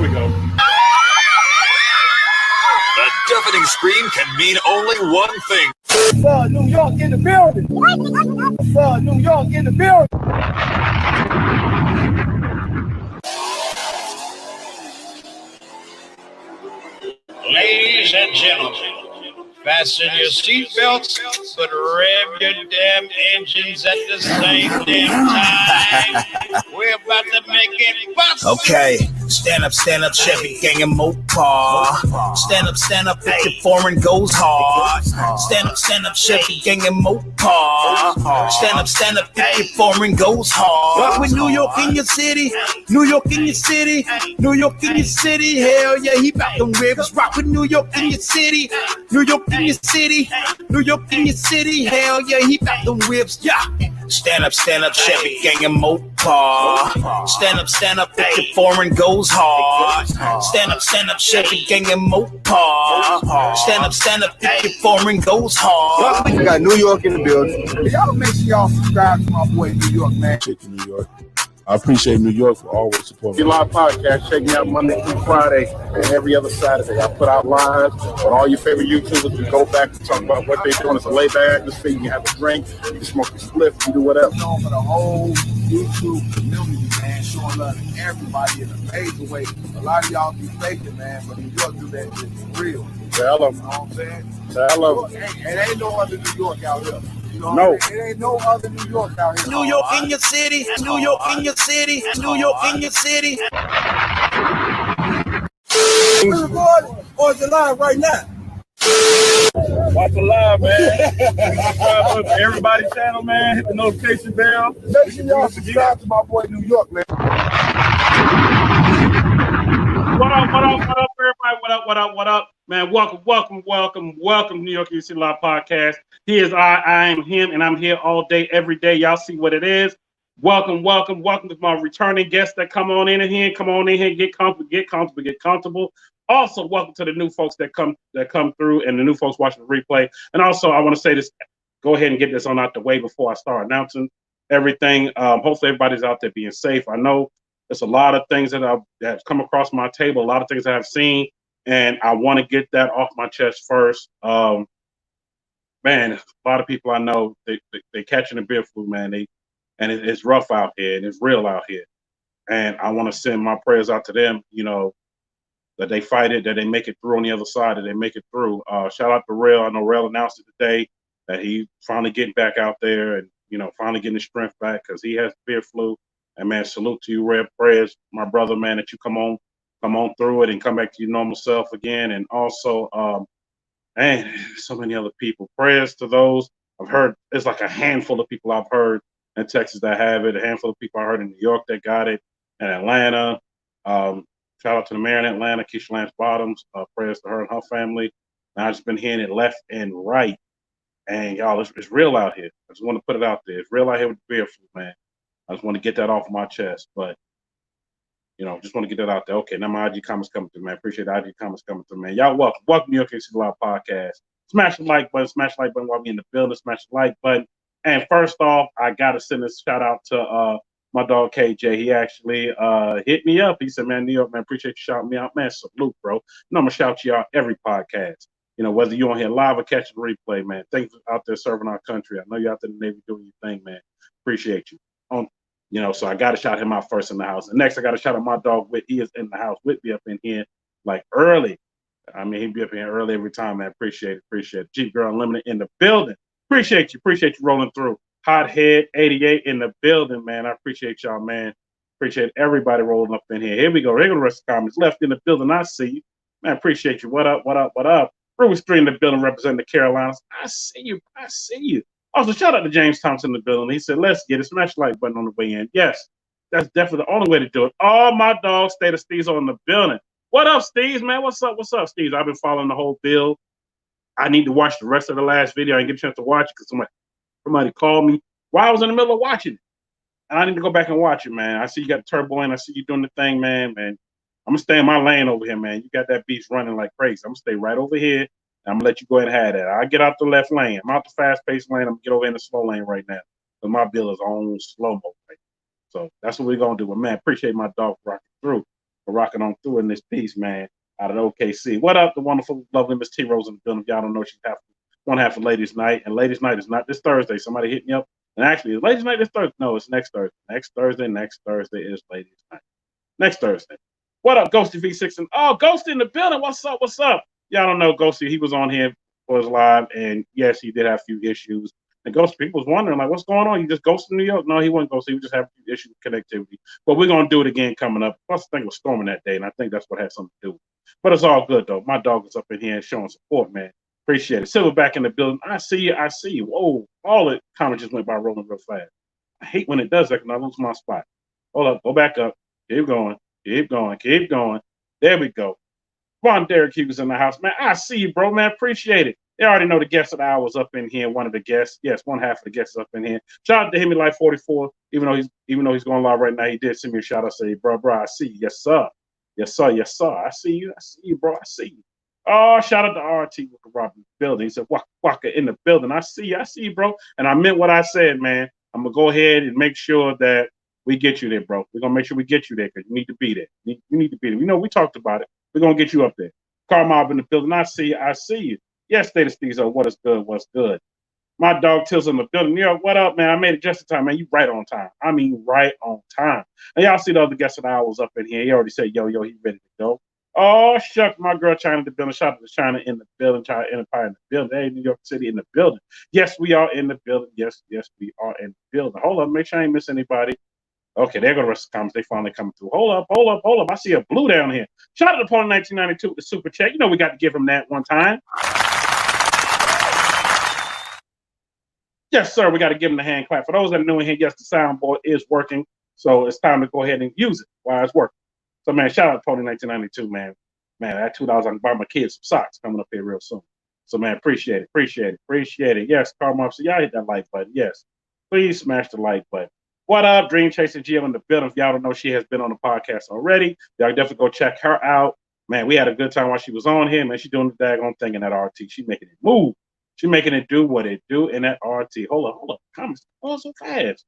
we go. The deafening scream can mean only one thing. New York in the building. New York in the building. Ladies and gentlemen, fasten your seatbelts, but rev your damn engines at the same damn time. We're about to make it bust. Okay, stand up, Chevy gang and Mopar. Stand up, if your foreign goes hard. Stand up, Chevy gang and Mopar. Stand up, if your foreign goes hard. Rock with New York in your city, New York in your city, New York in your city. Hell yeah, he bout them rivers. Rock with New York in your city, New York in your city, New York in your city. Hell yeah, he bout them ribs. Yeah. Stand up, Chevy gang and Mopar. Stand up, if your foreign goes hard. Stand up, Chevy gang and Mopar. Stand up, if your foreign goes hard. We got New York in the building. Y'all make sure y'all subscribe to my boy New York, man. New York. I appreciate New York for always supporting Your live podcast. Check me out Monday through Friday and every other Saturday. I put out live with all your favorite YouTubers. We go back and talk about what they're doing. It's a laid-back atmosphere. You can have a drink, you can smoke a spliff, you can do whatever. For the whole YouTube community, man, showing love to everybody in a major way. A lot of y'all be faking, man, but New York do that shit for real. Tell them. You know what I'm saying? Tell them. It ain't no other New York out here. You know No. It ain't no other New York out here. New York in your city, New York in your city, New York in your city. Or is it live right now? Watch it live, man. Subscribe to everybody's channel, man. Hit the notification bell. Make sure y'all subscribe to my boy New York, man. What up, everybody? What up? Man, welcome, New York in your City Live Podcast. He is I am him, and I'm here all day, every day. Y'all see what it is. Welcome to my returning guests that come on in here. Come on in here, get comfortable. Also, welcome to the new folks that come through, and the new folks watching the replay. And also, I want to say this. Go ahead and get this on out the way before I start announcing everything. Hopefully, everybody's out there being safe. I know there's a lot of things that have come across my table, a lot of things that I've seen, and I want to get that off my chest first. Man, a lot of people I know they catching the beer flu, man. It's rough out here and it's real out here, and I want to send my prayers out to them. You know, that they fight it, that they make it through on the other side, that they make it through. Shout out to Rail. I know Rail announced it today that he finally getting back out there and finally getting his strength back because he has beer flu. And man, salute to you, Rail. Prayers, my brother, man, that you come on through it and come back to your normal self again. And also, and so many other people. Prayers to those I've heard. It's like a handful of people I've heard in Texas that have it. A handful of people I heard in New York that got it. In Atlanta. Shout out to the mayor in Atlanta, Keisha Lance Bottoms. Prayers to her and her family. And I've just been hearing it left and right. And y'all, it's real out here. I just want to put it out there. It's real out here with the beer flu, man. I just want to get that off my chest. But just want to get that out there. Okay, now my IG comments coming through, man. Appreciate the IG comments coming through, man. Y'all welcome to New York City Live Podcast. Smash the like button while we in the building. Smash the like button. And first off, I gotta send a shout out to my dog KJ. He actually hit me up. He said, "Man, New York, man, appreciate you shouting me out, man. Salute, bro. I'm gonna shout you out every podcast. Whether you on here live or catching the replay, man. Thanks for out there serving our country. I know you out there in the Navy doing your thing, man. Appreciate you. So I got to shout him out first in the house. And next, I got to shout out my dog, Whit. He is in the house. Whit be up in here like early. I mean, he'd be up in here early every time, man. Appreciate it. Jeep Girl Unlimited in the building. Appreciate you rolling through. Hothead 88 in the building, man. I appreciate y'all, man. Appreciate everybody rolling up in here. Here we go. Here go the rest of the comments. Left in the building. I see you. Man, appreciate you. What up? Ruby Street in the building representing the Carolinas. I see you. Also, shout out to James Thompson in the building. He said, let's get it. Smash the like button on the way in. Yes, that's definitely the only way to do it. All my dogs, State of Steve's on the building. What up, Steve's, man? What's up, Steve's? I've been following the whole build. I need to watch the rest of the last video. I didn't get a chance to watch it because somebody called me while I was in the middle of watching it. And I need to go back and watch it, man. I see you got the turbo in. I see you doing the thing, man. I'm going to stay in my lane over here, man. You got that beast running like crazy. I'm going to stay right over here. I'm gonna let you go ahead and have that. I get out the left lane. I'm out the fast-paced lane. I'm gonna get over in the slow lane right now. But my bill is on slow-mo. Right? So that's what we're gonna do. But man, appreciate my dog rocking through. for rocking on through in this piece, man, out of OKC. What up, the wonderful, lovely Miss T Rose in the building? If y'all don't know, she's one half of Ladies Night, and Ladies Night is not this Thursday. Somebody hit me up, and actually, is Ladies Night this Thursday? No, it's next Thursday. Next Thursday is Ladies Night. Next Thursday. What up, Ghosty V6? And Ghosty in the building. What's up? What's up? Y'all don't know Ghosty. He was on here for his live, and yes, he did have a few issues. And Ghosty, people was wondering, like, what's going on? He just ghosted New York? No, he wasn't ghosted. He was just having a few issues with connectivity. But we're going to do it again coming up. Plus, the thing was storming that day, and I think that's what had something to do with it. But it's all good, though. My dog is up in here showing support, man. Appreciate it. Silver back in the building. I see you. I see you. Whoa. All the comments just went by rolling real fast. I hate when it does that because I lose my spot. Hold up. Go back up. Keep going. Keep going. Keep going. There we go. Ron Derek, he was in the house. Man, I see you, bro, man. Appreciate it. They already know the guest of the hour was up in here. One of the guests. Yes, one half of the guests is up in here. Shout out to him in like 44. Even though he's going live right now, he did send me a shout out. Say, bro, I see you. Yes, sir. Yes, sir. Yes, sir. I see you. I see you, bro. I see you. Oh, shout out to RT with the Robin building. He said, Waka in the building. I see you, bro. And I meant what I said, man. I'm going to go ahead and make sure that we get you there, bro. We're going to make sure we get you there because you need to be there. You need to be there. You know, we talked about it. We're going to get you up there. Car Mob in the building. I see you. I see you. Yes, Status Steezo. What is good? What's good? My dog Tills in the building. New York, what up, man? I made it just in time, man. You right on time. I mean, right on time. And y'all see the other guest of the hour was up in here. He already said, yo, he ready to go. Oh, shuck, my girl China in the building. Shout out to China in the building. China Empire in the building. Hey, New York City in the building. Yes, we are in the building. Yes, we are in the building. Hold up, make sure I ain't miss anybody. Okay, there go the rest of the comments. They finally coming through. Hold up. I see a blue down here. Shout out to Paul 1992 with the super chat. You know we got to give him that one time. Yes, sir. We got to give him the hand clap. For those that are new in here, yes, the soundboard is working. So it's time to go ahead and use it while it's working. So, man, shout out to Pony 1992, man. Man, that $2 I can buy my kids some socks coming up here real soon. So, man, appreciate it. Yes, Carl so y'all hit that like button. Yes. Please smash the like button. What up, Dream Chaser Gio in the building? If y'all don't know, she has been on the podcast already. Y'all definitely go check her out. Man, we had a good time while she was on here. Man, she's doing the daggone thing in that RT. She's making it move. She's making it do what it do in that RT. Hold up. Comments going so fast.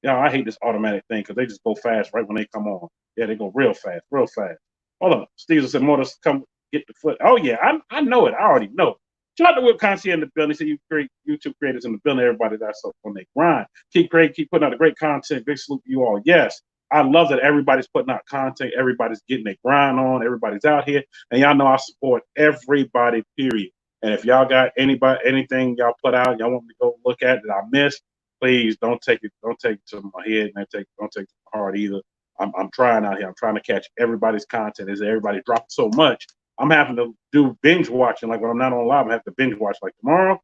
Y'all, I hate this automatic thing because they just go fast right when they come on. Yeah, they go real fast. Hold on. Steve said more to come get the foot. Oh, yeah, I know it. I already know. Shout out to Whip Concierge in the building. He said you great YouTube creators in the building. Everybody that's up on their grind. Keep putting out the great content. Big salute to you all. Yes, I love that everybody's putting out content. Everybody's getting their grind on. Everybody's out here. And y'all know I support everybody, period. And if y'all got anything y'all put out, y'all want me to go look at that I missed, please don't take it to my head, and don't take it to my heart either. I'm trying out here. I'm trying to catch everybody's content. As everybody dropping so much, I'm having to do binge watching. Like when I'm not on live, I have to binge watch. Like tomorrow,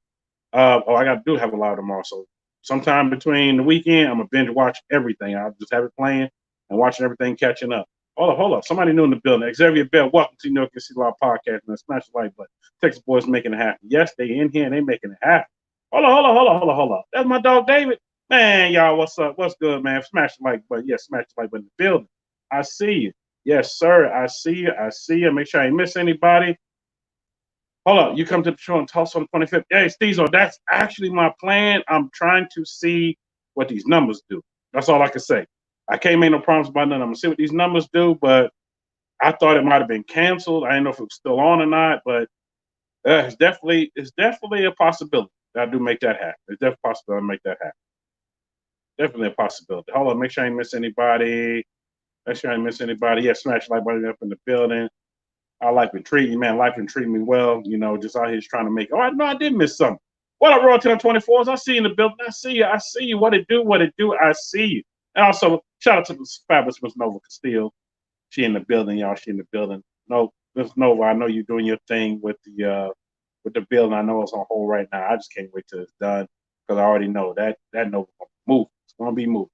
I got to have a live tomorrow. So sometime between the weekend, I'm gonna binge watch everything. I'll just have it playing and watching everything, catching up. Hold up. Somebody new in the building. Xavier Bell, welcome to NewYorkInYourCity Live Podcast. And smash the like button. Texas boys making it happen. Yes, they in here and they making it happen. Hold on. That's my dog David. Man, y'all, what's up? What's good, man? Smash the like button. Yes, smash the like button in the building. I see you. Yes, sir. I see you. Make sure I ain't miss anybody. Hold up. You come to the show in Tulsa on the 25th. Hey, Steve, that's actually my plan. I'm trying to see what these numbers do. That's all I can say. I can't make no promise about nothing. I'm going to see what these numbers do, but I thought it might have been canceled. I didn't know if it was still on or not, but it's definitely a possibility that I do make that happen. It's definitely a possibility I make that happen. Definitely a possibility. Hold on. Make sure I ain't miss anybody. Yeah, smash the like button up in the building. I like been treating you, man. Life been treating me well. You know, just out here trying to make. Oh, I know I did miss something. What up, Royal 1024s? I see you in the building. I see you. What it do? I see you. And also, shout out to the fabulous Miss Nova Castile. She in the building, y'all. She in the building. No, Miss Nova, I know you're doing your thing with the building. I know it's on hold right now. I just can't wait till it's done because I already know that Nova gonna move. It's gonna be moving.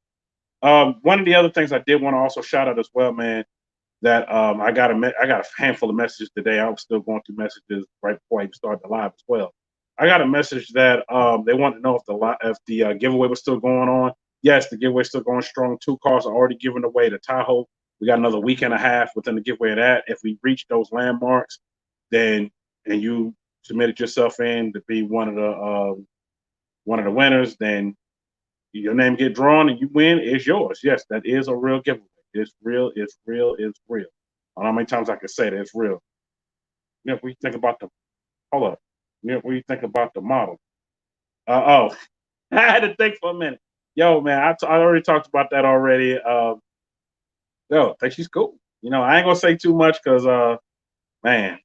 One of the other things I did want to also shout out as well, man, that I got a handful of messages today. I was still going through messages right before I even started the live as well. I got a message that they want to know if the giveaway was still going on. Yes, the giveaway is still going strong. 2 cars are already given away to Tahoe. We got another week and a half within the giveaway of that. If we reach those landmarks, then and you submitted yourself in to be one of the winners, then your name get drawn and you win, is yours. Yes, that is a real giveaway. It's real. It's real. It's real. I don't know how many times I can say that. It's real. You know, we think about the hold up. You know, what you think about the model? Oh, I had to think for a minute. Yo, man, I already talked about that already. Yo, I think she's cool. You know, I ain't gonna say too much because man,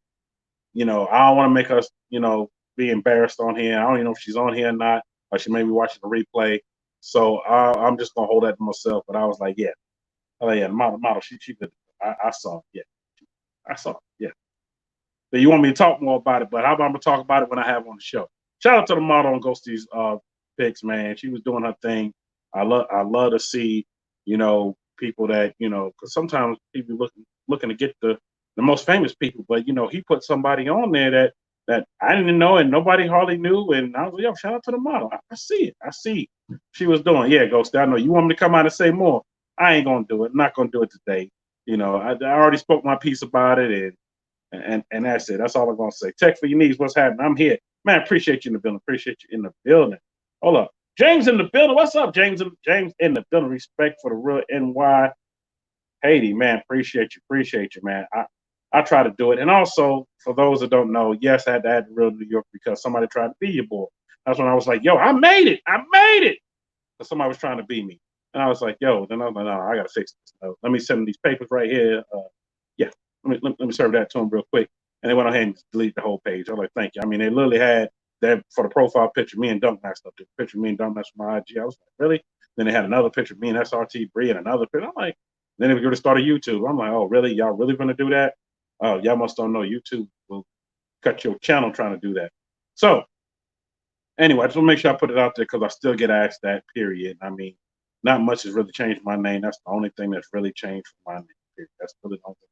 you know, I don't want to make us, you know, be embarrassed on here. I don't even know if she's on here or not, or she may be watching the replay. So I'm just gonna hold that to myself. But I was like, yeah, oh yeah, the model, she good. I saw it. Yeah, I saw it. Yeah. So you want me to talk more about it, but how about I'm gonna talk about it when I have on the show. Shout out to the model on Ghostie's pics, man. She was doing her thing. I love to see, you know, people that, you know, because sometimes people looking to get the most famous people, but you know, he put somebody on there that I didn't know and nobody hardly knew, and I was like, yo, shout out to the model. I see it. I see she was doing. Yeah, Ghostie, I know you want me to come out and say more. I ain't gonna do it. I'm not gonna do it today. You know, I already spoke my piece about it, and that's it. That's all I'm gonna say. Tech for your needs. What's happening? I'm here, man. Appreciate you in the building. Appreciate you in the building. Hold up, James in the building. What's up, James? James in the building. Respect for the real NY Haiti, man. Appreciate you, man. I try to do it, and also for those that don't know, yes, I had to add the real New York because somebody tried to be your boy. That's when I was like, yo, I made it. Because somebody was trying to be me, and I was like, yo. Then I was like, no, I gotta fix this. So let me send them these papers right here. Yeah. Let me serve that to them real quick. And they went ahead and delete the whole page. I was like, thank you. I mean, they literally had that for the profile picture, me and Dunk Master up there. Picture of me and Dunk Master from my IG. I was like, really? Then they had another picture of me and SRT Bree and another picture. I'm like, then they were going to start a YouTube. I'm like, oh, really? Y'all really going to do that? Oh, y'all must don't know YouTube will cut your channel trying to do that. So, anyway, I just want to make sure I put it out there because I still get asked that, period. I mean, not much has really changed my name. That's the only thing that's really changed for my name, period. That's really the only thing.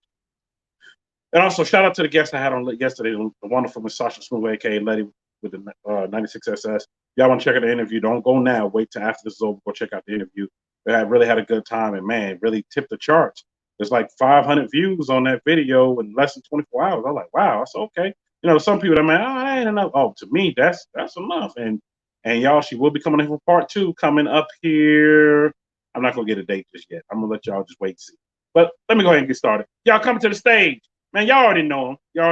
And also, shout out to the guest I had on yesterday, the wonderful Miss Sasha Smooth, aka Letty with the 96SS. Y'all want to check out the interview? Don't go now. Wait till after this is over. Go check out the interview. I really had a good time, and man, really tipped the charts. There's like 500 views on that video in less than 24 hours. I was like, wow, that's okay. You know, some people that man, oh, that ain't enough. Oh, to me, that's enough. And y'all, she will be coming in for part 2 coming up here. I'm not gonna get a date just yet. I'm gonna let y'all just wait and see. But let me go ahead and get started. Y'all coming to the stage. Man, y'all already know him. You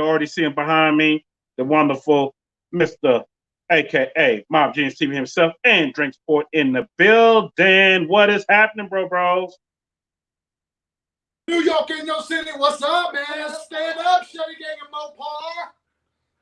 already see him behind me. The wonderful Mr. AKA MobbGeniusTV himself and DrinkzPoured in the building. What is happening, bros? New York in your city. What's up, man? Stand up, Chevy Gang and Mopar.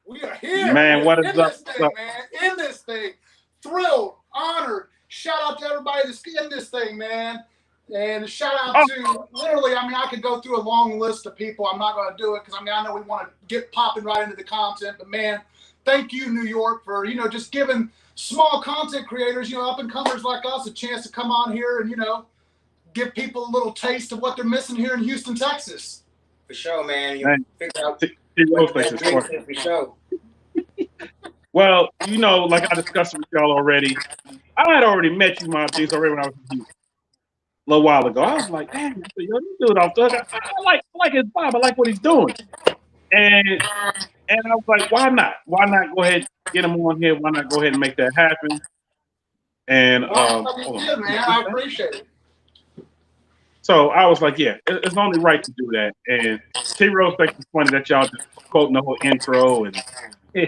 We are here. Man, what is up? This thing, man. In this thing. Thrilled, honored. Shout out to everybody that's in this thing, man. And shout out to literally, I mean, I could go through a long list of people. I'm not going to do it because, I mean, I know we want to get popping right into the content. But, man, thank you, New York, for, you know, just giving small content creators, you know, up-and-comers like us a chance to come on here and, you know, give people a little taste of what they're missing here in Houston, Texas. For sure, man. You figure out for sure. Well, you know, like I discussed with y'all already, I had already met you, MobbGenius, already when I was in Houston. A little while ago, I was like, "Damn, yo, this dude off the hook. I like his vibe. I like what he's doing." And I was like, "Why not? Why not go ahead get him on here? Why not go ahead and make that happen?" And man, I appreciate it. So I was like, "Yeah, it's only right to do that." And T Rose thinks it's funny that y'all just quoting the whole intro and. Yeah,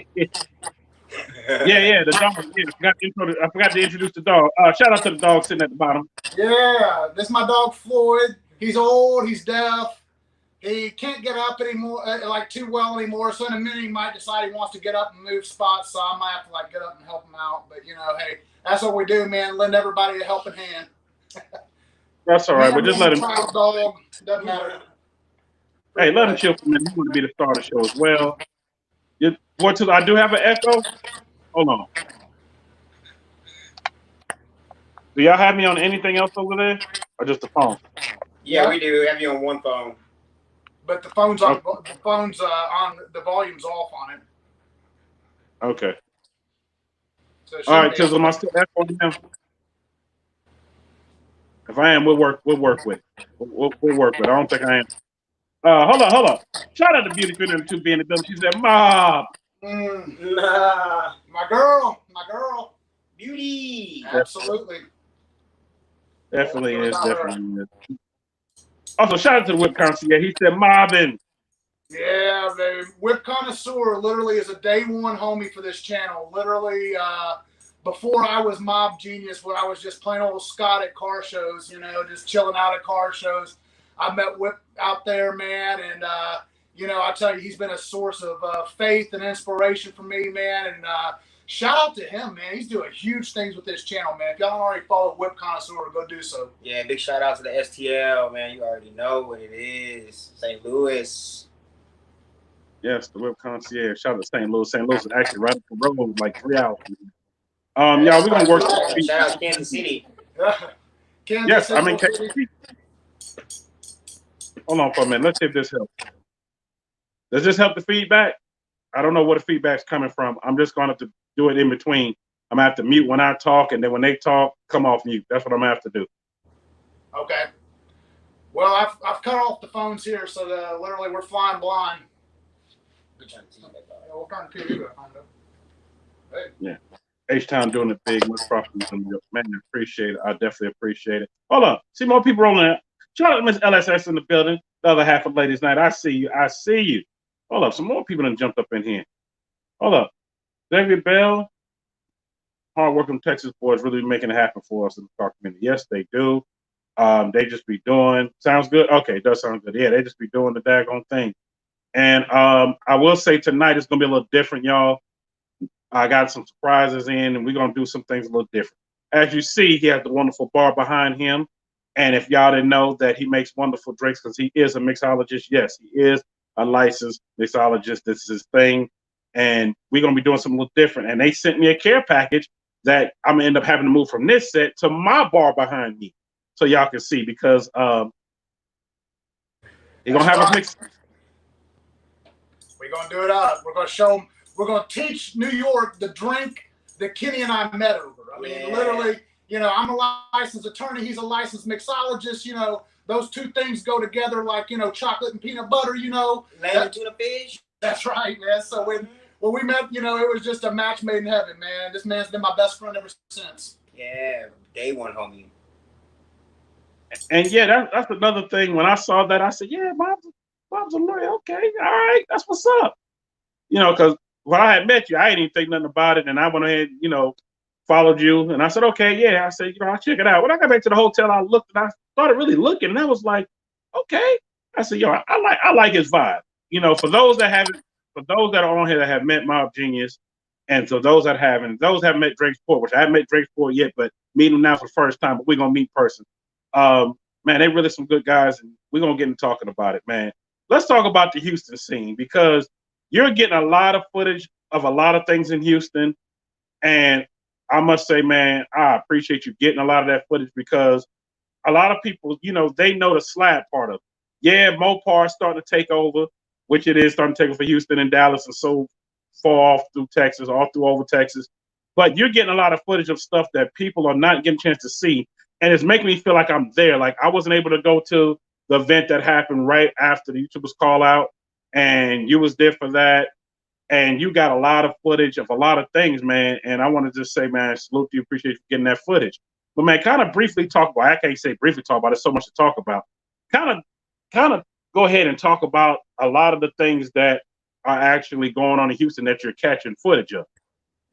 the dog. Yeah, I forgot to introduce the dog. Shout out to the dog sitting at the bottom. Yeah, this is my dog Floyd. He's old. He's deaf. He can't get up anymore, like too well anymore. So in a minute, he might decide he wants to get up and move spots. So I might have to like get up and help him out. But you know, hey, that's what we do, man. Lend everybody a helping hand. That's all right. But just let him. Dog doesn't matter. Hey, let him chill for a minute. He's going to be the star of the show as well. I do have an echo. Hold on. Do y'all have me on anything else over there, or just the phone? Yeah, we do. We have you on one phone. But the phone's on. The phone's on. The volume's off on it. Okay. So all right, Tizzle, am I still echoing now? If I am, we'll work with it. We'll work with it. I don't think I am. Hold on. Shout out to Beauty Fit and 2 being in the building. She said, "Mob." Nah, my girl, Beauty. Absolutely. Definitely is. Also, shout out to the Whip Concierge. He said, Mobbin. Yeah, baby. Whip Connoisseur literally is a day one homie for this channel. Literally, before I was Mob Genius, when I was just plain old Scott at car shows, you know, just chilling out at car shows, I met Whip out there, man, and you know, I tell you, he's been a source of faith and inspiration for me, man. And shout out to him, man. He's doing huge things with this channel, man. If y'all don't already follow Whip Connoisseur, go do so. Yeah, big shout out to the STL, man. You already know what it is. St. Louis. Yes, the Whip Concierge. Shout out to St. Louis. St. Louis is actually right up the road, like 3 hours. Y'all, we're gonna work. Shout out to Kansas City. Yes, I'm in Kansas City. Hold on for a minute. Let's see if this helps. Does this help the feedback? I don't know where the feedback's coming from. I'm just going to have to do it in between. I'm going to have to mute when I talk, and then when they talk, come off mute. That's what I'm going to have to do. Okay. Well, I've cut off the phones here, so literally we're flying blind. We're trying to What kind of TV back on, though? Hey. Yeah. H-Town doing it big. Much profit. Man, I appreciate it. I definitely appreciate it. Hold up. See more people rolling out. Shout out to Miss LSS in the building. The other half of Ladies Night. I see you. I see you. Hold up. Some more people done jumped up in here. Hold up. David Bell. Hardworking Texas boys really making it happen for us in the car community. Yes, they do. They just be doing. Sounds good? Okay, it does sound good. Yeah, they just be doing the daggone thing. And I will say tonight it's going to be a little different, y'all. I got some surprises in, and we're going to do some things a little different. As you see, he has the wonderful bar behind him. And if y'all didn't know that he makes wonderful drinks because he is a mixologist, yes, he is a licensed mixologist. This is his thing. And we're going to be doing something a little different. And they sent me a care package that I'm going to end up having to move from this set to my bar behind me. So y'all can see because you're going to have a mix. We're going to do it up. We're going to show them. We're going to teach New York the drink that Kenny and I met over. I mean, literally, you know, I'm a licensed attorney. He's a licensed mixologist. You know, those two things go together like, you know, chocolate and peanut butter, you know. Lamb and tuna fish. That's right, man. So when we met, you know, it was just a match made in heaven, man. This man's been my best friend ever since. Yeah, day one, homie. And yeah, that's another thing. When I saw that, I said, yeah, Bob's a lawyer. Okay, all right, that's what's up. You know, because when I had met you, I didn't even think nothing about it. And I went ahead, you know, followed you. And I said, okay, yeah. I said, you know, I'll check it out. When I got back to the hotel, I looked and I started really looking. And I was like, okay. I said, yo, I like his vibe. You know, for those that are on here that have met Mob Genius, and so those that haven't, those haven't met DrinkzPoured, which I haven't met DrinkzPoured yet, but meeting them now for the first time, but we're going to meet in person. Man, they really some good guys, and we're going to get into talking about it, man. Let's talk about the Houston scene, because you're getting a lot of footage of a lot of things in Houston. And I must say, man, I appreciate you getting a lot of that footage, because a lot of people, you know, they know the slab part of it. Yeah, Mopar starting to take over, which it is starting to take over for Houston and Dallas and so far off through Texas, all through over Texas. But you're getting a lot of footage of stuff that people are not getting a chance to see. And it's making me feel like I'm there. Like I wasn't able to go to the event that happened right after the YouTubers call out, and you was there for that. And you got a lot of footage of a lot of things, man. And I want to just say, man, salute to you. Appreciate you getting that footage. But man, kind of briefly talk about, I can't say briefly talk about, there's so much to talk about. Kind of go ahead and talk about a lot of the things that are actually going on in Houston that you're catching footage of.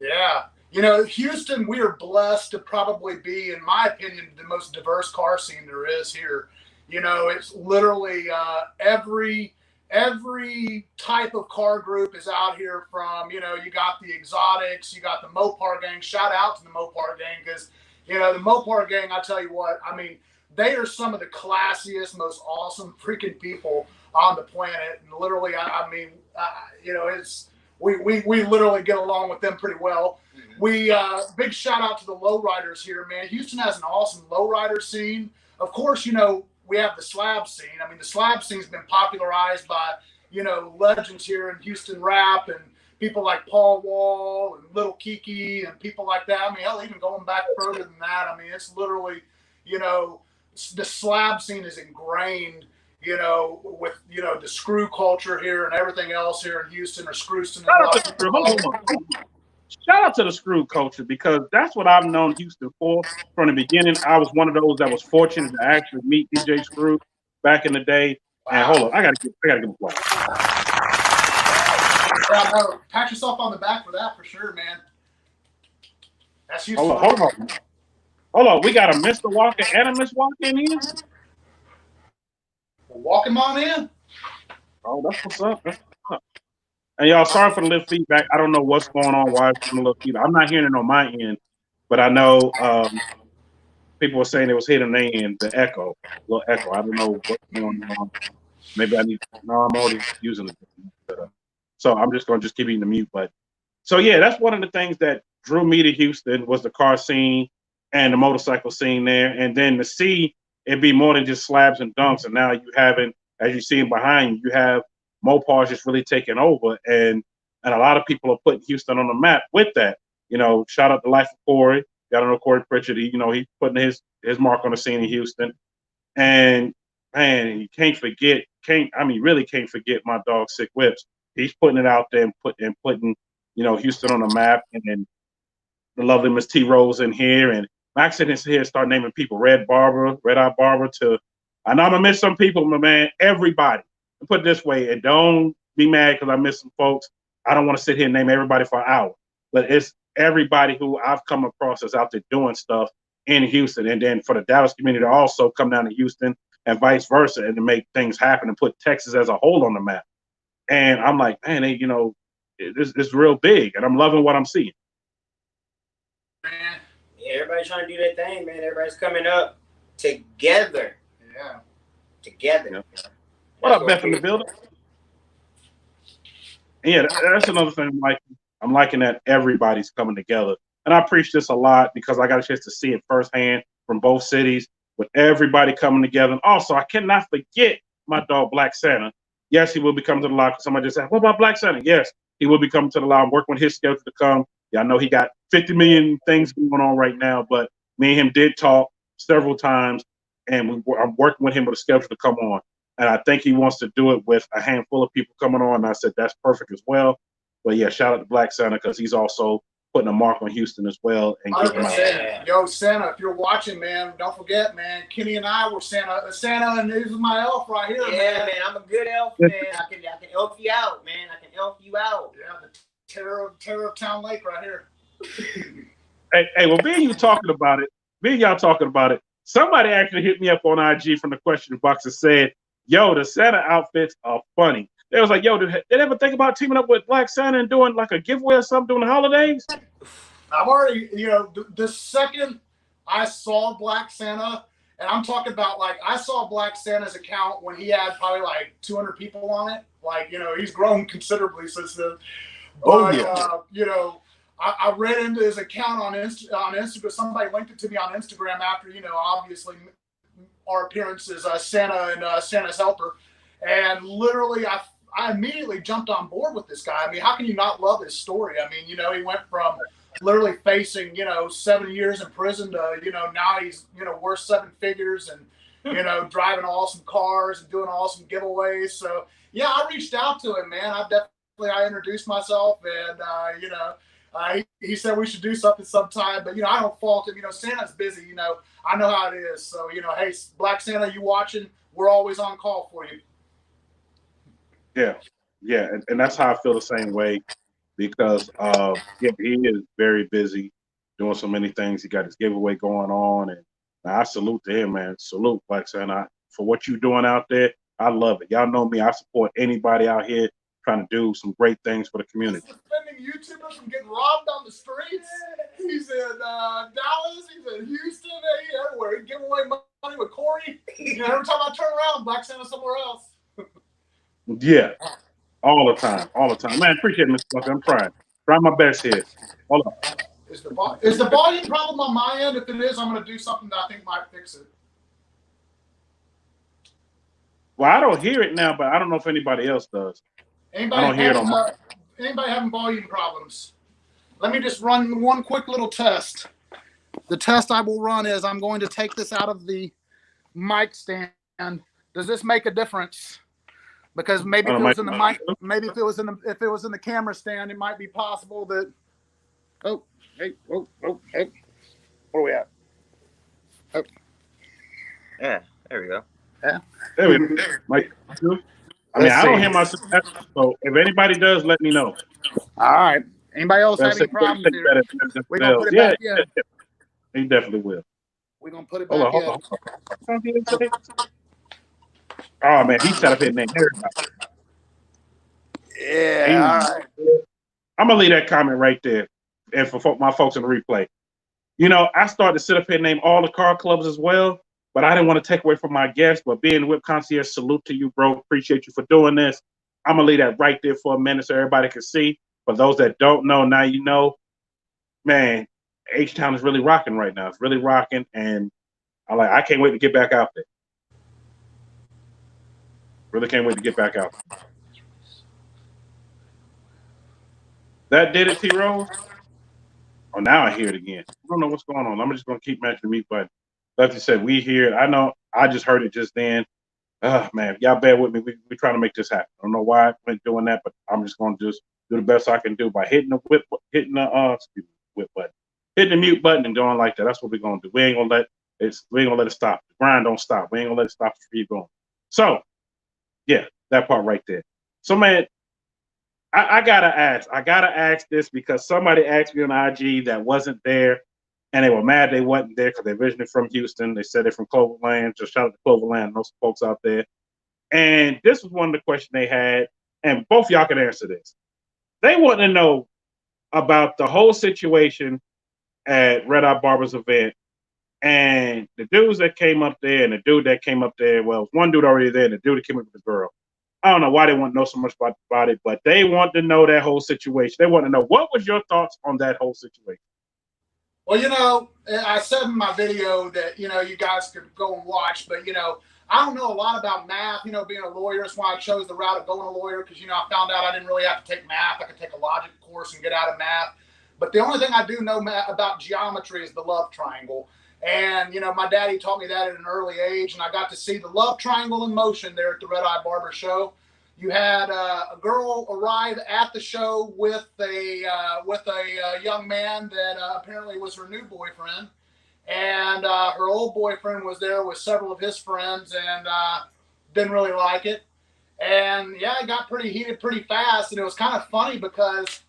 Yeah. You know, Houston, we are blessed to probably be, in my opinion, the most diverse car scene there is here. You know, it's literally every type of car group is out here from, you know, you got the exotics, you got the Mopar gang. Shout out to the Mopar gang, because, you know, the Mopar gang, I tell you what, I mean, they are some of the classiest, most awesome freaking people on the planet. And literally, I mean, you know, we literally get along with them pretty well. We big shout out to the lowriders here, man. Houston has an awesome lowrider scene. Of course, you know, we have the slab scene. I mean, the slab scene's been popularized by, you know, legends here in Houston rap and people like Paul Wall and Little Kiki and people like that. I mean, hell, even going back further than that. I mean, it's literally, you know, the slab scene is ingrained, you know, with, you know, the screw culture here and everything else here in Houston, or Screwston. Shout out to the screw culture, because that's what I've known Houston for from the beginning. I was one of those that was fortunate to actually meet DJ Screw. back in the day. Wow. And hold on, I gotta give him applause. Yeah, no, pat yourself on the back for that for sure, man. That's you. Hold on. We got a Mr. Walker and a Miss Walker in here. Walk him on in. Oh, that's what's up. And y'all, sorry for the little feedback. I don't know what's going on. Why it's a little feedback. I'm not hearing it on my end, but I know people were saying it was hitting their end, the echo, little echo. I don't know what's going on. Maybe I need. No, I'm already using it. So I'm just gonna keep eating the mute button. So yeah, that's one of the things that drew me to Houston was the car scene and the motorcycle scene there, and then to see it be more than just slabs and dumps. And now you having, as you see behind you, you have Mopar just really taking over, and a lot of people are putting Houston on the map with that. You know, shout out to Life of Corey. Got to know Corey Pritchard. He's putting his mark on the scene in Houston. And man, you really can't forget my dog Sick Whips. He's putting it out there and putting Houston on the map. And then the lovely Miss T Rose in here, and Max in his here start naming people, Red Eye Barber to. I know I'm gonna miss some people, but man, everybody. Put it this way, and don't be mad because I miss some folks. I don't want to sit here and name everybody for an hour, but it's everybody who I've come across that's out there doing stuff in Houston, and then for the Dallas community to also come down to Houston and vice versa, and to make things happen and put Texas as a whole on the map. And I'm like, man, it's real big, and I'm loving what I'm seeing. Yeah, everybody's trying to do their thing, man. Everybody's coming up together. Yeah, together. Yeah. What up, Beth in the building? Yeah, that's another thing I'm liking that everybody's coming together. And I preach this a lot because I got a chance to see it firsthand from both cities with everybody coming together. And also, I cannot forget my dog, Black Santa. Yes, he will be coming to the live. Somebody just said, what about Black Santa? Yes, he will be coming to the live. I'm working with his schedule to come. Yeah, I know he got 50 million things going on right now, but me and him did talk several times, and I'm working with him with a schedule to come on. And I think he wants to do it with a handful of people coming on. And I said, that's perfect as well. But yeah, shout out to Black Santa because he's also putting a mark on Houston as well. And Yo, Santa, if you're watching, man, don't forget, man, Kenny and I were Santa, and this is my elf right here. Yeah, man, I'm a good elf, man. I can elf you out, man. I can elf you out. Yeah, the terror of Town Lake right here. Hey, well, being y'all talking about it, somebody actually hit me up on IG from the question box and said, yo, the Santa outfits are funny. They was like, yo, did they ever think about teaming up with Black Santa and doing like a giveaway or something during the holidays? I've already, the second I saw Black Santa, and I'm talking about I saw Black Santa's account when he had probably 200 people on it. He's grown considerably since then. But, I read into his account on Instagram. Somebody linked it to me on Instagram after, obviously our appearances, Santa and Santa's helper. And literally, I immediately jumped on board with this guy. I mean, how can you not love his story? I mean, he went from literally facing, 7 years in prison to, now he's, worth 7 figures and, driving awesome cars and doing awesome giveaways. So, yeah, I reached out to him, man. I introduced myself and, he said we should do something sometime, but, I don't fault him. Santa's busy, I know how it is. So, hey, Black Santa, you watching? We're always on call for you. Yeah, and that's how I feel the same way because he is very busy doing so many things. He got his giveaway going on, and I salute to him, man. Salute, Black Santa, for what you're doing out there. I love it. Y'all know me. I support anybody out here trying to do some great things for the community. He's defending YouTubers from getting robbed on the streets. He's in Dallas. He's in Houston. He's everywhere. He's giving away money with Corey. Every time I turn around, Black Santa somewhere else. Yeah, all the time. Man, appreciate it, Mr. Bucker. I'm trying my best here. Hold on. Is the volume problem on my end? If it is, I'm going to do something that I think might fix it. Well, I don't hear it now, but I don't know if anybody else does. Anybody having volume problems? Let me just run one quick little test. The test I will run is I'm going to take this out of the mic stand. Does this make a difference? Because maybe if it was in the mic, if it was in the camera stand, it might be possible that. Oh, hey, hey, where are we at? Oh, yeah, there we go. Yeah, There we go. Mike, I mean, I don't hear myself. So if anybody does, let me know. All right. Anybody else have any problems here? We're going to put it back in. He definitely will. We're going to put it back in. Oh, man, he set up hitting everybody. Yeah, all right. I'm going to leave that comment right there. And for my folks in the replay. You know, I started to sit up here and name all the car clubs as well, but I didn't want to take away from my guests. But being Whip Concierge, salute to you, bro. Appreciate you for doing this. I'm going to leave that right there for a minute so everybody can see. For those that don't know, now you know. Man, H-Town is really rocking right now. It's really rocking, and I can't wait to get back out there. Really can't wait to get back out there. That did it, T-Rose? Oh, now I hear it again. I don't know what's going on. I'm just going to keep matching the mute button. Lefty said, we hear it. I know. I just heard it just then. Man, y'all bear with me. We're trying to make this happen. I don't know why I've been doing that, but I'm just going to just do the best I can do by hitting the whip button, hitting the mute button and going like that. That's what we're going to do. We ain't going to let it stop. The grind don't stop. We ain't going to let it stop. Keep going. So, yeah, that part right there. So, man, I gotta ask this because somebody asked me on IG that wasn't there, and they were mad they wasn't there because they're originally from Houston. They said they're from Cloverland. Just shout out to Cloverland, those folks out there. And this was one of the questions they had, and both y'all can answer this. They want to know about the whole situation at Red Eye Barber's event, and the dudes that came up there, and the dude that came up there. Well, one dude already there, and the dude that came up with the girl. I don't know why they want to know so much about it, but they want to know that whole situation. They want to know, what was your thoughts on that whole situation? Well, you know, I said in my video that, you know, you guys could go and watch, but, you know, I don't know a lot about math, you know, being a lawyer. That's why I chose the route of going a lawyer because, you know, I found out I didn't really have to take math. I could take a logic course and get out of math. But the only thing I do know about geometry is the love triangle. And, you know, my daddy taught me that at an early age, and I got to see the love triangle in motion there at the Red Eye Barber show. You had a girl arrive at the show with a young man that apparently was her new boyfriend, and her old boyfriend was there with several of his friends and didn't really like it. And, yeah, it got pretty heated pretty fast, and it was kind of funny because,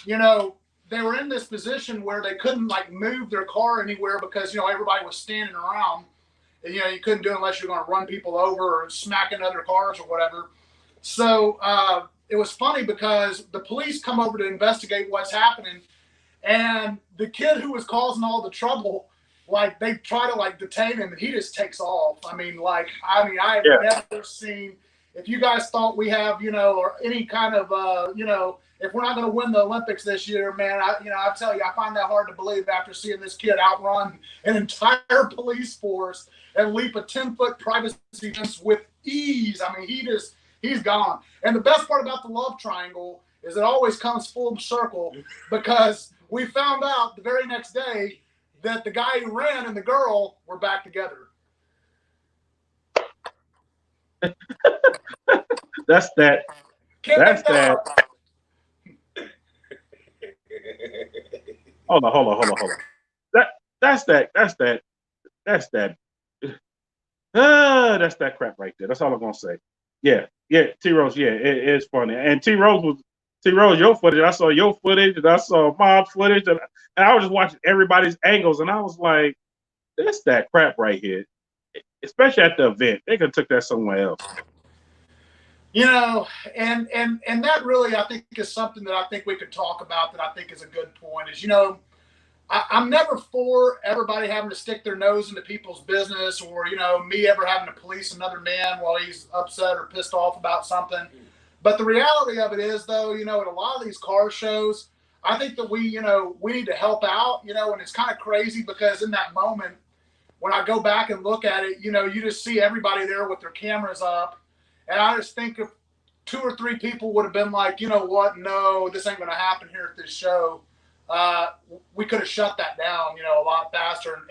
you know, they were in this position where they couldn't like move their car anywhere because, you know, everybody was standing around. And, you know, you couldn't do it unless you're going to run people over or smack into other cars or whatever. So it was funny because the police come over to investigate what's happening. And the kid who was causing all the trouble, like they try to like detain him and he just takes off. I mean, I've never seen, if you guys thought we have, you know, or any kind of, you know, if we're not going to win the Olympics this year, man, I tell you, I find that hard to believe after seeing this kid outrun an entire police force and leap a 10-foot privacy fence with ease. I mean, he's gone. And the best part about the love triangle is it always comes full circle because we found out the very next day that the guy who ran and the girl were back together. That's that. Hold on. That's that crap right there. That's all I'm gonna say. Yeah, T-Rose, yeah, it is funny. And T-Rose, your footage. I saw your footage, and I saw Mob's footage, and I was just watching everybody's angles, and I was like, that's that crap right here. Especially at the event, they could have took that somewhere else. You know, and that really, I think, is something that I think we could talk about that I think is a good point is, you know, I'm never for everybody having to stick their nose into people's business or, you know, me ever having to police another man while he's upset or pissed off about something. But the reality of it is, though, you know, at a lot of these car shows, I think that we need to help out, you know, and it's kind of crazy because in that moment, when I go back and look at it, you know, you just see everybody there with their cameras up. And I just think if 2 or 3 people would have been like, you know what, no, this ain't going to happen here at this show, we could have shut that down, you know, a lot faster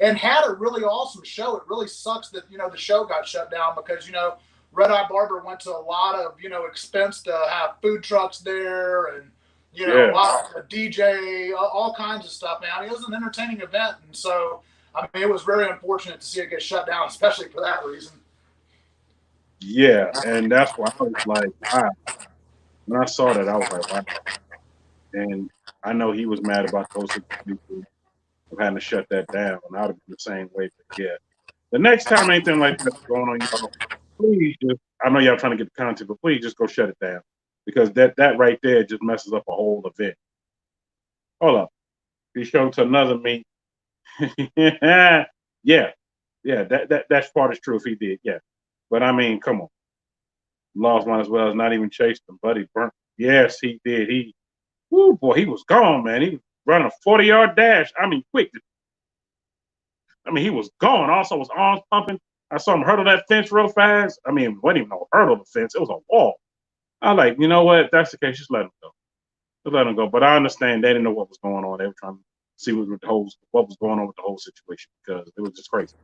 and had a really awesome show. It really sucks that, you know, the show got shut down because, you know, Red Eye Barber went to a lot of, you know, expense to have food trucks there and, you know, a lot of DJ, all kinds of stuff, man. It was an entertaining event. And so, I mean, it was very unfortunate to see it get shut down, especially for that reason. Yeah, and that's why I was like, wow. When I saw that, I was like, wow. And I know he was mad about those situations of having to shut that down. And I would have been the same way. But yeah, the next time anything like that's going on, y'all, please just, I know y'all trying to get the content, but please just go shut it down. Because that right there just messes up a whole event. Hold up. Be shown to another me. yeah. Yeah, that's part is true if he did, yeah. But I mean, come on. Lost one as well as not even chased him, but he burnt. Yes, he did. Woo, boy, he was gone, man. He was running a 40-yard dash. I mean, quick. I mean, he was gone. Also, was arms pumping. I saw him hurdle that fence real fast. I mean, it wasn't even no hurdle the fence. It was a wall. I was like, you know what? If that's the case, just let him go. Just let him go. But I understand they didn't know what was going on. They were trying to see what was going on with the whole situation because it was just crazy.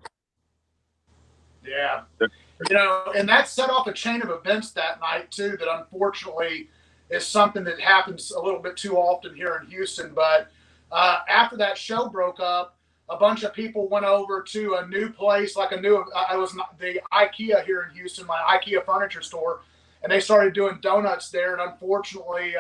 Yeah. You know, and that set off a chain of events that night, too, that unfortunately is something that happens a little bit too often here in Houston. But after that show broke up, a bunch of people went over to a new place, like it was the IKEA here in Houston, my IKEA furniture store, and they started doing donuts there. And unfortunately,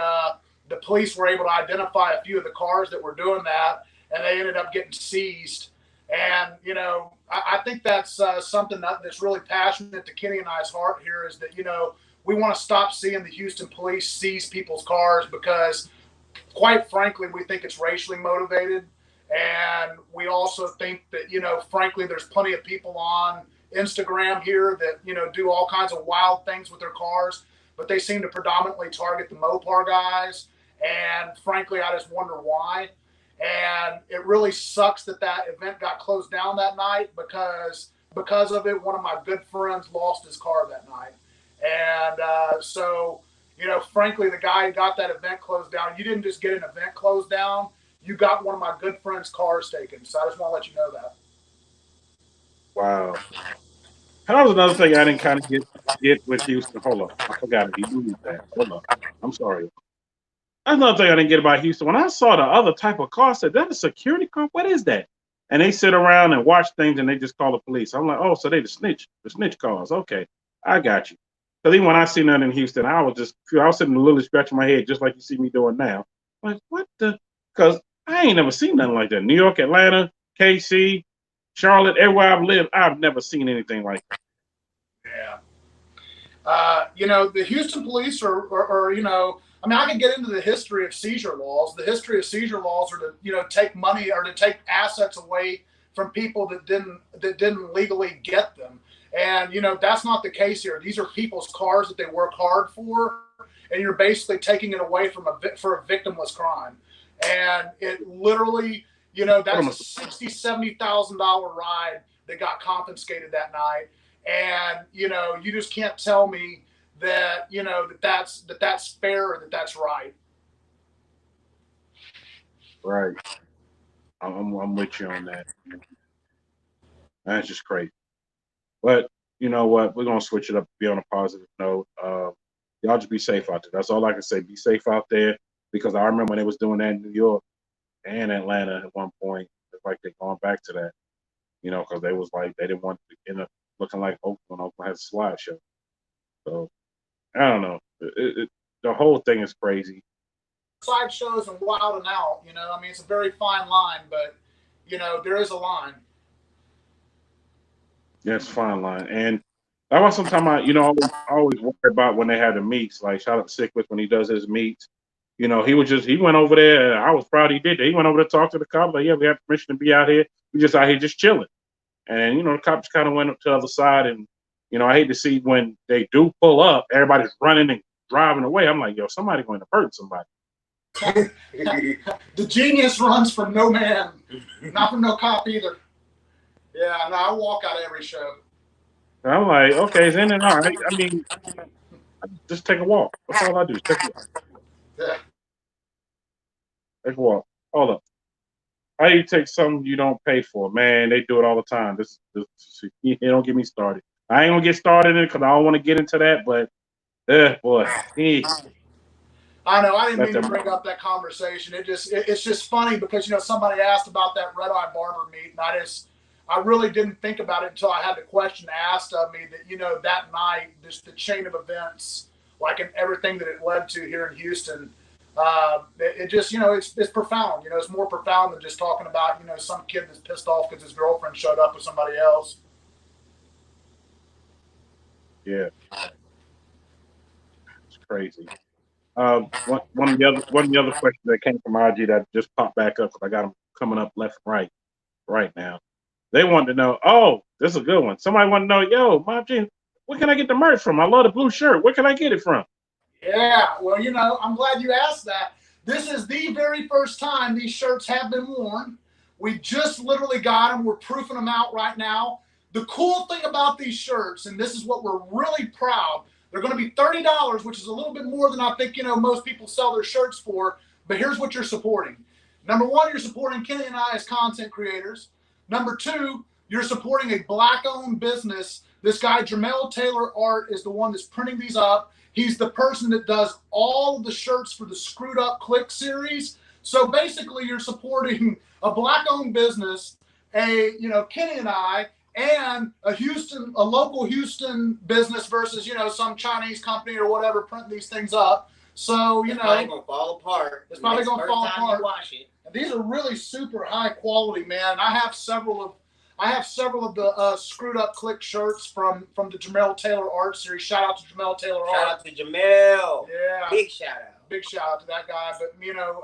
the police were able to identify a few of the cars that were doing that, and they ended up getting seized. And, you know, I think that's something that's really passionate to Kenny and I's heart here is that, you know, we want to stop seeing the Houston police seize people's cars because, quite frankly, we think it's racially motivated. And we also think that, you know, frankly, there's plenty of people on Instagram here that, you know, do all kinds of wild things with their cars, but they seem to predominantly target the Mopar guys. And frankly, I just wonder why. And it really sucks that event got closed down that night because of it, one of my good friends lost his car that night. And so, you know, frankly, the guy who got that event closed down, you didn't just get an event closed down, you got one of my good friend's cars taken. So I just want to let you know that. Wow. That was another thing I didn't kind of get with Houston. Hold up. I forgot it. He moved that. Hold up. I'm sorry. That's another thing I didn't get about Houston. When I saw the other type of car, I said, that a security car? What is that? And they sit around and watch things and they just call the police. I'm like, oh, so they the snitch cars. Okay, I got you. Because even when I seen that in Houston, I was sitting a little scratching my head just like you see me doing now. Like, what the? Because I ain't never seen nothing like that. New York, Atlanta, KC, Charlotte, everywhere I've lived, I've never seen anything like that. Yeah. You know, the Houston police are, you know, I mean, I can get into the history of seizure laws. The history of seizure laws are to, you know, take money or to take assets away from people that didn't legally get them. And, you know, that's not the case here. These are people's cars that they work hard for, and you're basically taking it away for a victimless crime. And it literally, you know, that's a $60,000-$70,000 ride that got confiscated that night. And, you know, you just can't tell me that, you know, that's fair or that's right. Right. I'm with you on that. That's just crazy. But you know what? We're gonna switch it up, be on a positive note. Y'all just be safe out there. That's all I can say. Be safe out there because I remember when they was doing that in New York and Atlanta at one point. It's like they're going back to that, you know, because they was like they didn't want to end up looking like Oakland. Oakland has a slideshow. So I don't know. The whole thing is crazy. Sideshows and wild and out, you know. I mean, it's a very fine line, but you know, there is a line. Yeah, it's a fine line. And that's why sometimes I always worry about when they have the meets. Like shout out to Sick with when he does his meets. You know, he went over there. I was proud he did that. He went over there to talk to the cops. Like, yeah, we have permission to be out here. We just out here just chilling. And you know, the cops kind of went up to the other side. And you know, I hate to see when they do pull up, everybody's running and driving away. I'm like, yo, somebody's going to hurt somebody. The genius runs from no man, not from no cop either. Yeah, no, I walk out of every show. I'm like, okay, it's in and out. I mean, just take a walk. That's all I do. Take a walk. Yeah. Take a walk. Hold up. How do you take something you don't pay for? Man, they do it all the time. This don't get me started. I ain't gonna get started in it because I don't want to get into that. But, boy. I know. I didn't mean to bring up that conversation. It's just funny because you know somebody asked about that Red Eye Barber meet, and I really didn't think about it until I had the question asked of me that, you know, that night, just the chain of events, like and everything that it led to here in Houston, it just, you know, it's profound. You know, it's more profound than just talking about, you know, some kid that's pissed off because his girlfriend showed up with somebody else. Yeah, it's crazy. One of the other questions that came from IG that just popped back up because I got them coming up left and right now. They wanted to know. Oh, this is a good one. Somebody wanted to know, yo, MobbGenius, where can I get the merch from? I love the blue shirt. Where can I get it from? Yeah, well, you know, I'm glad you asked that. This is the very first time these shirts have been worn. We just literally got them. We're proofing them out right now. The cool thing about these shirts, and this is what we're really proud, they're going to be $30, which is a little bit more than I think, you know, most people sell their shirts for. But here's what you're supporting. Number one, you're supporting Kenny and I as content creators. Number two, you're supporting a black-owned business. This guy, Jamel Taylor Art, is the one that's printing these up. He's the person that does all of the shirts for the Screwed Up Click series. So basically, you're supporting a black-owned business, you know, Kenny and I, and a local Houston business versus, you know, some Chinese company or whatever printing these things up. So, you know, probably gonna fall apart. It's probably gonna fall apart. Wash it. And these are really super high quality, man. I have several of the Screwed Up Click shirts from the Jamel Taylor Art series. Shout out to Jamel Taylor Art. Shout out to Jamel. Yeah. Big shout out. Big shout out to that guy. But, you know,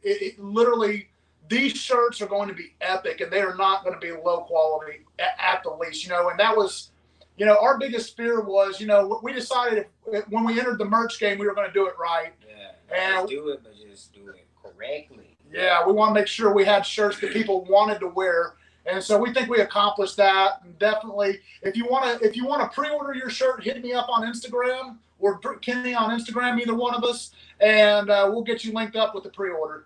it literally, these shirts are going to be epic, and they are not going to be low quality at the least, you know. And that was, you know, our biggest fear was, you know, we decided when we entered the merch game, we were going to do it right. Yeah. And do it, but just do it correctly. Yeah, we want to make sure we had shirts that people wanted to wear. And so we think we accomplished that. And definitely, if you want to pre-order your shirt, hit me up on Instagram or Kenny on Instagram, either one of us, and we'll get you linked up with the pre-order.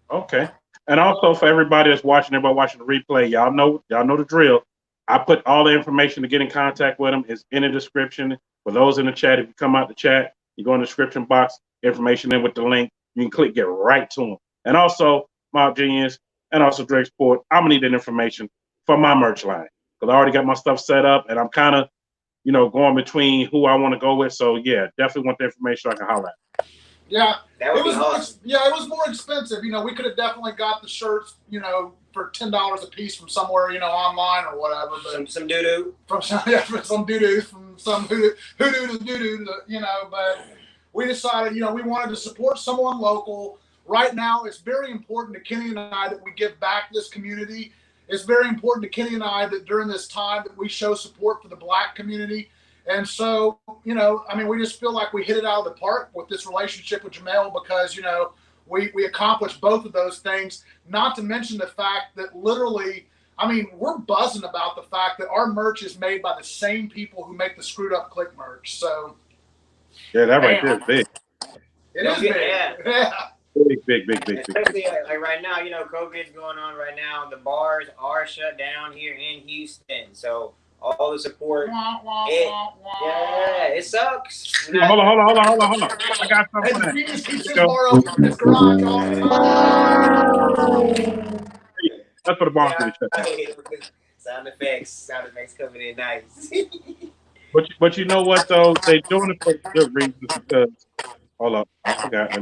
Okay. And also for everybody that's watching, everybody watching the replay, y'all know the drill. I put all the information to get in contact with them is in the description. For those in the chat, if you come out the chat, you go in the description box, information in with the link. You can click, get right to them. And also, MobbGenius, and also DrinkzPoured, I'm gonna need that information for my merch line because I already got my stuff set up, and I'm kind of, you know, going between who I want to go with. So yeah, definitely want the information so I can holler at. Yeah, that would be awesome. It was more expensive. You know, we could have definitely got the shirts, you know, for $10 a piece from somewhere, you know, online or whatever. But some doo doo from some doo doo from some hoodoo to doo doo, you know. But we decided, you know, we wanted to support someone local. Right now, it's very important to Kenny and I that we give back to this community. It's very important to Kenny and I that during this time that we show support for the Black community. And so, you know, I mean, we just feel like we hit it out of the park with this relationship with Jamel because, you know, we accomplished both of those things, not to mention the fact that literally, I mean, we're buzzing about the fact that our merch is made by the same people who make the Screwed Up Click merch. So, yeah, that right there is big. It is big. Yeah. Big. Especially like right now, you know, COVID's going on right now. The bars are shut down here in Houston. So all the support. Yeah, it sucks. Hold on. I got something for He just keeps his bar open in his garage all the time. That's for the bar. Sound effects coming in nice. But you know what though? They're doing it for good reasons because hold up, I forgot.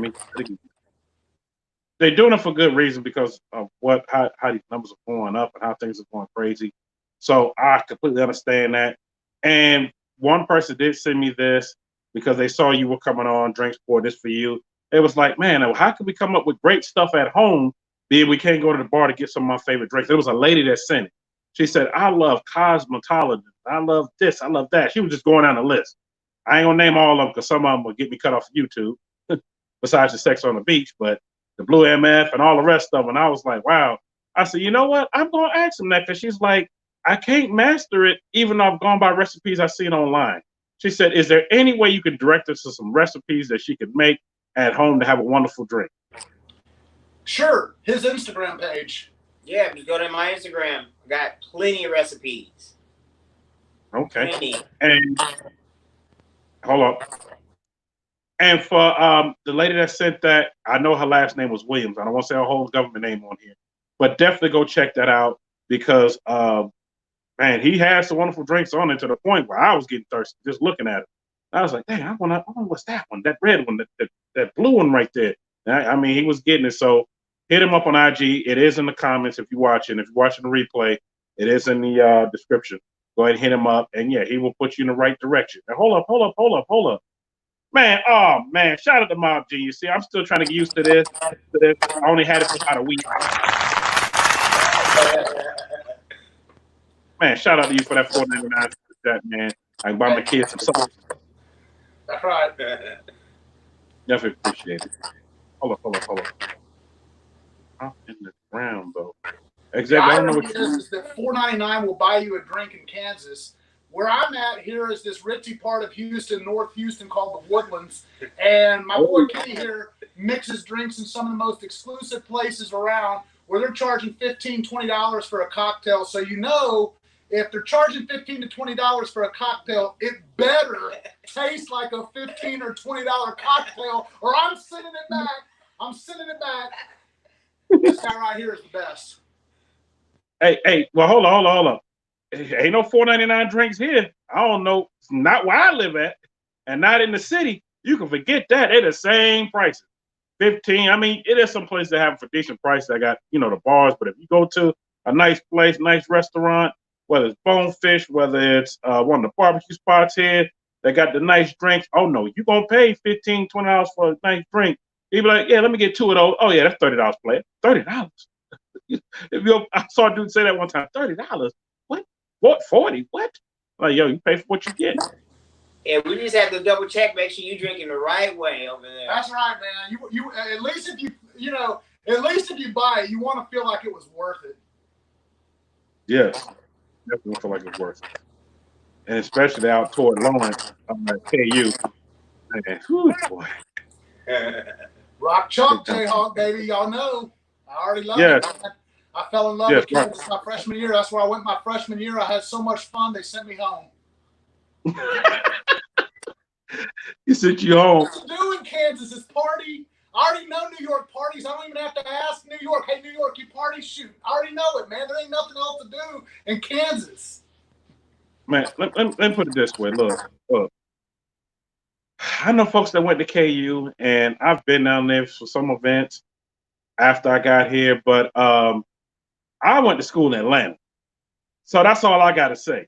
They're doing it for good reason because of how these numbers are going up and how things are going crazy. So I completely understand that. And one person did send me this because they saw you were coming on DrinkzPoured, this for you. It was like, man, how can we come up with great stuff at home, then we can't go to the bar to get some of my favorite drinks? It was a lady that sent it. She said, I love cosmetology. I love this. I love that. She was just going down the list. I ain't gonna name all of them because some of them will get me cut off YouTube, besides the sex on the beach, but the Blue MF and all the rest of them. And I was like, wow. I said, you know what? I'm gonna ask them that because she's like, I can't master it, even though I've gone by recipes I've seen online. She said, is there any way you could direct us to some recipes that she could make at home to have a wonderful drink? Sure. His Instagram page. Yeah, just go to my Instagram. I got plenty of recipes. Okay. Plenty. And hold up. And for the lady that sent that, I know her last name was Williams. I don't want to say her whole government name on here, but definitely go check that out. because man, he had some wonderful drinks on it to the point where I was getting thirsty just looking at it. I was like, dang, I want what's that one? That red one, that blue one right there. I mean, he was getting it. So hit him up on IG. It is in the comments if you're watching. If you're watching the replay, it is in the description. Go ahead and hit him up, and yeah, he will put you in the right direction. Now, hold up. Man, oh man, shout out to Mob Genius. See, I'm still trying to get used to this. I only had it for about a week. Man, shout out to you for that $4.99 that, man. I can buy my kids some socks. That's right. Definitely appreciate it. Hold up. Up in the ground though. Exactly. I don't know what is that $4.99 will buy you a drink in Kansas. Where I'm at here is this ritzy part of Houston, North Houston, called the Woodlands. And my boy Kenny here mixes drinks in some of the most exclusive places around where they're charging $15, $20 for a cocktail. So you know, if they're charging $15 to $20 for a cocktail, it better taste like a $15 or $20 cocktail, or I'm sending it back. This guy right here is the best. Hey, well, hold on. Ain't no $4.99 drinks here. I don't know, not where I live at, and not in the city. You can forget that. They're the same prices. 15. I mean, it is some places that have for decent prices. I got, the bars, but if you go to a nice place, nice restaurant, whether it's Bonefish, whether it's one of the barbecue spots here, they got the nice drinks. Oh no, you're gonna pay $15, $20 for a nice drink. You be like, yeah, let me get 2 of those. Oh yeah, that's $30, player. $30. I saw a dude say that one time. $30. What? 40? What? Like, yo, you pay for what you get. Yeah, we just have to double check, make sure you're drinking the right way over there. That's right, man. You at least if you buy it, you want to feel like it was worth it. Yes, definitely feel like it's worth it, and especially out toward Lawrence, I'm like, KU. Man, whew, boy. Rock chalk, Jayhawk, baby. Y'all know. I already love it. I fell in love with Kansas my freshman year. That's where I went my freshman year. I had so much fun, they sent me home. He sent you home. What to do in Kansas is party. I already know New York parties. I don't even have to ask New York, hey, New York, you party? Shoot. I already know it, man. There ain't nothing else to do in Kansas. Man, let me put it this way. Look. I know folks that went to KU, and I've been down there for some events after I got here, but I went to school in Atlanta. So that's all I got to say.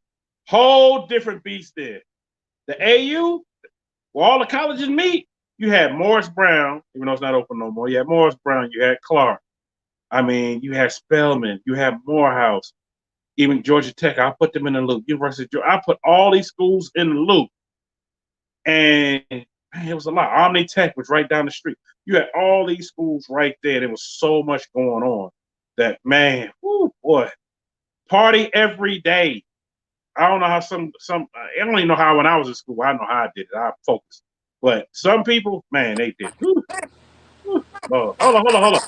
Whole different beast there. The AU, where all the colleges meet, you had Morris Brown, even though it's not open no more. You had Morris Brown, you had Clark. I mean, you had Spelman, you had Morehouse, even Georgia Tech. I put them in the loop. University of Georgia. I put all these schools in the loop. And man, it was a lot. Omni Tech was right down the street. You had all these schools right there. There was so much going on that, man, whoo, boy, party every day. I don't know how some I don't even know how when I was in school. I don't know how I did it. I focused. But some people, man, they did. Woo. Oh, hold on.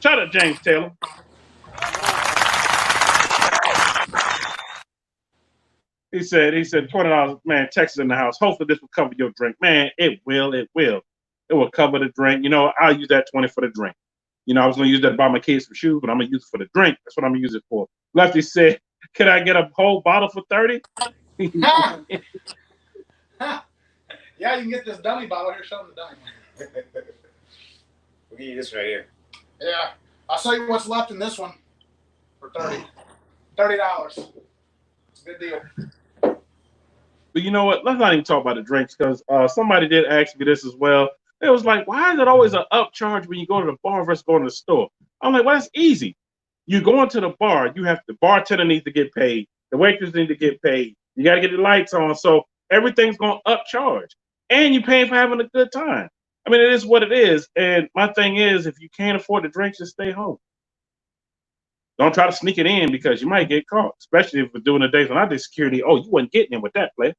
Shout out James Taylor. He said $20, man, Texas in the house. Hopefully this will cover your drink. Man, it will. It will cover the drink. I'll use that 20 for the drink. I was gonna use that to buy my kids some shoes, but I'm gonna use it for the drink. That's what I'm gonna use it for. Lefty said, can I get a whole bottle for 30? Yeah, you can get this dummy bottle here. Show them the dummy. We'll give you this right here. Yeah, I'll tell you what's left in this one for $30. It's a good deal. But you know what? Let's not even talk about the drinks because somebody did ask me this as well. It was like, why is it always an upcharge when you go to the bar versus going to the store? I'm like, well, that's easy. You go into the bar, the bartender needs to get paid. The waitress need to get paid. You got to get the lights on. So everything's going to upcharge. And you're paying for having a good time. I mean, it is what it is. And my thing is, if you can't afford the drinks, just stay home. Don't try to sneak it in because you might get caught, especially if we're doing the days when I did security. Oh, you wasn't getting in with that, player.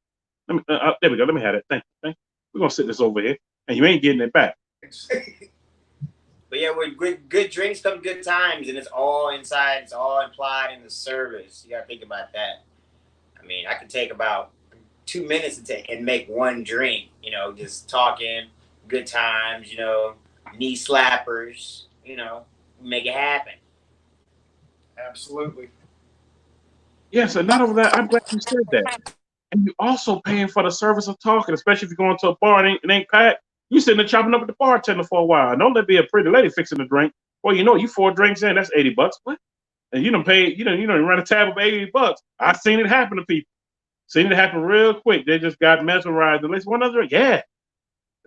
There we go. Let me have that. Thank you. We're going to sit this over here. And you ain't getting it back. But yeah, with good drinks come good times, and it's all inside. It's all implied in the service. You got to think about that. I mean, I can take about 2 minutes and make one drink. Just talking, good times. Knee slappers. Make it happen. Absolutely. Yeah, so not over that. I'm glad you said that. And you also paying for the service of talking, especially if you're going to a bar and it ain't packed. You sitting there chopping up with the bartender for a while. Don't let be a pretty lady fixing the drink. Well, you know, you 4 drinks in, that's $80. What? And you done paid, you done run a tab of $80. I've seen it happen to people. Seen it happen real quick. They just got mesmerized. At least one other drink. Yeah.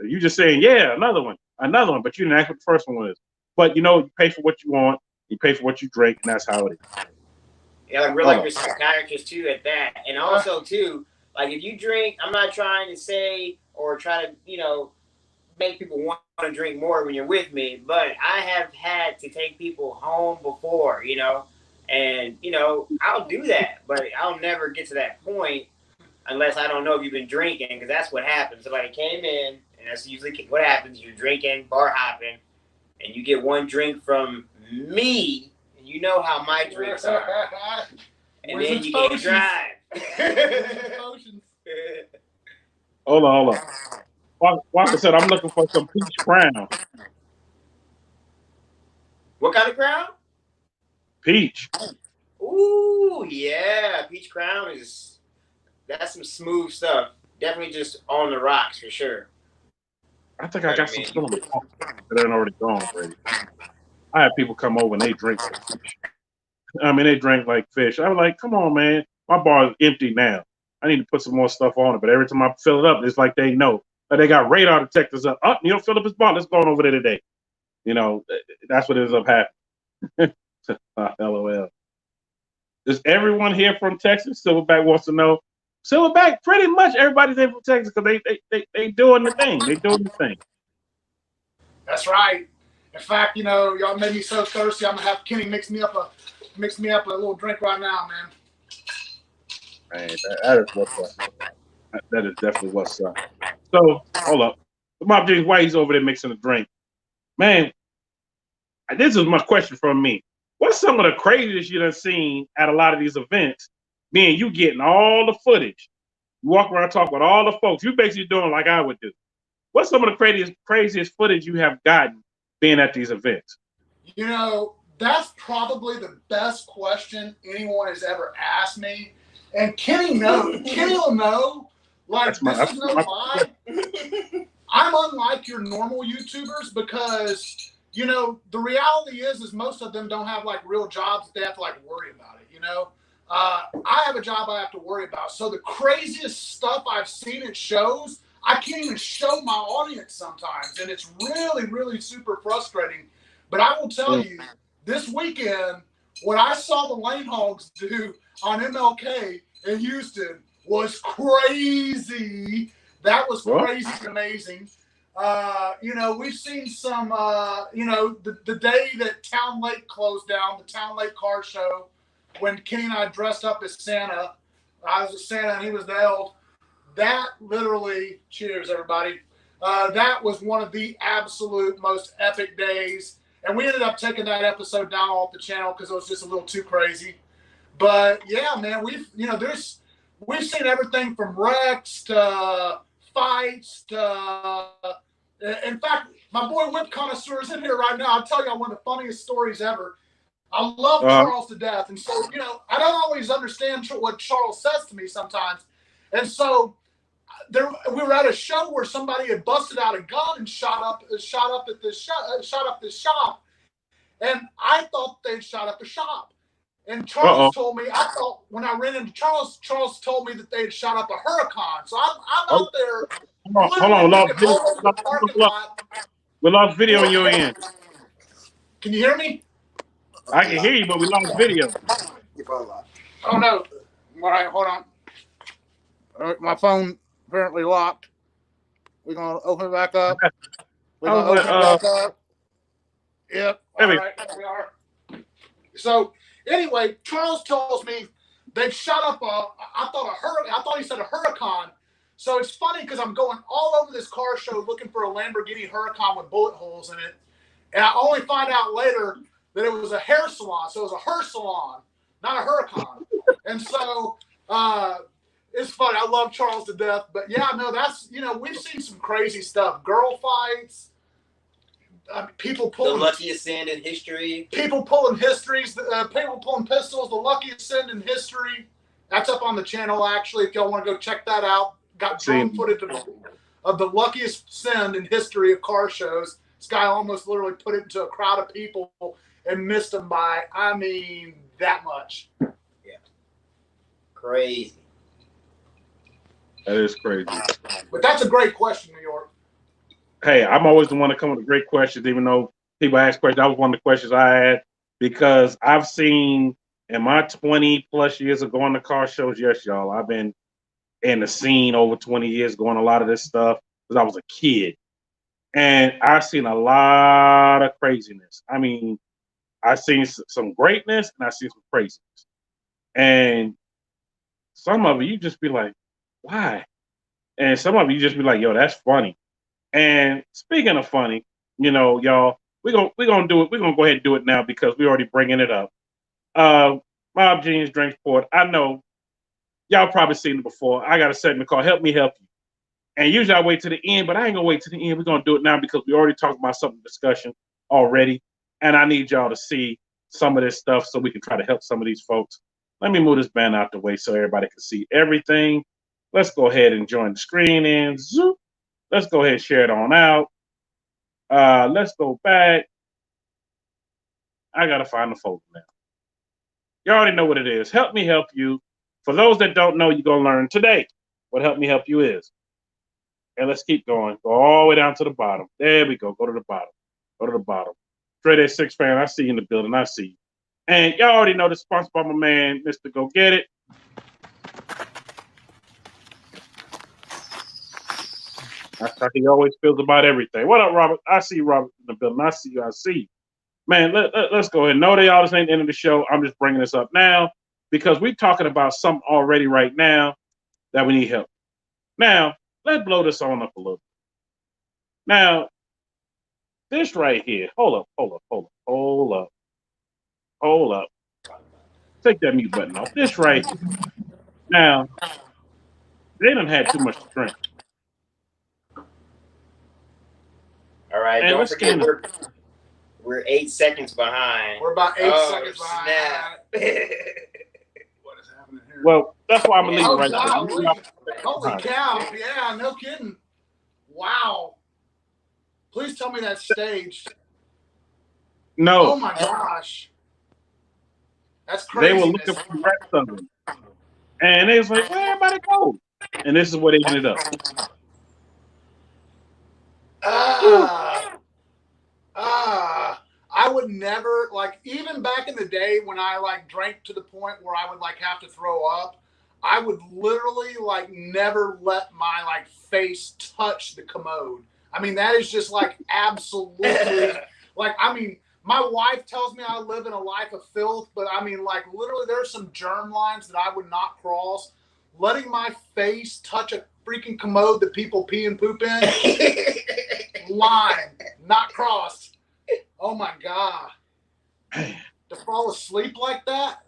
You just saying, yeah, another one. But you didn't ask what the first one was. But you know, you pay for what you want, you pay for what you drink, and that's how it is. Yeah, like we're like your psychiatrist too at that. And also too, like if you drink, I'm not trying to say or try to, make people want to drink more when you're with me, but I have had to take people home before, and I'll do that, but I'll never get to that point unless I don't know if you've been drinking, because that's what happens. Somebody came in, and that's usually what happens. You're drinking, bar hopping, and you get one drink from me, and you know how my drinks are. And then you can't drive. Hold on. Walker said, I'm looking for some peach crown. What kind of crown? Peach. Ooh, yeah. Peach crown that's some smooth stuff. Definitely just on the rocks for sure. I think I got some still in the pocket that ain't already gone already. I had people come over and they drink like fish. They drink like fish. I was like, come on, man. My bar is empty now. I need to put some more stuff on it. But every time I fill it up, it's like they know. They got radar detectors up. Oh, fill up his bar. Let's go on over there today. That's what ends up happening. LOL. Is everyone here from Texas? Silverback wants to know. Silverback, pretty much everybody's in from Texas because they doing the thing. They doing the thing. That's right. In fact, y'all made me so thirsty. I'm gonna have Kenny mix me up a little drink right now, man. Man, that is what's up. That is definitely what's up. So hold up. Mob James, why he's over there mixing a drink? Man, this is my question from me. What's some of the craziest you done seen at a lot of these events? Man, you getting all the footage. You walk around talking with all the folks. You basically doing like I would do. What's some of the craziest footage you have gotten being at these events? That's probably the best question anyone has ever asked me. And Kenny knows. Kenny will know. Like, this is no lie. I'm unlike your normal YouTubers because, the reality is most of them don't have, like, real jobs that they have to, like, worry about it, I have a job I have to worry about. So the craziest stuff I've seen at shows, I can't even show my audience sometimes. And it's really, really super frustrating. But I will tell you, this weekend, what I saw the Lane Hogs do on MLK in Houston was crazy. That was crazy and amazing. We've seen some, the day that Town Lake closed down, the Town Lake car show, when Kenny and I dressed up as Santa. I was a Santa and he was the elf. That literally, cheers everybody. That was one of the absolute most epic days. And we ended up taking that episode down off the channel because it was just a little too crazy. But yeah, man, we've seen everything from wrecks to fights to, in fact, my boy Whip Connoisseur is in here right now. I'll tell you one of the funniest stories ever. I love Charles to death. And so, I don't always understand what Charles says to me sometimes. And so we were at a show where somebody had busted out a gun and shot up this shop. And I thought they'd shot up the shop. And Charles told me, when I ran into Charles told me that they had shot up a Huracan. So I'm out there. Hold on. We lost video on your end. Can you hear me? I can hear you, but we lost video. Oh, no. All right, hold on. My phone apparently locked. We're going to open it back up. We're going to open it back up. Yep. All right, there we are. So, anyway, Charles tells me they've shot up I thought he said a Huracan. So it's funny because I'm going all over this car show looking for a Lamborghini Huracan with bullet holes in it. And I only find out later that it was a hair salon. So it was a hair salon, not a Huracan. And so it's funny. I love Charles to death. But yeah, no, that's, we've seen some crazy stuff. Girl fights. People The pulling luckiest send in history. people pulling histories. People pulling pistols. The luckiest send in history. That's up on the channel actually. If y'all want to go check that out, got drone footage of the luckiest send in history of car shows. This guy almost literally put it into a crowd of people and missed them by, I mean, that much. Yeah. Crazy. That is crazy. But that's a great question, New York. Hey, I'm always the one to come with great questions, even though people ask questions. That was one of the questions I had because I've seen in my 20 plus years of going to car shows. Yes, y'all, I've been in the scene over 20 years going a lot of this stuff because I was a kid. And I've seen a lot of craziness. I mean, I've seen some greatness and I've seen some craziness. And some of it, you just be like, why? And some of it, you just be like, yo, that's funny. And speaking of funny, you know, y'all, we're gonna do it. We're gonna go ahead and do it now because we're already bringing it up. Mob Genius DrinkzPoured. I know y'all probably seen it before. I got a segment called "Help Me Help You," and usually I wait to the end, but I ain't gonna wait to the end. We're gonna do it now because we already talked about some discussion already, and I need y'all to see some of this stuff so we can try to help some of these folks. Let me move this band out the way so everybody can see everything. Let's go ahead and join the screen and zoop. Let's go ahead and share it on out. Let's go back. I got to find the folder now. You already know what it is. Help me help you. For those that don't know, you're going to learn today what Help Me Help You is. And let's keep going. Go all the way down to the bottom. There we go. Go to the bottom. Go to the bottom. Straight A 6 fan, I see you in the building. I see you. And y'all already know this sponsored by my man, Mr. Go Get It. That's how he always feels about everything. What up, Robert? I see you, Robert, in the building. I see you. I see you. Man, let's go ahead. No, y'all, this ain't the end of the show. I'm just bringing this up now because we're talking about something already right now that we need help. Now, let's blow this on up a little bit. Now, this right here. Hold up. Take that mute button off. This right here. Now, they done had too much to drink. All right, And don't let's forget get we're 8 seconds behind. We're about 8 seconds behind. Snap. What is happening here? Well, that's why I'm going to leave it right there. Holy cow. Yeah, no kidding. Wow. Please tell me that's staged. No. Oh, my gosh. That's crazy. They were looking for the rest of them. And they was like, where everybody go? And this is where they ended up. I would never, like, even back in the day when I, like, drank to the point where I would, like, have to throw up, I would literally, like, never let my, like, face touch the commode. I mean, that is just, like, absolutely, like, I mean, my wife tells me I live in a life of filth, but, I mean, like, literally there's some germ lines that I would not cross. Letting my face touch a freaking commode that people pee and poop in, line, not crossed. Oh my God. To fall asleep like that?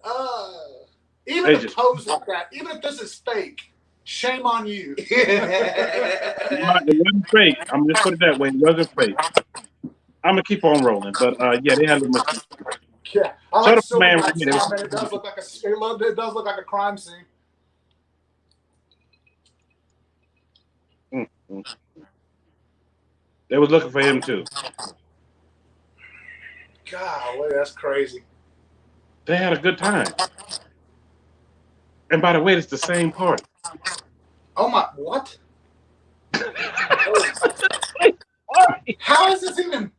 Even to pose like that, even if this is fake, shame on you. It wasn't fake. I'm just put it that way. It wasn't fake. I'm going to keep on rolling. But yeah, they had a little much. Yeah. I like so man, it does look like a crime scene. Mm-hmm. They was looking for him too. Golly, that's crazy. They had a good time. And by the way, it's the same party. Oh my, what? How is this even?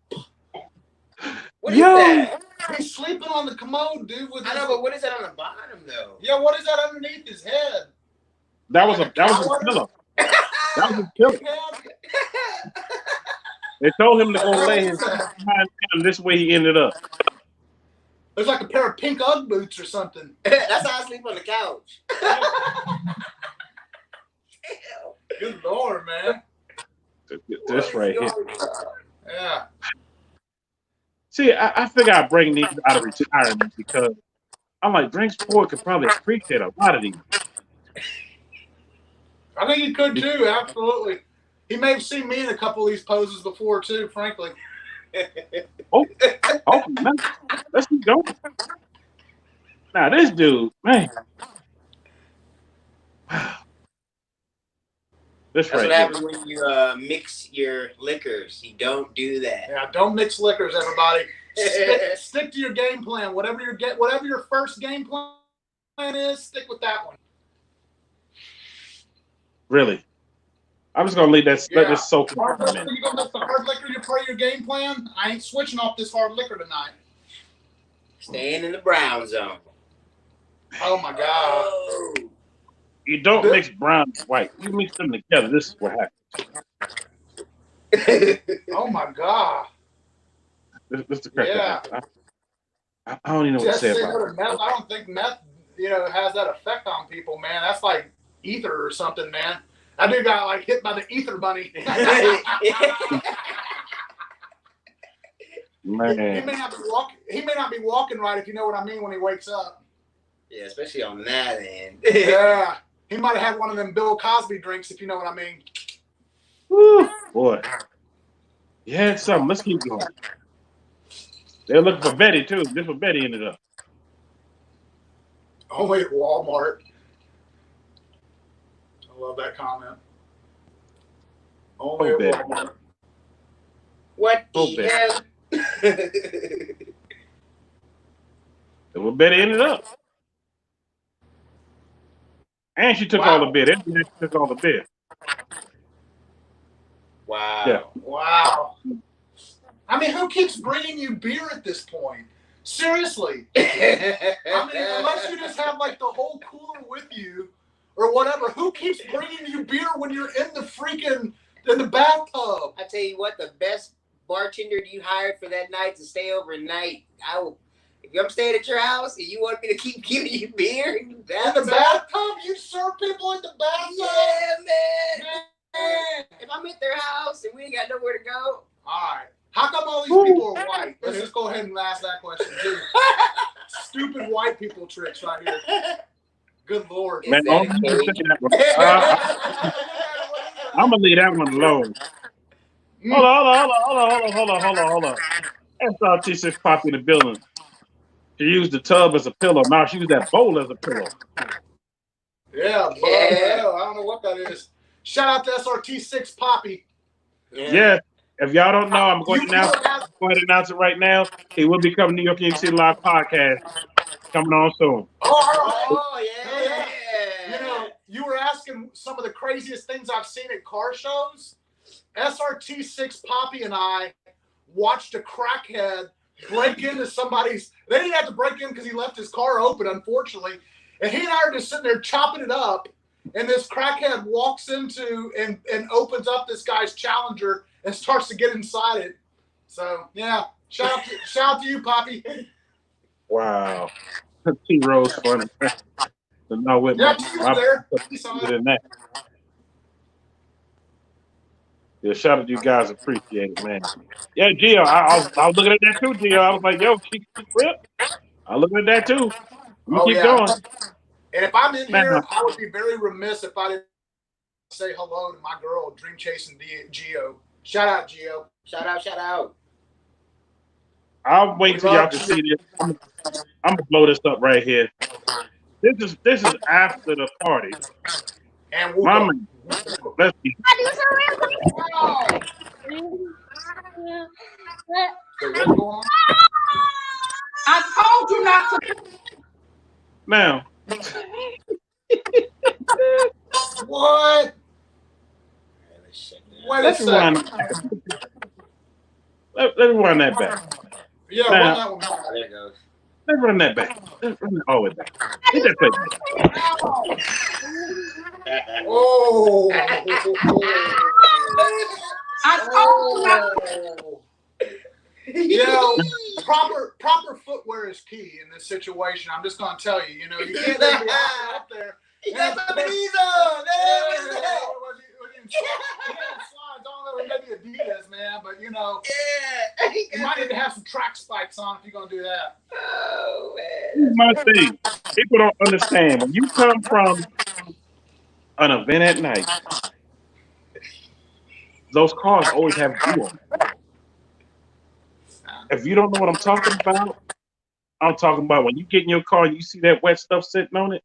What is that? He's sleeping on the commode, dude. I know, but what is that on the bottom, though? Yeah, what is that underneath his head? That was a pillow. That was a pillow. They told him to go lay his behind him. This way he ended up. There's like a pair of pink Ugg boots or something. That's how I sleep on the couch. Good Lord, man. This right here. Yeah. See, I figure I bring these out of retirement because I'm like, DrinkzPoured could probably appreciate a lot of these. I think he could too, absolutely. He may have seen me in a couple of these poses before too, frankly. Oh, man. Let's keep going. Now this dude, man. This That's right what here. happens when you mix your liquors. You don't do that. Yeah, don't mix liquors, everybody. Stick to your game plan. Whatever your first game plan is, stick with that one. Really. I'm just gonna leave that. Let this soak in Hard for a liquor, minute. you gonna let the hard liquor you part of your game plan? I ain't switching off this hard liquor tonight. Staying in the brown zone. Oh my God. Oh. You don't mix brown and white. You mix them together. This is what happens. Oh my God. This is the correct. Yeah. I don't even know what to say about it. Meth. I don't think meth, has that effect on people, man. That's like ether or something, man. That dude got like hit by the ether bunny. Man. He may not be walking right, if you know what I mean, when he wakes up. Yeah, especially on that end. Yeah. He might have had one of them Bill Cosby drinks, if you know what I mean. Woo, boy. Yeah, it's something. Let's keep going. They're looking for Betty too. This is where Betty ended up. Only at Walmart. I love that comment. Only at Betty. Walmart. What Oh, the hell? That's where Betty ended up. And she took all the beer. She took all the beer. Wow. Yeah. Wow. I mean, who keeps bringing you beer at this point? Seriously. I mean, unless you just have like the whole cooler with you or whatever, who keeps bringing you beer when you're in the bathtub? I tell you what, the best bartender you hired for that night to stay overnight, if I'm staying at your house and you want me to keep giving you beer in the bathtub, You serve people in the bathtub? Yeah, man. If I'm at their house and we ain't got nowhere to go. All right. How come all these people are white? Let's just go ahead and ask that question too. Stupid white people tricks right here. Good Lord. Man, I'm gonna leave that one alone. Hold on. SRT6 Poppy in the building. She used the tub as a pillow. Now she used that bowl as a pillow. Yeah, I don't know what that is. Shout out to SRT6 Poppy. Yeah. If y'all don't know, I'm going to announce it right now. It will become New York InYourCity Live podcast coming on soon. Oh, yeah. You were asking some of the craziest things I've seen at car shows. SRT6 Poppy and I watched a crackhead break into somebody's. They didn't have to break in because he left his car open, unfortunately. And he and I are just sitting there chopping it up. And this crackhead walks into and opens up this guy's Challenger and starts to get inside it. So yeah, shout out to you, Poppy. Wow, T-Rose funny. No, with yeah, you were there. Yeah, shout out to you guys, appreciate it, man. Yeah, Gio, I was looking at that too, Gio. I was like, yo, she whip. I'm looking at that too. Keep going. And if I'm in here, I would be very remiss if I didn't say hello to my girl, Dream Chasing Gio. Shout out, Gio. Shout out. I'll wait till y'all can see this. I'm gonna blow this up right here. This is after the party. And Mama, let's see. I told you not to. Now. What? Wait a second. Let me run that back. Yeah, now, run that one back. There it goes. Let's run that back. Let's run that all the way back. Hit that play. Oh. I told you. Proper footwear is key in this situation. I'm just gonna tell you. You can't be up there. You got my knees on. Slides on there, maybe Adidas, man, but you might need to have some track spikes on if you're gonna do that. Oh man. Here's my thing. People don't understand. When you come from an event at night, those cars always have glue on them. If you don't know what I'm talking about when you get in your car and you see that wet stuff sitting on it,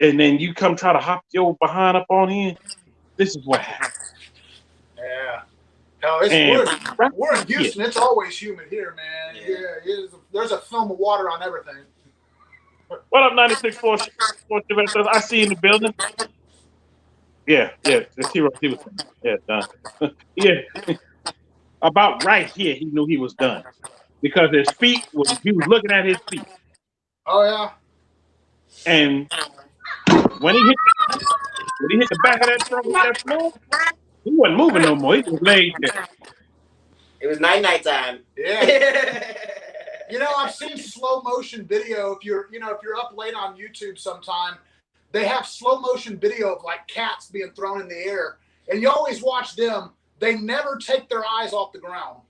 and then you come try to hop your behind up on in. This is what happens. Yeah. No, we're in Houston. It's always humid here, man. Yeah, there's a film of water on everything. What up, 96.4? I see you in the building. Yeah, it's Hero. He was done. Yeah, done. Yeah, about right here, he knew he was done because he was looking at his feet. Oh yeah. And when he hit the back of that truck with that floor, he wasn't moving no more. He just laid there. It was night time. Yeah. You know, I've seen slow motion video. If you're up late on YouTube sometime, they have slow motion video of like cats being thrown in the air, and you always watch them. They never take their eyes off the ground.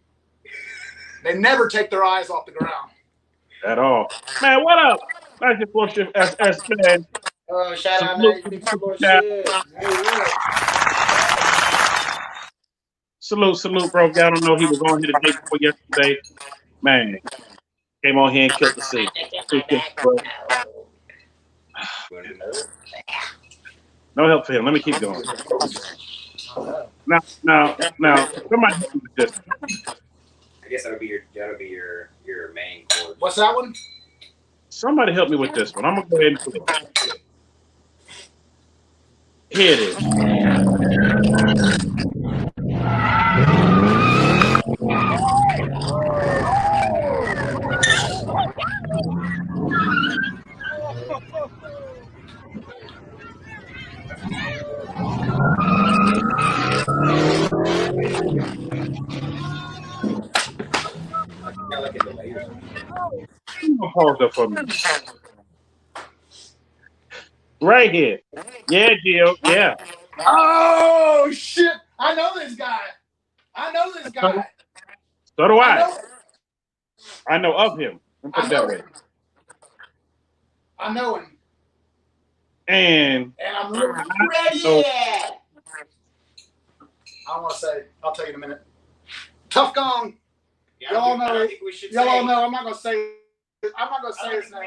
They never take their eyes off the ground at all. Man, what up? Nice to watch you, SS man. Oh, shout out, man. Shit. Salute, bro. I don't know. He was on here the day before yesterday. Man, came on here and killed the scene. No help for him. Let me keep going. Now, somebody help me with this. I guess that'll be your main chord. What's that one? Somebody help me with this one. I'm gonna go ahead and put it. Here it is. I'm gonna pause that for me. Right here. Yeah, Jill. Yeah. Oh shit! I know this guy. So do I. I know of him. Put that way. I know him. And I'm ready. I want to say. I'll tell you in a minute. Tough Gong. Y'all know. I'm not gonna say. I'm not gonna say his name.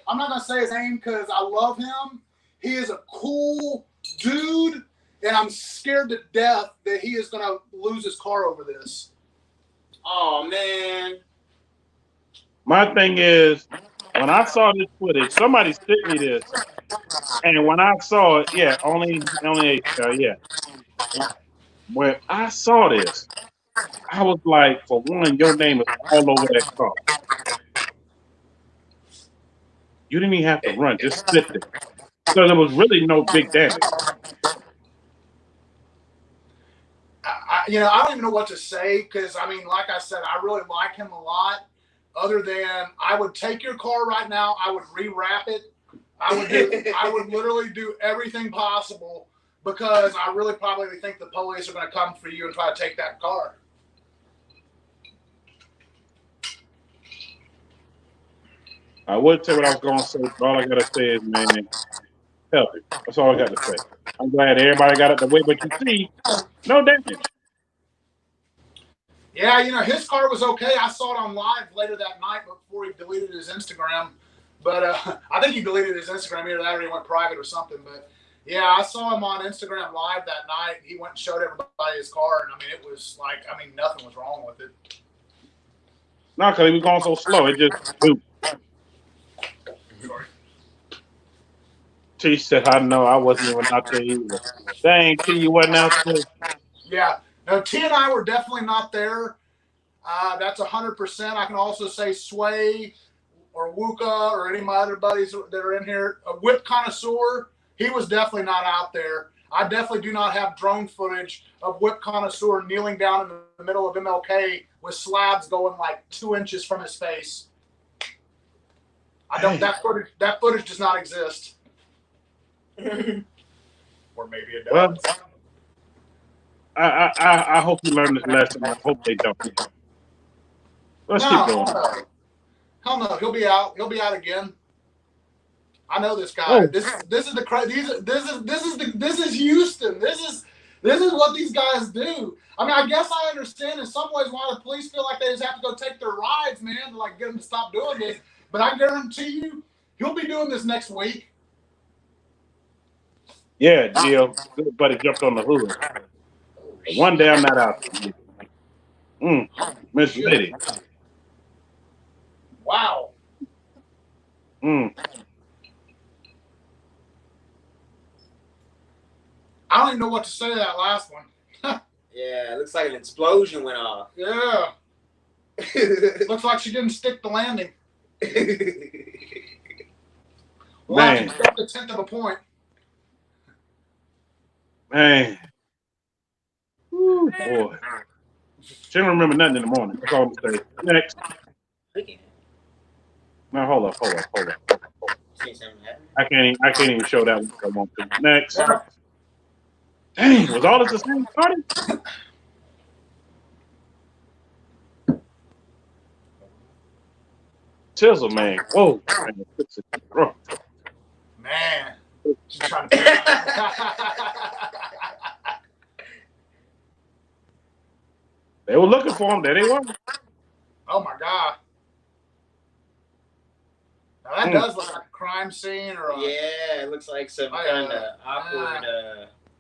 I'm not gonna say his name because I love him. He is a cool dude, and I'm scared to death that he is gonna lose his car over this. Oh man. My thing is, when I saw this footage, somebody sent me this, and when I saw it, yeah, only yeah. When I saw this, I was like, for one, your name is all over that car. You didn't even have to run, just sit there. So there was really no big damage. I don't even know what to say because, I mean, like I said, I really like him a lot. Other than I would take your car right now, I would rewrap it. I would literally do everything possible because I really probably think the police are going to come for you and try to take that car. I would say what I was going to say, but all I got to say is, man, help it. That's all I got to say. I'm glad everybody got it the way, but you see, no damage. Yeah, his car was okay. I saw it on live later that night before he deleted his Instagram. But I think he deleted his Instagram, either that or he went private or something. But yeah, I saw him on Instagram live that night. He went and showed everybody his car, and I mean, it was like, nothing was wrong with it. No, because he was going so slow. It just boom. T said, I know I wasn't even out there either. Dang, T, you wasn't out there. Yeah. No, T and I were definitely not there. That's 100%. I can also say Sway or Wuka or any of my other buddies that are in here. A whip connoisseur, he was definitely not out there. I definitely do not have drone footage of whip connoisseur kneeling down in the middle of MLK with slabs going like 2 inches from his face. That footage does not exist. Or maybe it does. Well, I hope you learn this lesson. I hope they don't. Let's keep going. Hell no, he'll be out. He'll be out again. I know this guy. Oh. This is Houston. This This is what these guys do. I mean, I guess I understand in some ways why the police feel like they just have to go take their rides, man, to like get them to stop doing this. But I guarantee you, he'll be doing this next week. Yeah, Gio, good buddy jumped on the hood. One day I'm not out there. Miss Liddy. Wow. I don't even know what to say to that last one. Yeah, it looks like an explosion went off. Yeah. Looks like she didn't stick the landing. Wow, she got the 10th of a point. Man. Ooh, boy. She don't remember nothing in the morning. That's all I'm saying. Next. Now hold up. I can't even show that one if I want to. Next. Dang, was all this the same party? Chisel, man. Whoa. Man. She's trying to They were looking for him. There they were. Oh my God. Now that does look like a crime scene or yeah, it looks like some kind of awkward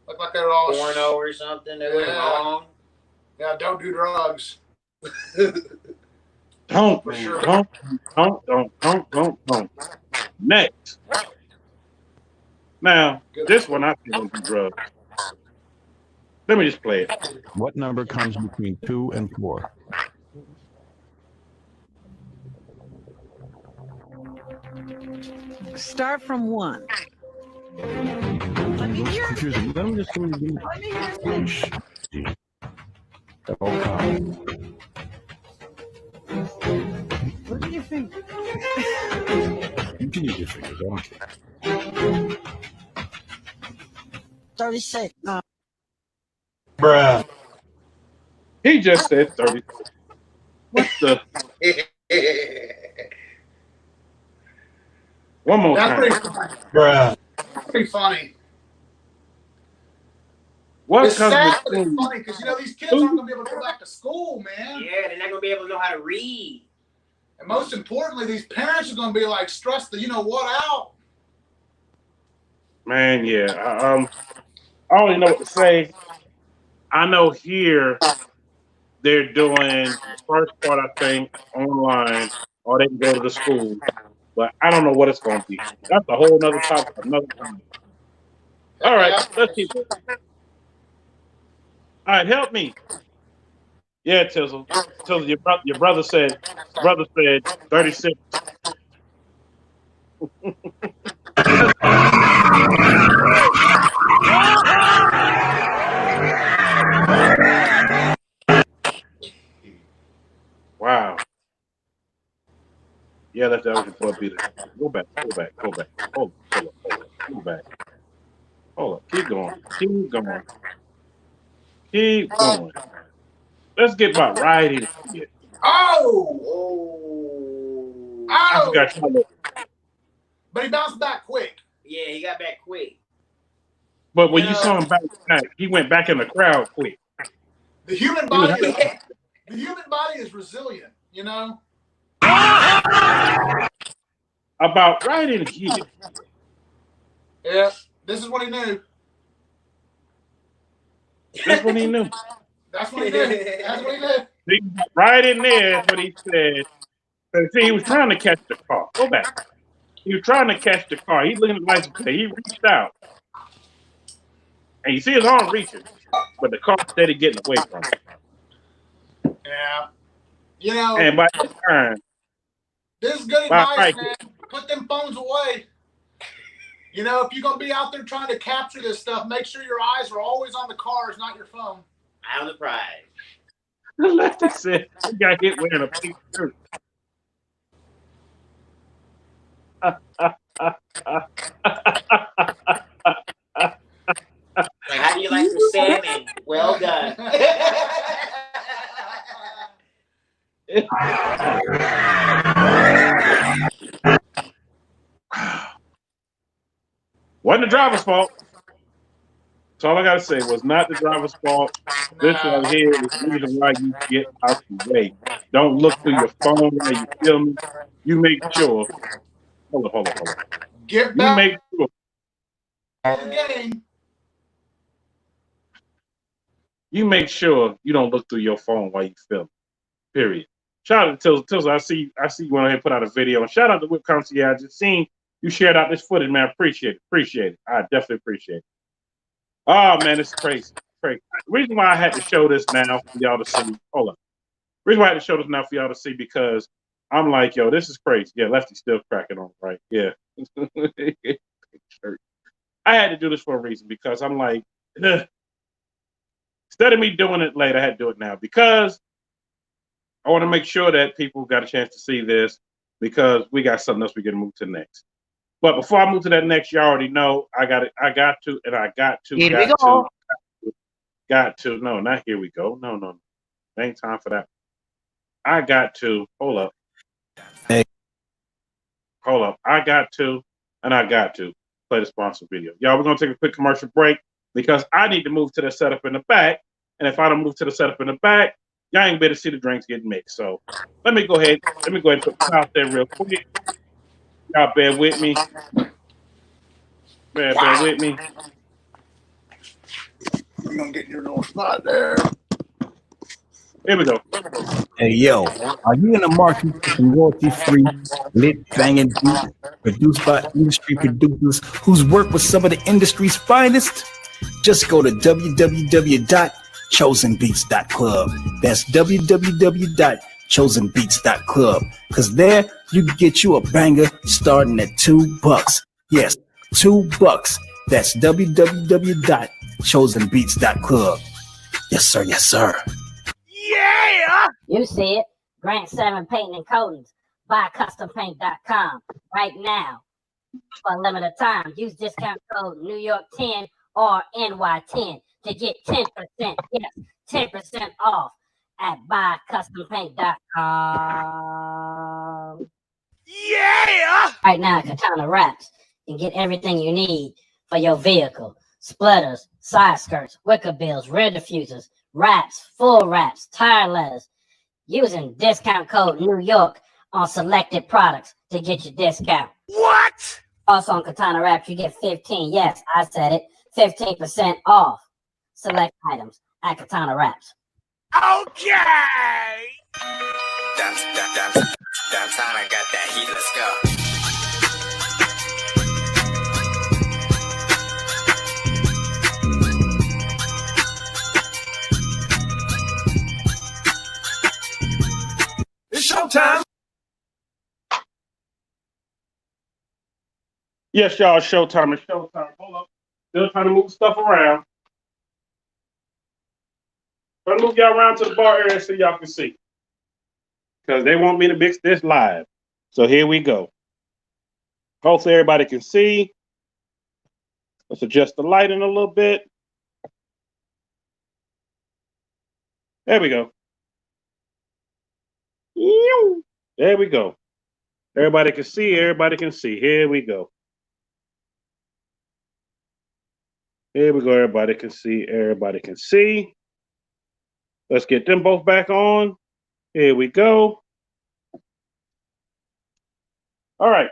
look like they're all porno or something. They went wrong. Yeah, don't do drugs. Don't. Next. Now, this one I think do drugs. Let me just play it. What number comes between 2 and 4? Start from 1. Let me hear it. Let me just Let me hear it. Look at your finger. You can use your fingers. I don't care. 36. Bruh. He just said 30. What the? One more time. That's pretty funny. Bruh. Pretty funny. What it's sad, but it's funny because you know these kids aren't gonna be able to go back to school, man. Yeah, they're not gonna be able to know how to read. And most importantly, these parents are gonna be like stressed the you know what out. Man, yeah. I don't even know what to say. I know here they're doing the first part, I think, online, or they can go to the school. But I don't know what it's going to be. That's a whole nother topic, another time. All right, let's keep it. All right, help me. Yeah, Tizzle. Tizzle, your brother said 36. Wow. Yeah, that was your boy Beater. Go back. Hold back. Hold up. Keep going. Let's get my riding here. Oh! I forgot you. But he bounced back quick. Yeah, he got back quick. But when you saw him back, he went back in the crowd quick. The human body is resilient, you know? About riding here. Yeah, this is what he knew. That's what he knew. That's what he knew. Right in there, that's what he said. See, he was trying to catch the car. Go back. He was trying to catch the car. He's looking at the license plate. He reached out. And you see his arm reaching, but the car steady getting away from him. Yeah. You know. And by the time. This is good advice, man. Put them phones away. You know, if you're going to be out there trying to capture this stuff, make sure your eyes are always on the cars, not your phone. Eye on the prize. The lefty said he got hit wearing a pink shirt. Like, how do you like your salmon? Well done. Wasn't the driver's fault. So all I gotta say was not the driver's fault. This right here is the reason why you get out the way. Don't look through your phone while you feel me. You make sure. Hold up. Get You back make sure. again. You make sure you don't look through your phone while you film. Period. Shout out to Tills. I see you went ahead and put out a video. And shout out to Whip Concierge. I just seen you shared out this footage, man. Appreciate it. I definitely appreciate it. Oh man, it's crazy. Crazy. The reason why I had to show this now for y'all to see. Hold on. The reason why I had to show this now for y'all to see because I'm like, yo, this is crazy. Yeah, Lefty's still cracking on, right? Yeah. I had to do this for a reason because I'm like, ugh. Instead of me doing it later, I had to do it now because I want to make sure that people got a chance to see this because we got something else we can move to next. But before I move to that next, you already know I got it. I got to. No, not here we go. No. Ain't time for that. I got to. Hold up. Hey. Hold up. I got to play the sponsor video. Y'all, we're going to take a quick commercial break because I need to move to the setup in the back. And if I don't move to the setup in the back, y'all ain't better see the drinks getting mixed. So let me go ahead and put this out there real quick. Y'all bear with me. Bear with me. I'm gonna get your little spot there. Here we go. Hey, yo, are you in the market for some royalty-free, lit, banging beats produced by industry producers who's worked with some of the industry's finest? Just go to www.chosenbeats.club. That's www.chosenbeats.club. Because there you can get you a banger starting at $2. Yes, $2. That's www.chosenbeats.club. Yes, sir. Yes, sir. Yeah! You see it. Grant 7 Painting and Coatings. Buy CustomPaint.com right now. For a limited time, use discount code NewYork10 or NY10 to get 10%. Yes, 10% off at BuyCustomPaint.com. Yeah! Right now, Katana Wraps and get everything you need for your vehicle. Splitters, side skirts, wicker bills, rear diffusers, wraps, full wraps, tire leathers, using discount code New York on selected products to get your discount. What? Also on Katana Wraps, you get 15, yes, I said it, 15% off select items at Katana Wraps. Okay! Downtown, I got that heat, let's go. It's showtime. Yes, y'all, it's showtime. It's showtime. Hold up. Still trying to move stuff around. Trying to move y'all around to the bar area so y'all can see. Because they want me to mix this live. So here we go. Hopefully everybody can see. Let's adjust the lighting a little bit. There we go. There we go. Everybody can see. Everybody can see. Here we go. Here we go. Everybody can see. Everybody can see. Let's get them both back on. Here we go. All right.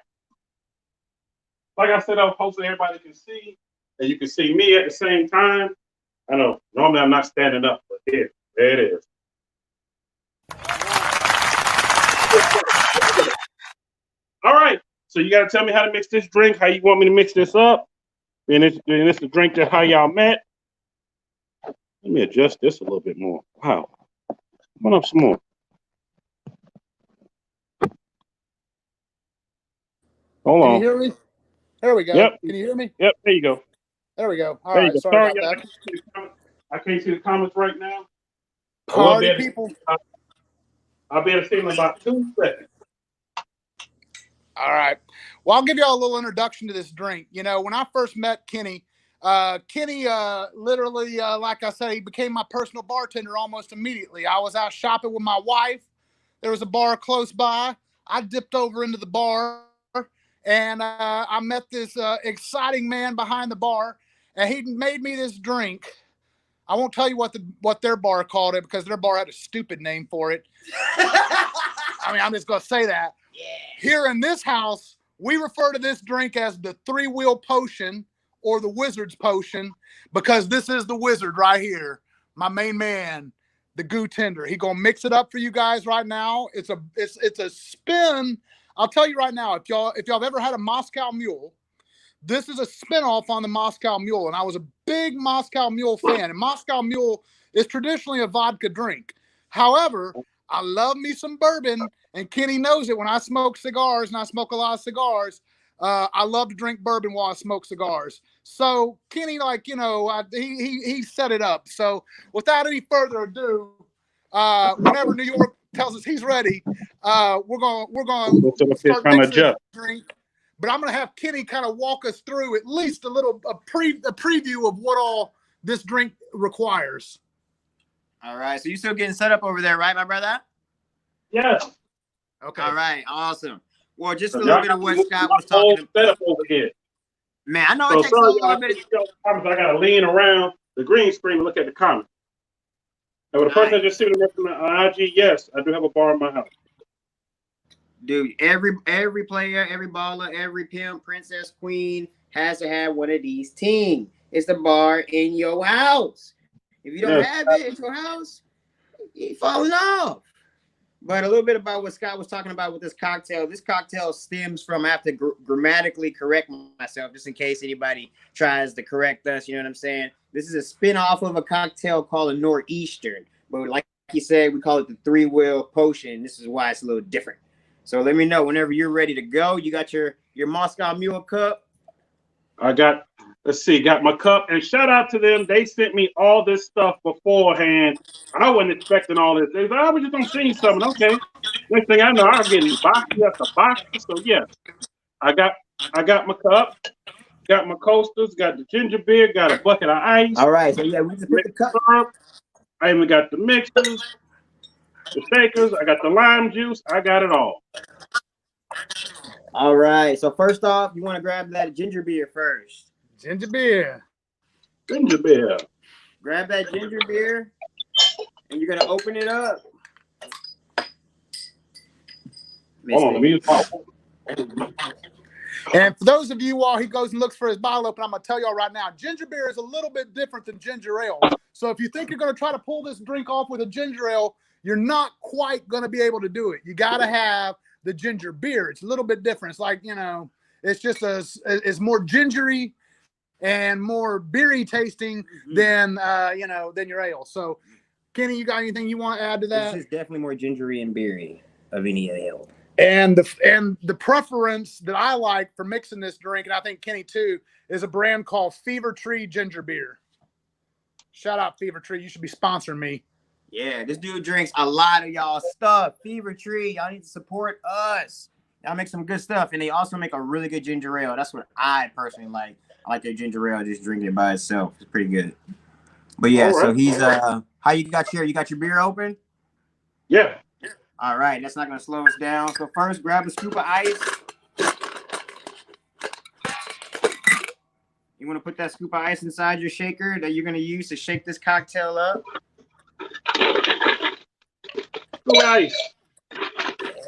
Like I said, hopefully everybody can see. And you can see me at the same time. I know. Normally I'm not standing up, but here. There it is. All right. So you got to tell me how to mix this drink, how you want me to mix this up. And it's the drink that how y'all met. Let me adjust this a little bit more. Wow. Come on up some more. Hold on. Can you hear me? There we go. Yep. Can you hear me? Yep. There you go. There we go. All there right. you go. Sorry about that. I can't see the comments right now. Party people. I'll be able to see them in about 2 seconds. All right. Well, I'll give y'all a little introduction to this drink. You know, when I first met Kenny, literally, like I said, he became my personal bartender almost immediately. I was out shopping with my wife. There was a bar close by. I dipped over into the bar, and I met this exciting man behind the bar. and he made me this drink. I won't tell you what their bar called it because their bar had a stupid name for it. I mean, I'm just gonna say that. Yeah. Here in this house, we refer to this drink as the 3-wheel potion or the wizard's potion because this is the wizard right here, my main man, the Goo Tender. He gonna mix it up for you guys right now. It's a spin. I'll tell you right now, if y'all have ever had a Moscow Mule, this is a spinoff on the Moscow Mule, and I was a big Moscow Mule fan. And Moscow Mule is traditionally a vodka drink. However, I love me some bourbon, and Kenny knows it. When I smoke cigars, and I smoke a lot of cigars, I love to drink bourbon while I smoke cigars. So Kenny, like, you know, he set it up. So without any further ado, whenever New York tells us he's ready, we're going to start mixing this drink. But I'm going to have Kenny kind of walk us through at least a preview of what all this drink requires. All right. So you're still getting set up over there, right, my brother? Yes. Okay. All right. Awesome. Well, just a little bit of what Scott was talking about. Over here. Man, I know it takes a little bit of... I got to lean around the green screen and look at the comments. And the person I just see on IG, yes, I do have a bar in my house. Dude, every player, every baller, every pimp, princess, queen has to have one of these teams. It's the bar in your house. If you don't have it in your house, you're falling off. But a little bit about what Scott was talking about with this cocktail. This cocktail stems from, I have to grammatically correct myself just in case anybody tries to correct us. You know what I'm saying? This is a spin-off of a cocktail called a Northeastern. But like you said, we call it the 3-wheel potion. This is why it's a little different. So let me know whenever you're ready to go. You got your Moscow Mule cup? I got, got my cup. And shout out to them. They sent me all this stuff beforehand. I wasn't expecting all this. They said, I was just going to send you something. Okay. Next thing I know, I'm getting boxes after boxes. So, yes, I got my cup, got my coasters, got the ginger beer, got a bucket of ice. All right. So, yeah, we just put the cup. I even got the mixers, the shakers. I got the lime juice. I got it all. All right. So first off, you want to grab that ginger beer first. Ginger beer. Ginger beer. Grab that ginger beer, and you're gonna open it up. And for those of you, while he goes and looks for his bottle open, I'm gonna tell y'all right now, ginger beer is a little bit different than ginger ale. So if you think you're gonna try to pull this drink off with a ginger ale, you're not quite gonna be able to do it. You gotta have the ginger beer. It's a little bit different. It's like, you know, it's just it's more gingery and more beery tasting than your ale. So Kenny, you got anything you want to add to that? This is definitely more gingery and beery of any ale. And the preference that I like for mixing this drink, and I think Kenny too, is a brand called Fever Tree Ginger Beer. Shout out Fever Tree. You should be sponsoring me. Yeah, this dude drinks a lot of y'all stuff. Fever Tree, y'all need to support us. Y'all make some good stuff, and they also make a really good ginger ale. That's what I personally like. I like their ginger ale, just drinking it by itself. It's pretty good. But yeah, so he's how you got your beer open? Yeah. All right, that's not gonna slow us down. So first, grab a scoop of ice. You want to put that scoop of ice inside your shaker that you're gonna use to shake this cocktail up. Scoop of ice.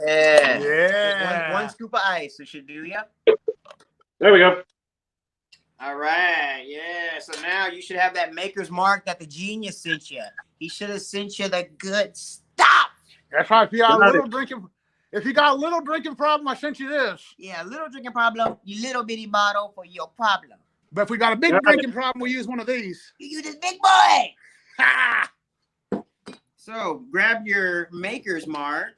Yeah. One scoop of ice, it should do ya. There we go. All right, yeah. So now you should have that maker's mark that the genius sent you. He should have sent you the good stuff. That's right. If you got a little drinking problem, I sent you this. Yeah, a little drinking problem, you little bitty bottle for your problem. But if we got a big drinking problem, we use one of these. You use this big boy. Ha! So grab your maker's mark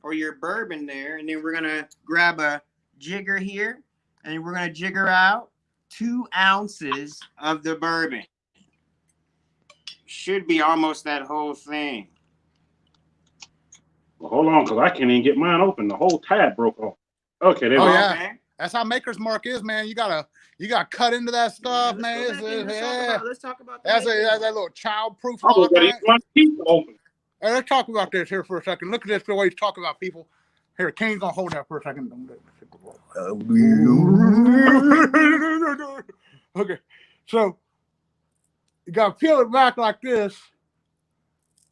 or your bourbon there, and then we're gonna grab a jigger here, and we're gonna jigger out 2 ounces of the bourbon. Should be almost that whole thing. Well, hold on, because I can't even get mine open. The whole tab broke off. Okay, there we go. Yeah. That's how maker's mark is, man. You gotta cut into that stuff, man. Let's talk about that. That's that little child-proof. Hey, let's talk about this here for a second. Look at this the way he's talking about people. Here, Kane's gonna hold that for a second. Okay, so You gotta peel it back like this.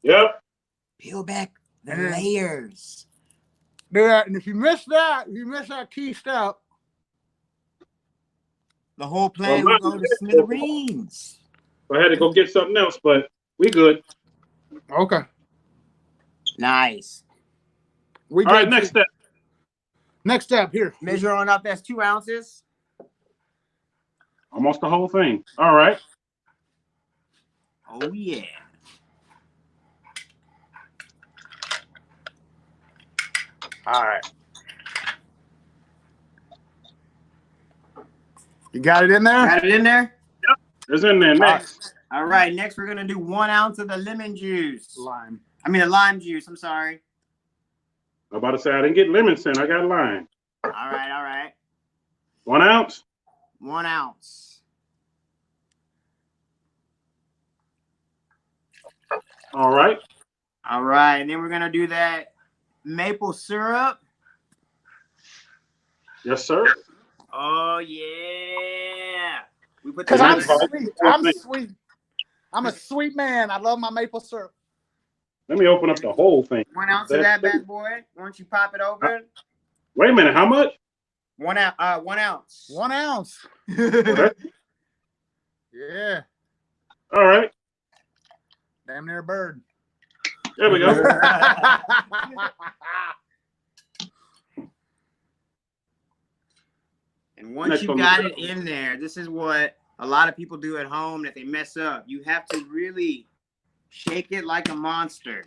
Yep. Peel back the layers. Do that, and if you miss that key step, the whole plan will go to smithereens. I had to go get something else, but we good. Okay. Nice. We All right, next step. Next step here. Measure on up. That's 2 ounces. Almost the whole thing. All right. Oh yeah. All right. You got it in there? Got it in there? Yep. It's in there. Next. All right. Next, we're going to do 1 ounce of the lemon juice. The lime juice. I'm sorry. I'm about to say I didn't get lemon scent. I got lime. All right. All right. 1 ounce? 1 ounce. All right. All right. And then we're going to do that maple syrup. Yes, sir. Oh, yeah. Because I'm sweet. I'm sweet. I'm a sweet man. I love my maple syrup. Let me open up the whole thing. 1 ounce of that bad boy. Once you pop it open. Wait a minute. How much? 1 ounce. 1 ounce. 1 ounce. Yeah. All right. Damn near a bird. There we go. And once you got it in there, this is what a lot of people do at home that they mess up. You have to really shake it like a monster.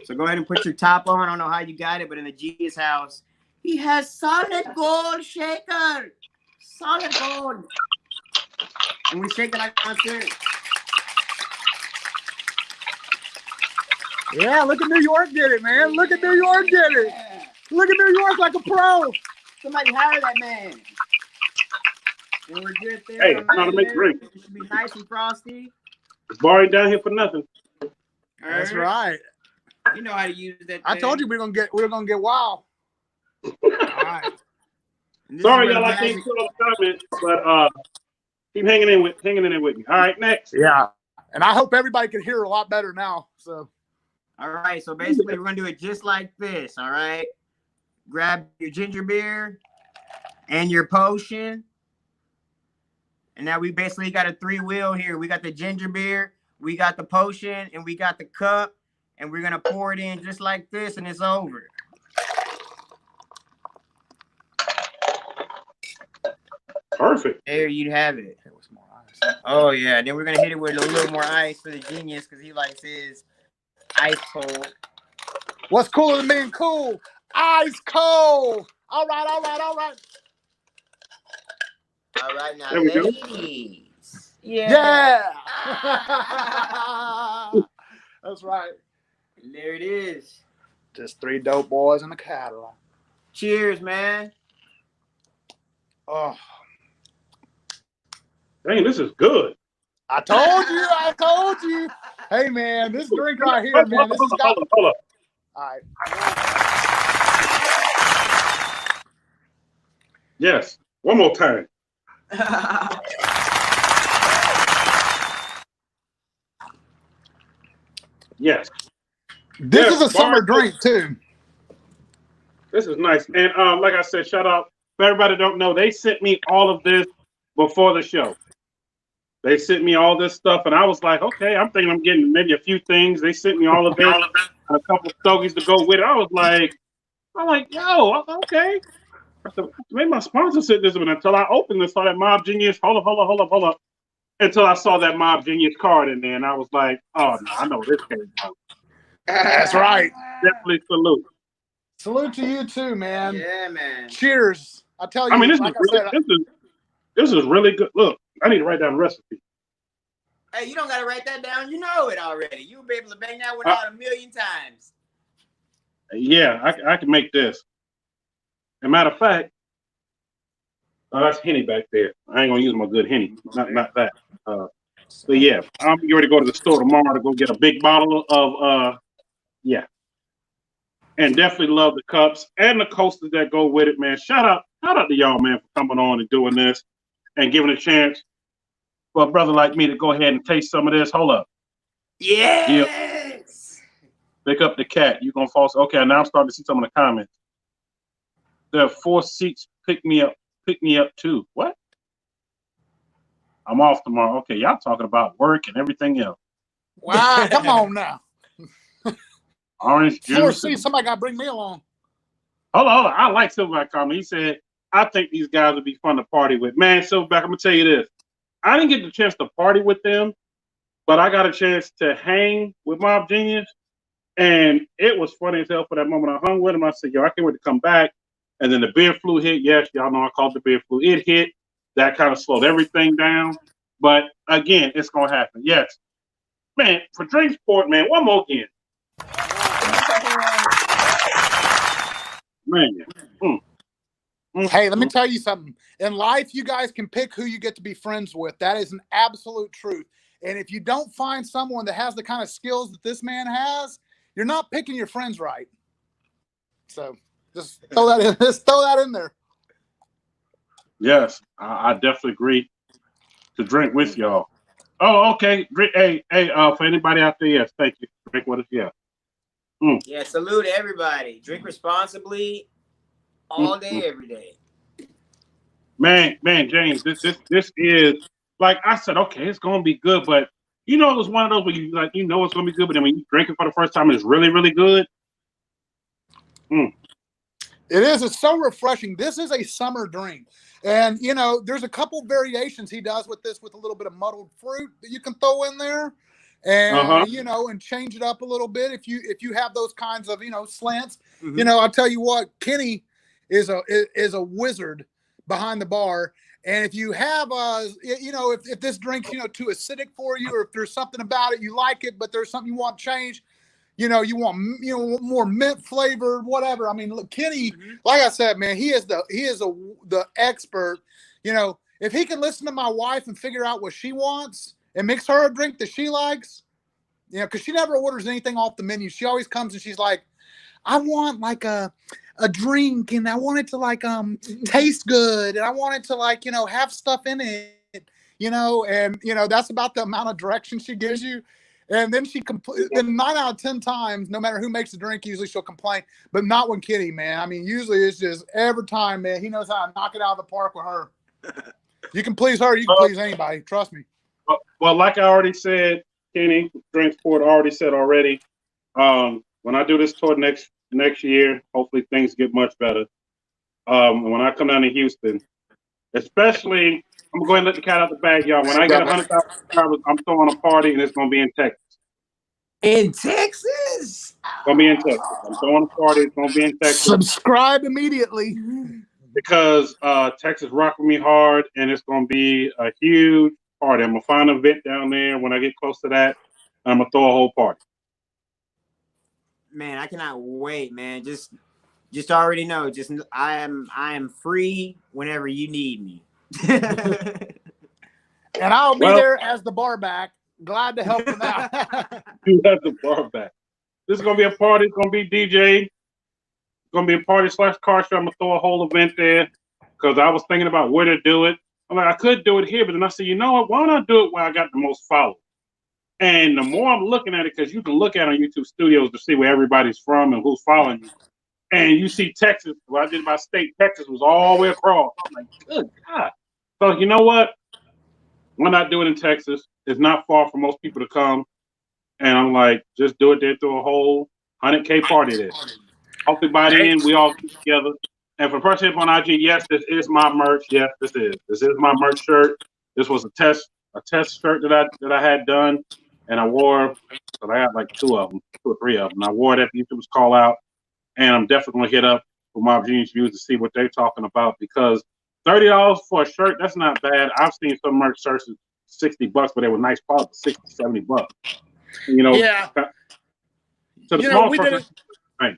So go ahead and put your top on. I don't know how you got it, but in the G's house, he has solid gold shaker. Solid gold. And we shake it like a monster. Yeah, look at New York get it, man. Look at New York get it. Look at New York like a pro. Somebody hire that man. And we're good there. Hey, it's not to make drink. It should be nice and frosty. It's bar ain't down here for nothing. That's right. You know how to use that thing. I told you we're gonna get wild. All right. Sorry, y'all, I can't put all the comments, but keep hanging in with me. All right, next. Yeah. And I hope everybody can hear a lot better now. So all right, so basically we're gonna do it just like this. All right. Grab your ginger beer and your potion. And now we basically got a 3-wheel here. We got the ginger beer, we got the potion, and we got the cup. And we're going to pour it in just like this, and it's over. Perfect. There you have it. Oh, yeah. Then we're going to hit it with a little more ice for the genius because he likes his ice cold. What's cooler than being cool? Ice cold. All right, all right, all right. All right, now, there we ladies. Go. Yeah. That's right. And there it is. Just 3 dope boys in a Cadillac. Cheers, man. Oh. Dang, this is good. I told you. Hey, man, this drink right here, man. This has got... Hold up. All right. Yes. One more time. Yes. This is a summer drink, too. This is nice. And like I said, shout out. For everybody don't know, they sent me all of this before the show. They sent me all this stuff, and I was like, okay, I'm thinking I'm getting maybe a few things. They sent me all of this, and a couple of stogies to go with it. I was like, yo, okay. I said, maybe my sponsor sent this, but until I opened this, saw that Mob Genius. Hold up. Until I saw that Mob Genius card in there, and I was like, oh, no, I know where this came from. That's right. Definitely salute. Salute to you, too, man. Yeah, man. Cheers. I tell you, I mean, this is really good. Look, I need to write down the recipe. Hey, you don't got to write that down. You know it already. You'll be able to bang that one out a million times. Yeah, I can make this. As a matter of fact, that's Henny back there. I ain't going to use my good Henny. Not that. But yeah, I'm getting ready to go to the store tomorrow to go get a big bottle of, yeah. And definitely love the cups and the coasters that go with it, man. Shout out to y'all, man, for coming on and doing this and giving a chance for a brother like me to go ahead and taste some of this. Hold up. Yes. Pick up the cat. You gonna fall? Okay, now I'm starting to see some of the comments. There are 4 seats. Pick me up too. What? I'm off tomorrow. Okay, y'all talking about work and everything else. Wow, come on now. Orange juice. Somebody got to bring me along. Hold on. I like Silverback comment. He said, I think these guys would be fun to party with. Man, Silverback, I'm going to tell you this. I didn't get the chance to party with them, but I got a chance to hang with Mob Genius. And it was funny as hell for that moment. I hung with him. I said, yo, I can't wait to come back. And then the beer flu hit. Yes, y'all know I call it the beer flu. It hit. That kind of slowed everything down. But again, it's going to happen. Yes. Man, for DrinkzPoured, man, one more again. Man. Hey, let me tell you something. In life, you guys can pick who you get to be friends with. That is an absolute truth. And if you don't find someone that has the kind of skills that this man has, you're not picking your friends right. So just throw that in. Just throw that in there. Yes, I definitely agree to drink with y'all. Oh, okay. Hey, for anybody out there, yes, thank you. Drink with us, yeah. Yeah, salute everybody. Drink responsibly all day, every day. Man, James, this is, like I said, okay, it's gonna be good, but you know, it was one of those where you like, you know, it's gonna be good, but then when you drink it for the first time, it's really, really good. It is. It's so refreshing. This is a summer drink. And, you know, there's a couple variations he does with this with a little bit of muddled fruit that you can throw in there and, you know, and change it up a little bit. If you have those kinds of, you know, slants, you know, I'll tell you what, Kenny is a wizard behind the bar. And if you have, you know, if this drink's, you know, too acidic for you, or if there's something about it, you like it, but there's something you want changed, you know, you want, you know, more mint flavored, whatever. I mean, look, Kenny, like I said, man, he is the expert. You know, if he can listen to my wife and figure out what she wants and mix her a drink that she likes, you know, because she never orders anything off the menu. She always comes and she's like, I want like a drink, and I want it to like taste good, and I want it to like, you know, have stuff in it, you know, and you know, that's about the amount of direction she gives you. And then then 9 out of 10 times, no matter who makes the drink, usually she'll complain, but not when Kitty, man. I mean, usually it's just every time, man, he knows how to knock it out of the park with her. You can please her, you can please anybody. Trust me. Well, like I already said, Kenny, DrinkzPoured already said already, when I do this tour next year, hopefully things get much better. When I come down to Houston, especially, I'm going to let the cat out the bag, y'all. When I get 100,000 subscribers, I'm throwing a party, and it's going to be in Texas. In Texas? It's going to be in Texas. I'm throwing a party. It's going to be in Texas. Subscribe immediately. Because Texas rock with me hard, and it's going to be a huge party. I'm going to find an event down there. When I get close to that, I'm going to throw a whole party. Man, I cannot wait, man. Just already know. I am free whenever you need me. And I'll be there as the bar back. Glad to help him out. You have the bar back. This is going to be a party. It's going to be DJ. It's going to be a party / car show. I'm going to throw a whole event there because I was thinking about where to do it. I'm like, I could do it here, but then I said, you know what? Why don't I do it where I got the most followers? And the more I'm looking at it, because you can look at it on YouTube Studios to see where everybody's from and who's following you. And you see Texas, what I did by state, Texas was all the way across. I'm like, good God. So you know what? Why not do it in Texas? It's not far for most people to come. And I'm like, just do it there through a whole 100K party there. Hopefully by the end, we all get together. And for the person on IG, yes, this is my merch. Yes, this is. This is my merch shirt. This was a test shirt that I had done. And I wore, so I had like 2 or 3 of them. I wore it at the YouTube's call out. And I'm definitely going to hit up with Mob Genius Views to see what they're talking about, because $30 for a shirt, that's not bad. I've seen some merch shirts at $60, but they were nice quality, $60, $70. You know, yeah. So the small person, right.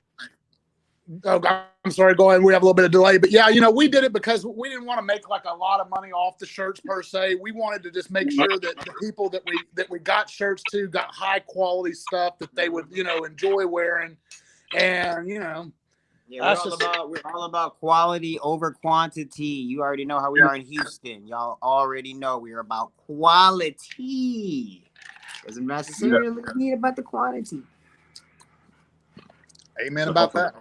Oh, I'm sorry, go ahead. We have a little bit of delay, but yeah, you know, we did it because we didn't want to make like a lot of money off the shirts per se. We wanted to just make sure that the people that we got shirts to got high quality stuff that they would, you know, enjoy wearing. And, you know, Yeah, we're all about quality over quantity. You already know how we are in Houston. Y'all already know we're about quality. Doesn't necessarily mean about the quantity. Amen about that.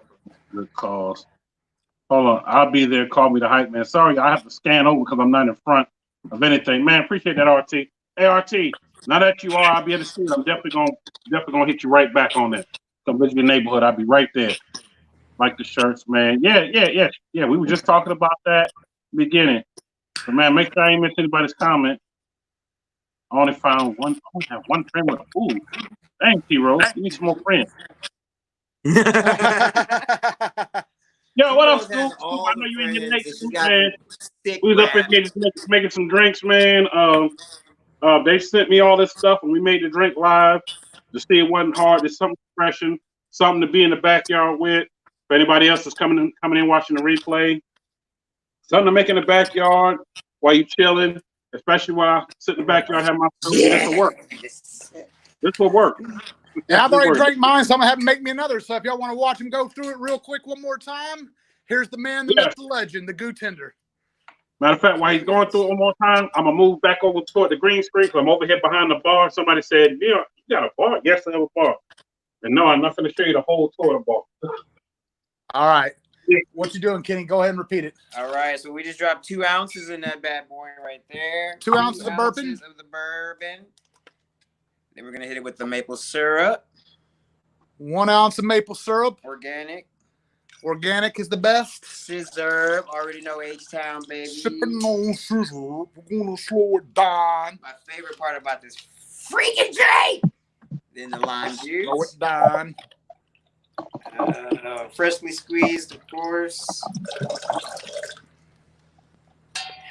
Good calls. Hold on, I'll be there. Call me the hype man. Sorry, I have to scan over because I'm not in front of anything. Man, appreciate that, RT. Hey, RT. Now that you are, I'll be able to see it. I'm definitely gonna hit you right back on that. Come visit your neighborhood. I'll be right there. Like the shirts, man. Yeah. We were just talking about that beginning. So, man, make sure I ain't miss anybody's comment. I only found one. I only have one friend with a food. Dang, T-Rose. You need some more friends. Yo, what up, Scoop? I know you in your late, man. We was up in here just making some drinks, man. They sent me all this stuff, and we made the drink live. To see it wasn't hard. It's something refreshing, something to be in the backyard with. For anybody else that's coming in watching the replay, something to make in the backyard while you chilling, especially while I sit in the backyard and have my food. This will work. This will work. Yeah, I've already drank mine, so I'm gonna have to make me another. So if y'all want to watch him go through it real quick one more time, here's the man, the myth, the legend, the goo tender. Matter of fact, while he's going through it one more time, I'm gonna move back over toward the green screen because I'm over here behind the bar. Somebody said, "Yeah, you got a bar?" Yes, I have a bar. And no, I'm not gonna show you the whole tour bar. All right. What you doing, Kenny? Go ahead and repeat it. All right, so we just dropped 2 ounces in that bad boy right there. 2 ounces of bourbon. Of the bourbon. Then we're gonna hit it with the maple syrup. 1 ounce of maple syrup. Organic. Organic is the best. Scissor. Already know H-Town, baby. Sipping on scissor. We're gonna slow it down. My favorite part about this freaking drink. Then the lime juice. Slow it down. Freshly squeezed, of course.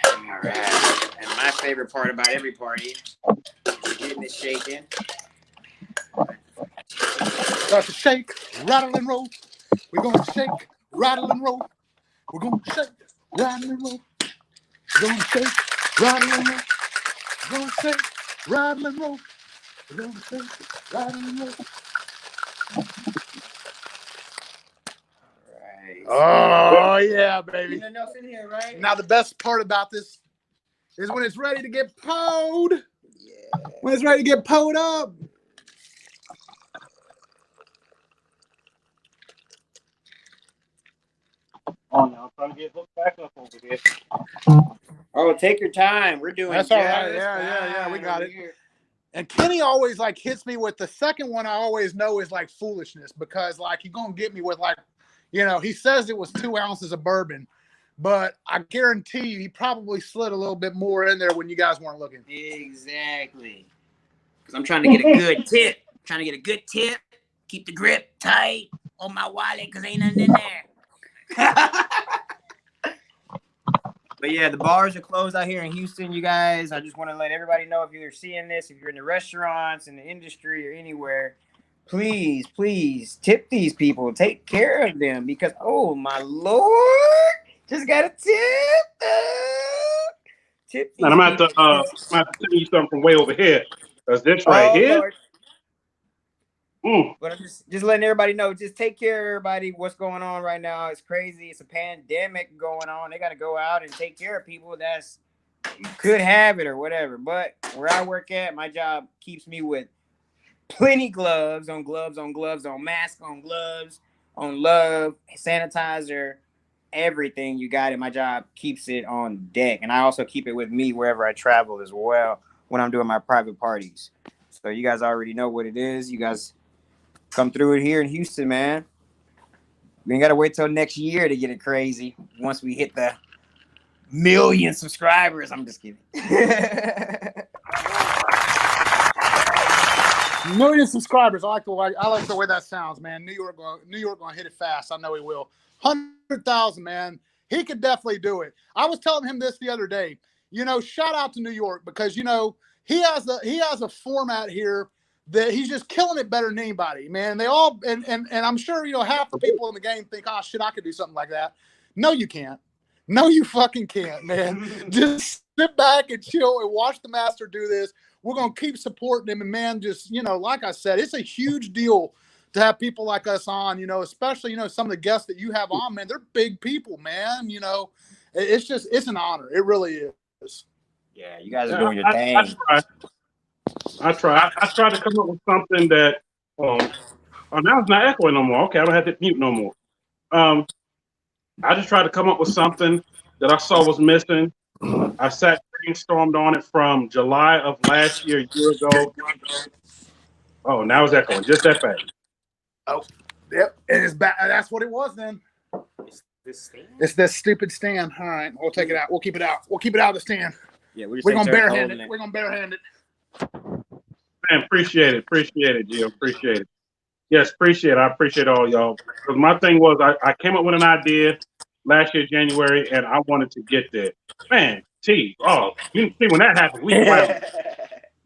All right. And my favorite part about every party is getting it shaken. Got to shake, rattle, and roll. We're going to shake, rattle, and roll. We're going to shake, rattle, and roll. We're going to shake, rattle, and roll. We're going to shake, rattle, and roll. We're going to shake, rattle, and roll. Oh, yeah, baby. Nothing else in here, right? Now, the best part about this is when it's ready to get poured. Yeah. When it's ready to get poured up. Oh, no, I'm trying to get hooked back up over here. Oh, take your time. We're doing That's all right. Yeah. We got it. And Kenny always like hits me with the second one. I always know is like foolishness because like he's gonna get me with like, you know, he says it was 2 ounces of bourbon, but I guarantee you he probably slid a little bit more in there when you guys weren't looking. Exactly. Because I'm trying to get a good tip. Keep the grip tight on my wallet because ain't nothing in there. But yeah, the bars are closed out here in Houston, you guys. I just want to let everybody know if you're seeing this, if you're in the restaurants, in the industry, or anywhere, please tip these people. Take care of them because, oh, my Lord, just got a tip. Tip these And I'm going to have to tell you something from way over here. Because this right here. Lord. But I'm just letting everybody know, just take care of everybody. What's going on right now? It's crazy. It's a pandemic going on. They got to go out and take care of people that's could have it or whatever. But where I work at, my job keeps me with plenty gloves on mask on gloves, on love, sanitizer, everything you got in my job keeps it on deck. And I also keep it with me wherever I travel as well when I'm doing my private parties. So you guys already know what it is. You guys come through it here in Houston, man. We ain't got to wait till next year to get it crazy once we hit the 1 million subscribers. I'm just kidding. 1 million subscribers. I like the way that sounds, man. New York gonna hit it fast. I know he will. 100,000, man. He could definitely do it. I was telling him this the other day. You know, shout out to New York because you know he has a format here that he's just killing it better than anybody, man. They all and I'm sure you know half the people in the game think, oh shit, I could do something like that. No, you can't. No, you fucking can't, man. Just sit back and chill and watch the master do this. We're gonna keep supporting him, and man, just you know, like I said, it's a huge deal to have people like us on, you know, especially, you know, some of the guests that you have on, man, they're big people, man. You know, it's an honor. It really is. Yeah, you guys are doing your thing. I try to come up with something that, oh, now it's not echoing no more. Okay, I don't have to mute no more. I just tried to come up with something that I saw was missing. I sat brainstormed on it from July of last year, a year ago. Oh, now it's echoing just that fast. Oh, yep, it is back. That's what it was then. It's this stupid stand. All right, we'll take it out. We'll keep it out. We'll keep it out of the stand. Yeah, we're gonna barehand it. We're gonna barehand it. Man, appreciate it, Jim. Appreciate it. Yes, appreciate it. I appreciate all y'all. Because my thing was, I came up with an idea last year, January, and I wanted to get there. Man, T, oh, you see when that happens, we clowning.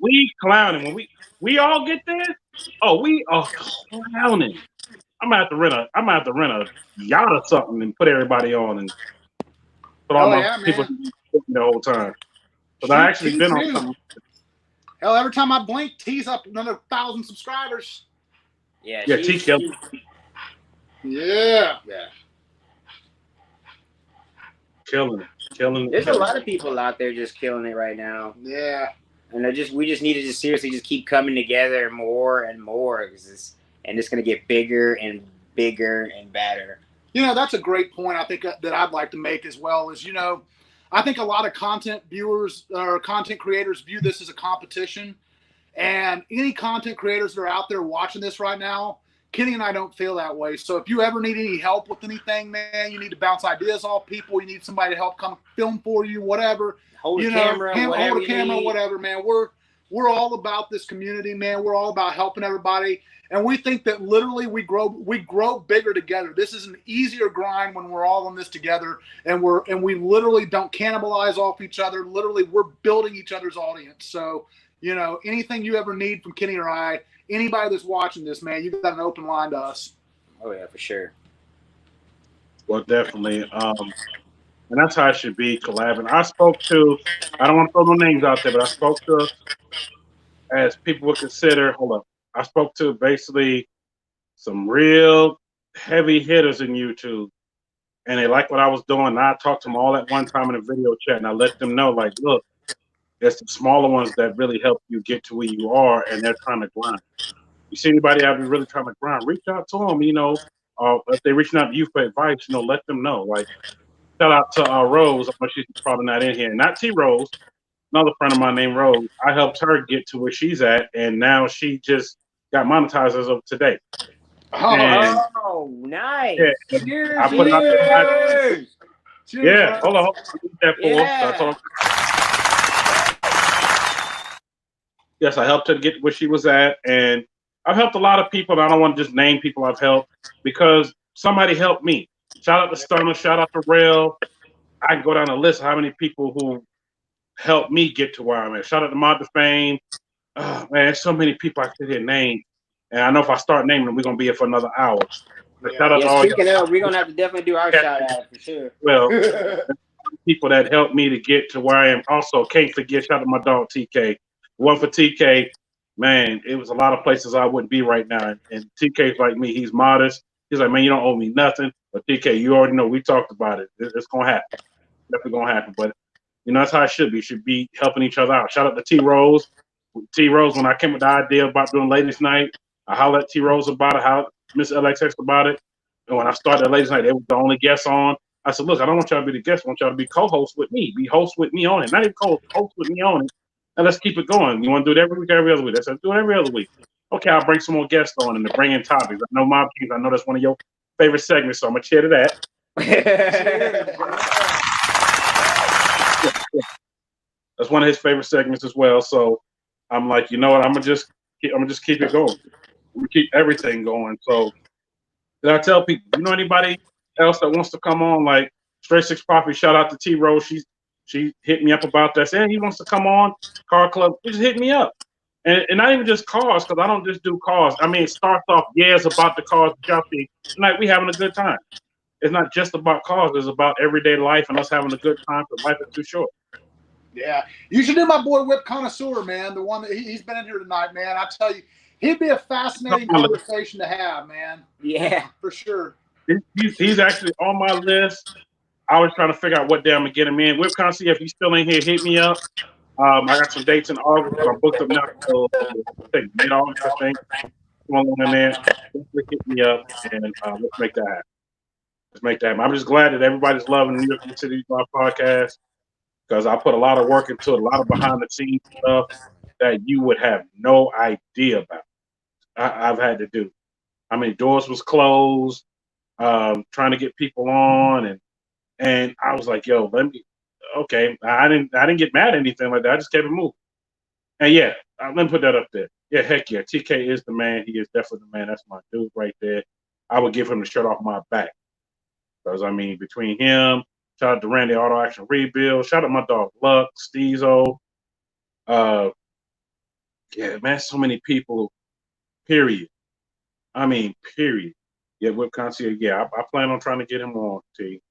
We clowning. When we all get there, oh, we are clowning. I'm gonna have to rent a yacht or something and put everybody on and put all my people the whole time. Because I actually been on something. Hell, every time I blink, T's up another 1,000 subscribers. Yeah, T killed. Yeah. Killing it. There's a lot of people out there just killing it right now. Yeah. And we just need to just seriously just keep coming together more and more, and it's going to get bigger and bigger and better. You know, that's a great point. I think that I'd like to make as well is, you know, I think a lot of content viewers or content creators view this as a competition. And any content creators that are out there watching this right now, Kenny and I don't feel that way. So if you ever need any help with anything, man, you need to bounce ideas off people. You need somebody to help come film for you, whatever. Hold a camera, whatever, man. We're all about this community, man. We're all about helping everybody. And we think that literally we grow bigger together. This is an easier grind when we're all in this together, and we literally don't cannibalize off each other. Literally, we're building each other's audience. So, you know, anything you ever need from Kenny or I, anybody that's watching this, man, you've got an open line to us. Oh yeah, for sure. Well, definitely. And that's how it should be, collabing. I spoke to, I don't want to throw no names out there, but I spoke to, as people would consider, I spoke to basically some real heavy hitters in YouTube, and they like what I was doing. And I talked to them all at one time in a video chat, and I let them know, like, look, it's the smaller ones that really help you get to where you are, and they're trying to grind. You see anybody out there really trying to grind, reach out to them, you know, if they're reaching out to you for advice, you know, let them know. Like, shout out to Rose. She's probably not in here. Not T Rose, another friend of mine named Rose. I helped her get to where she's at, and now she just got monetized as of today. Oh, nice! Yeah, cheers, I put it out there. Yeah, hold on. Yes, I helped her to get where she was at, and I've helped a lot of people. And I don't want to just name people I've helped because somebody helped me. Shout out to Stunner, shout out to Rail. I can go down the list of how many people who helped me get to where I'm at. Shout out to Mod the Fame. Oh, man, there's so many people I could name. And I know if I start naming them, we're going to be here for another hour. Shout out to all speaking of, we're going to have to definitely do our shout out for sure. Well, people that helped me to get to where I am. Also, can't forget, shout out to my dog TK. One for TK, man, it was a lot of places I wouldn't be right now. And TK's like me, he's modest. He's like, man, you don't owe me nothing. But TK, you already know, we talked about it. It's going to happen. Definitely going to happen. But, you know, that's how it should be. Should be helping each other out. Shout out to T Rose. T Rose, when I came with the idea about doing Ladies Night, I hollered at T Rose about it, how Miss LXX about it. And when I started Ladies Night, they were the only guests on. I said, look, I don't want y'all to be the guests. I want y'all to be co-hosts with me. Be hosts with me on it. Not even co-hosts with me on it. And let's keep it going. You want to do it every week, every other week? Let's do it every other week. Okay, I'll bring some more guests on and to bring in topics. I know Mob Kings, I know that's one of your favorite segments, so I'm going to cheer to that. That's one of his favorite segments as well. So I'm like, you know what? I'm gonna just keep it going. I'm gonna keep everything going. So did I tell people? You know anybody else that wants to come on? Like Straight Six Poppy. Shout out to T Rose. She hit me up about that. Saying he wants to come on Car Club. He just hit me up, and not even just cars, because I don't just do cars. I mean, it starts off it's about the cars. Tonight we having a good time. It's not just about cars. It's about everyday life and us having a good time. Because life is too short. Yeah, you should do my boy Whip Connoisseur, man. The one that he's been in here tonight, man. I tell you, He'd be a fascinating conversation to have, man. Yeah, for sure. He's actually on my list. I was trying to figure out what day I'm gonna get him in. Whip Concy, if he's still in here, hit me up. I got some dates in August. I'm booked up now for mid-August, I think. Going on in there. Definitely hit me up and let's make that happen. Let's make that happen. I'm just glad that everybody's loving New York City podcast because I put a lot of work into it, a lot of behind the scenes stuff that you would have no idea about. I've had to do. I mean, doors was closed, trying to get people on, and I was like, yo, okay. I didn't get mad at anything like that. I just kept it moving. And yeah, let me put that up there. Yeah, heck yeah. TK is the man. He is definitely the man. That's my dude right there. I would give him the shirt off my back. Because, I mean, between him, shout out to Randy Auto Action Rebuild, shout out my dog Luck, Steezo. Yeah, man, so many people, period. I mean, period. Yeah, Whip Concierge, yeah, I plan on trying to get him on, T.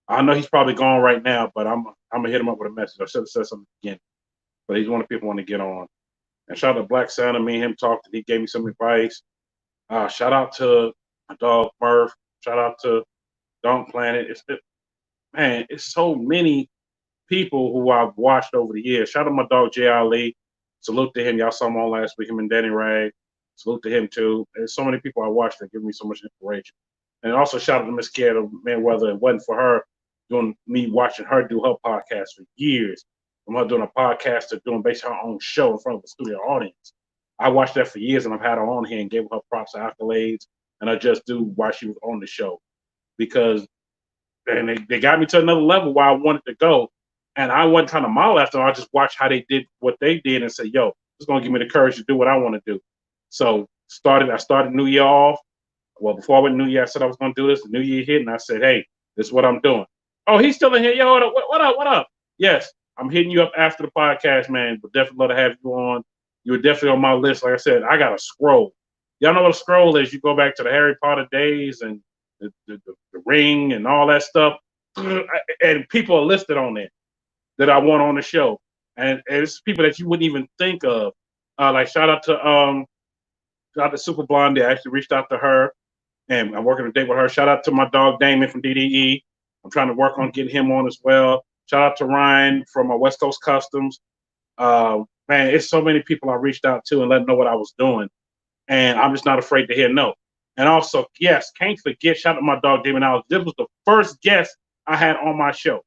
I know he's probably gone right now, but I'm going to hit him up with a message. I should have said something again. But he's one of the people who want to get on. And shout out to Black Santa. Me and him talked, and he gave me some advice. Shout out to my dog Murph. Shout out to Don't Planet. It's so many people who I've watched over the years. Shout out to my dog J. Ali. Salute to him. Y'all saw him on last week. Him and Danny Rag. Salute to him too. There's so many people I watched that give me so much inspiration. And also shout out to Miss Scared Mayweather. It wasn't for her doing me watching her do her podcast for years. From her doing a podcast to doing basically her own show in front of a studio audience. I watched that for years, and I've had her on here and gave her props and accolades, and I just do while she was on the show because they got me to another level where I wanted to go, and I wasn't trying to model after them. I just watched how they did what they did and said, yo, it's going to give me the courage to do what I want to do. So I started New Year off. Well, before I went New Year, I said I was going to do this. The New Year hit, and I said, hey, this is what I'm doing. Oh, he's still in here. Yo, what up? Yes. I'm hitting you up after the podcast, man. But definitely love to have you on. You were definitely on my list. Like I said, I got a scroll. Y'all know what a scroll is. You go back to the Harry Potter days and the ring and all that stuff. And people are listed on there that I want on the show. And it's people that you wouldn't even think of. Like shout out to Super Blondie. I actually reached out to her and I'm working a date with her. Shout out to my dog Damon from DDE. I'm trying to work on getting him on as well. Shout out to Ryan from West Coast Customs. Man, it's so many people I reached out to and let them know what I was doing. And I'm just not afraid to hear no. And also, yes, can't forget, shout out to my dog Demonology. This was the first guest I had on my show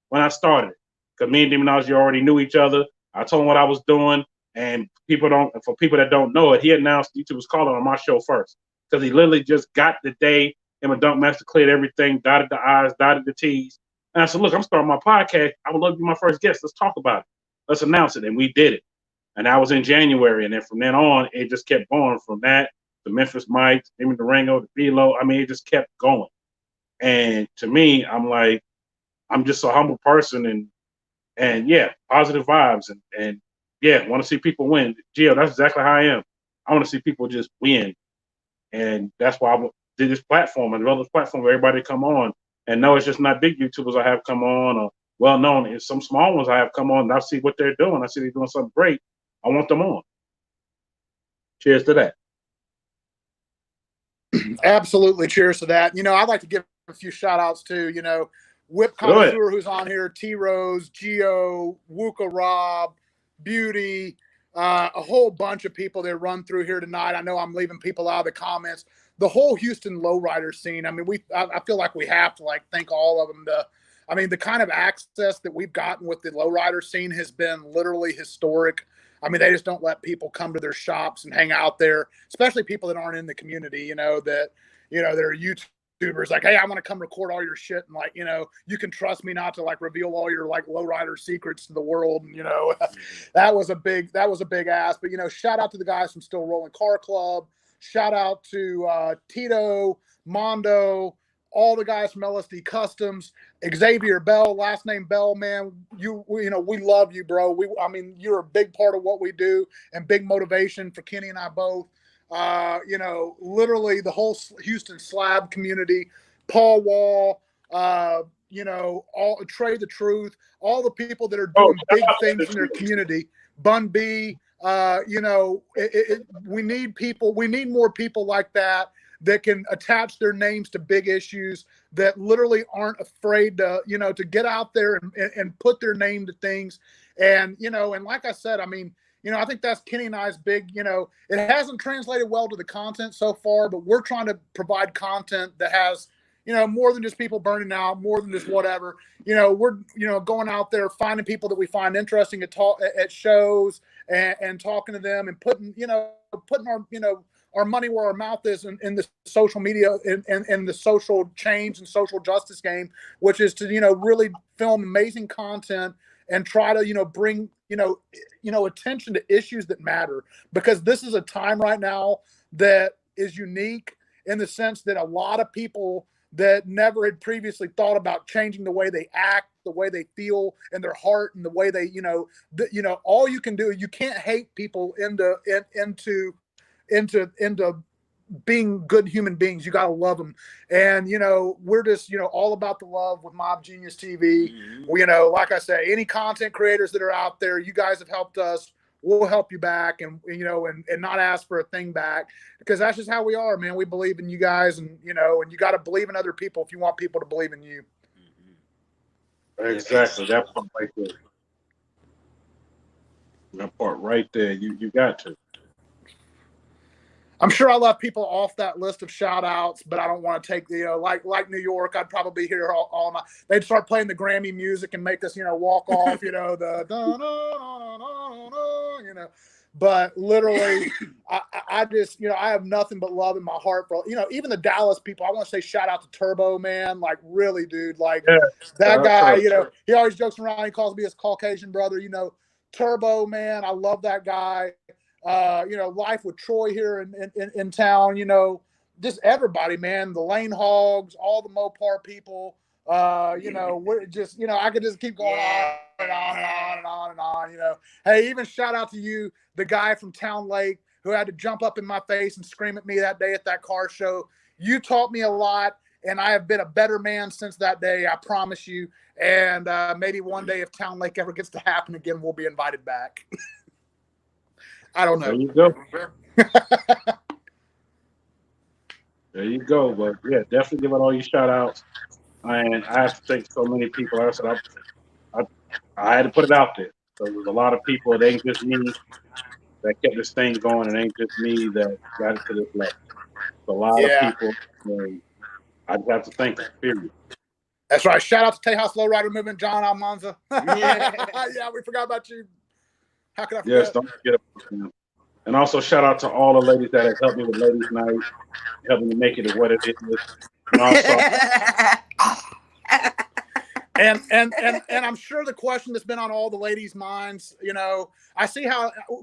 when I started. Because me and Demonology already knew each other. I told him what I was doing. And for people that don't know it, he announced YouTube was calling on my show first. Because he literally just got the day him and Dunk Master cleared everything, dotted the I's, dotted the T's. And I said, look, I'm starting my podcast. I would love to be my first guest. Let's talk about it. Let's announce it. And we did it. And that was in January. And then from then on, it just kept going from that to Memphis Mike, Jimmy Durango, to Philo. I mean, it just kept going. And to me, I'm like, I'm just a humble person and yeah, positive vibes. And yeah, want to see people win. Gio, that's exactly how I am. I want to see people just win. And that's why I did this platform, and developed this platform where everybody come on. And no, it's just not big YouTubers I have come on or well-known. It's some small ones I have come on, and I see what they're doing. I see they're doing something great. I want them on. Cheers to that. Absolutely. Cheers to that. I'd like to give a few shout-outs to, Whip Connoisseur, who's on here, T-Rose, Geo, Wooka Rob, Beauty, a whole bunch of people that run through here tonight. I know I'm leaving people out of the comments. The whole Houston lowrider scene. I mean, I feel like we have to thank all of them. The kind of access that we've gotten with the lowrider scene has been literally historic. I mean, they just don't let people come to their shops and hang out there, especially people that aren't in the community, that they're YouTubers like, hey, I want to come record all your shit. And you can trust me not to reveal all your lowrider secrets to the world. And, that was a big ask, but shout out to the guys from Still Rolling Car Club. Shout out to Tito, Mondo, all the guys from LSD Customs, Xavier Bell, last name Bell, man. We love you, bro. You're a big part of what we do and big motivation for Kenny and I both. Literally the whole Houston slab community, Paul Wall, all Trey the Truth, all the people that are doing big things in their community. Bun B, You know, we need people. We need more people like that can attach their names to big issues, that literally aren't afraid to, you know, to get out there and put their name to things. And, you know, and like I said, I mean, you know, I think that's Kenny and I's big, you know, it hasn't translated well to the content so far, but we're trying to provide content that has, you know, more than just people burning out, more than just whatever. You know, we're, you know, going out there, finding people that we find interesting at shows and talking to them and putting our, you know, our money where our mouth is in the social media and the social change and social justice game, which is to, you know, really film amazing content and try to, you know, bring, you know, attention to issues that matter, because this is a time right now that is unique in the sense that a lot of people that never had previously thought about changing the way they act, the way they feel in their heart, and the way they, you know, all you can do, you can't hate people into being good human beings. You got to love them. And, you know, we're just, you know, all about the love with MobbGeniusTV. Mm-hmm. You know, like I say, any content creators that are out there, you guys have helped us. We'll help you back, and, you know, and not ask for a thing back, because that's just how we are, man. We believe in you guys, and, you know, and you got to believe in other people if you want people to believe in you. Exactly. That part right there. That part right there. You got to. I'm sure I left people off that list of shout outs, but I don't want to take the, you know, like New York, I'd probably be here all night. They'd start playing the Grammy music and make us, you know, walk off, you know, the, you know, but literally I just, you know, I have nothing but love in my heart for, you know, even the Dallas people. I want to say shout out to Turbo, man. Like, really, dude, like that guy, you know, he always jokes around. He calls me his Caucasian brother, you know, Turbo, man. I love that guy. You know, Life with Troy here in town, you know, just everybody, man, the Lane Hogs, all the Mopar people, you know, we're just, you know, I could just keep going on and on and on and on and on, you know. Hey, even shout out to you, the guy from Town Lake who had to jump up in my face and scream at me that day at that car show. You taught me a lot, and I have been a better man since that day, I promise you. And maybe one day if Town Lake ever gets to happen again, we'll be invited back. I don't know. There you go. There you go. But yeah, definitely give out all your shout outs. And I have to thank so many people. Like I said, I had to put it out there. So there's a lot of people. It ain't just me that kept this thing going. It ain't just me that got it to this level. It's a lot of people. And I just have to thank them, period. That's right. Shout out to Tejas Lowrider Movement, John Almanza. Yeah, we forgot about you. How could I forget? Yes, don't forget about them. And also shout out to all the ladies that have helped me with Ladies Night, helping me make it what it is. And also, and I'm sure the question that's been on all the ladies' minds, you know,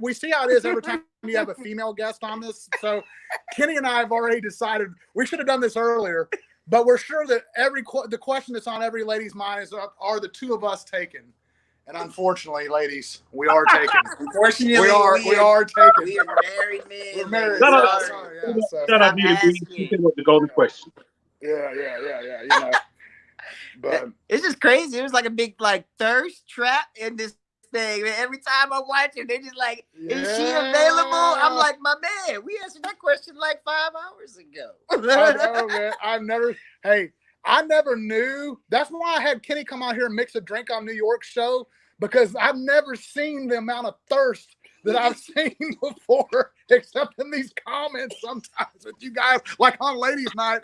we see how it is every time you have a female guest on this. So Kenny and I have already decided we should have done this earlier, but we're sure that the question that's on every lady's mind is, are the two of us taken? And unfortunately, ladies, we are taken. Unfortunately, we are taken. We are married men. We're married. Shut up, you with the golden question. Yeah. You know, but it's just crazy. It was like a big thirst trap in this thing. Every time I watch it, they're just like, "Is she available?" I'm like, "My man, we answered that question like 5 hours ago." I know, man. I never knew. That's why I had Kenny come out here and mix a drink on New York show, because I've never seen the amount of thirst that I've seen before, except in these comments sometimes with you guys, like on Ladies Night.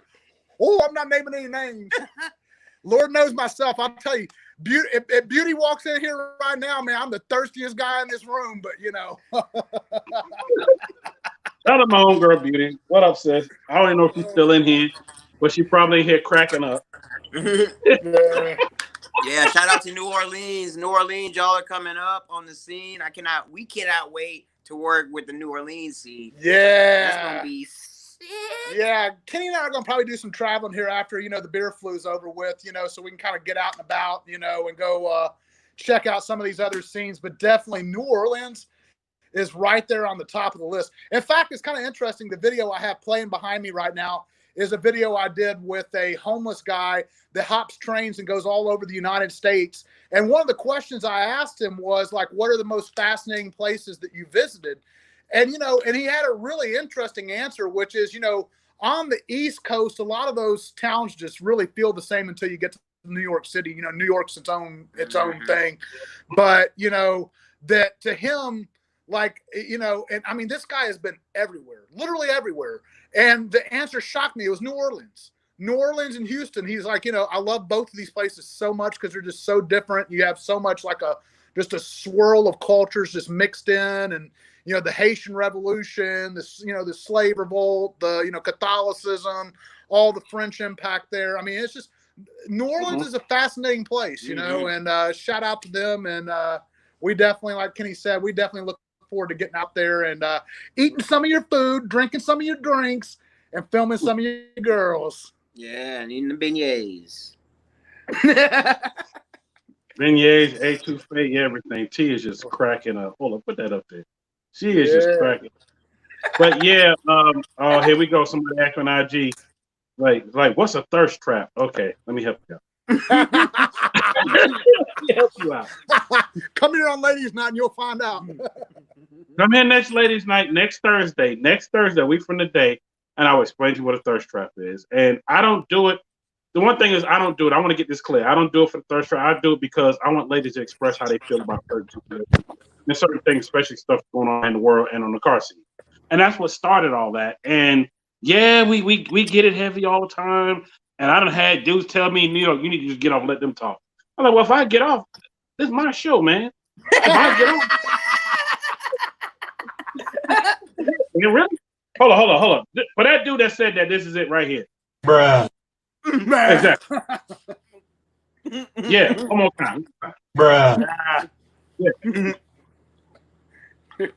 Oh, I'm not naming any names. Lord knows myself. I'll tell you, if Beauty walks in here right now, man, I'm the thirstiest guy in this room, but you know. Shout out my own girl, Beauty. What up, sis? I don't even know if she's still in here, but she probably here cracking up. Yeah, shout out to New Orleans. New Orleans, y'all are coming up on the scene. We cannot wait to work with the New Orleans scene. Yeah. That's gonna be sick. Yeah, Kenny and I are gonna probably do some traveling here after, you know, the beer flu's over with, you know, so we can kind of get out and about, you know, and go check out some of these other scenes. But definitely New Orleans is right there on the top of the list. In fact, it's kind of interesting. The video I have playing behind me right now is a video I did with a homeless guy that hops trains and goes all over the United States. And one of the questions I asked him was like, what are the most fascinating places that you visited? And, you know, and he had a really interesting answer, which is, you know, on the East Coast, a lot of those towns just really feel the same until you get to New York City. You know, New York's its own thing. But, you know, that to him, like, you know, and I mean, this guy has been everywhere, literally everywhere. And the answer shocked me. It was New Orleans and Houston. He's like, you know, I love both of these places so much because they're just so different. You have so much like just a swirl of cultures just mixed in, and, you know, the Haitian Revolution, this, you know, the slave revolt, the, you know, Catholicism, all the French impact there. I mean, it's just, New Orleans is a fascinating place, you know, and shout out to them. And we definitely, like Kenny said, we definitely look forward to getting out there and eating some of your food, drinking some of your drinks, and filming some of your girls. Yeah, and eating the beignets. Beignets, etouffee, everything. T is just cracking up. Hold on, put that up there. She is just cracking. But yeah, oh, here we go. Somebody asked on IG, like, what's a thirst trap? Okay, let me help you out. Help you out. Come here on Ladies Night and you'll find out. Come here next Ladies Night, next Thursday, a week from today, and I'll explain to you what a thirst trap is. And I don't do it. The one thing is I don't do it. I want to get this clear. I don't do it for the thirst trap. I do it because I want ladies to express how they feel about certain situations. There's certain things, especially stuff going on in the world and on the car seat. And that's what started all that. And yeah, we get it heavy all the time. And I done had dudes tell me in New York, you need to just get off and let them talk. I'm like, well, if I get off, this is my show, man. If I get off. You really? Hold on. For that dude that said that, this is it right here. Bruh. Exactly. Yeah, one more time. Bruh. Yeah. I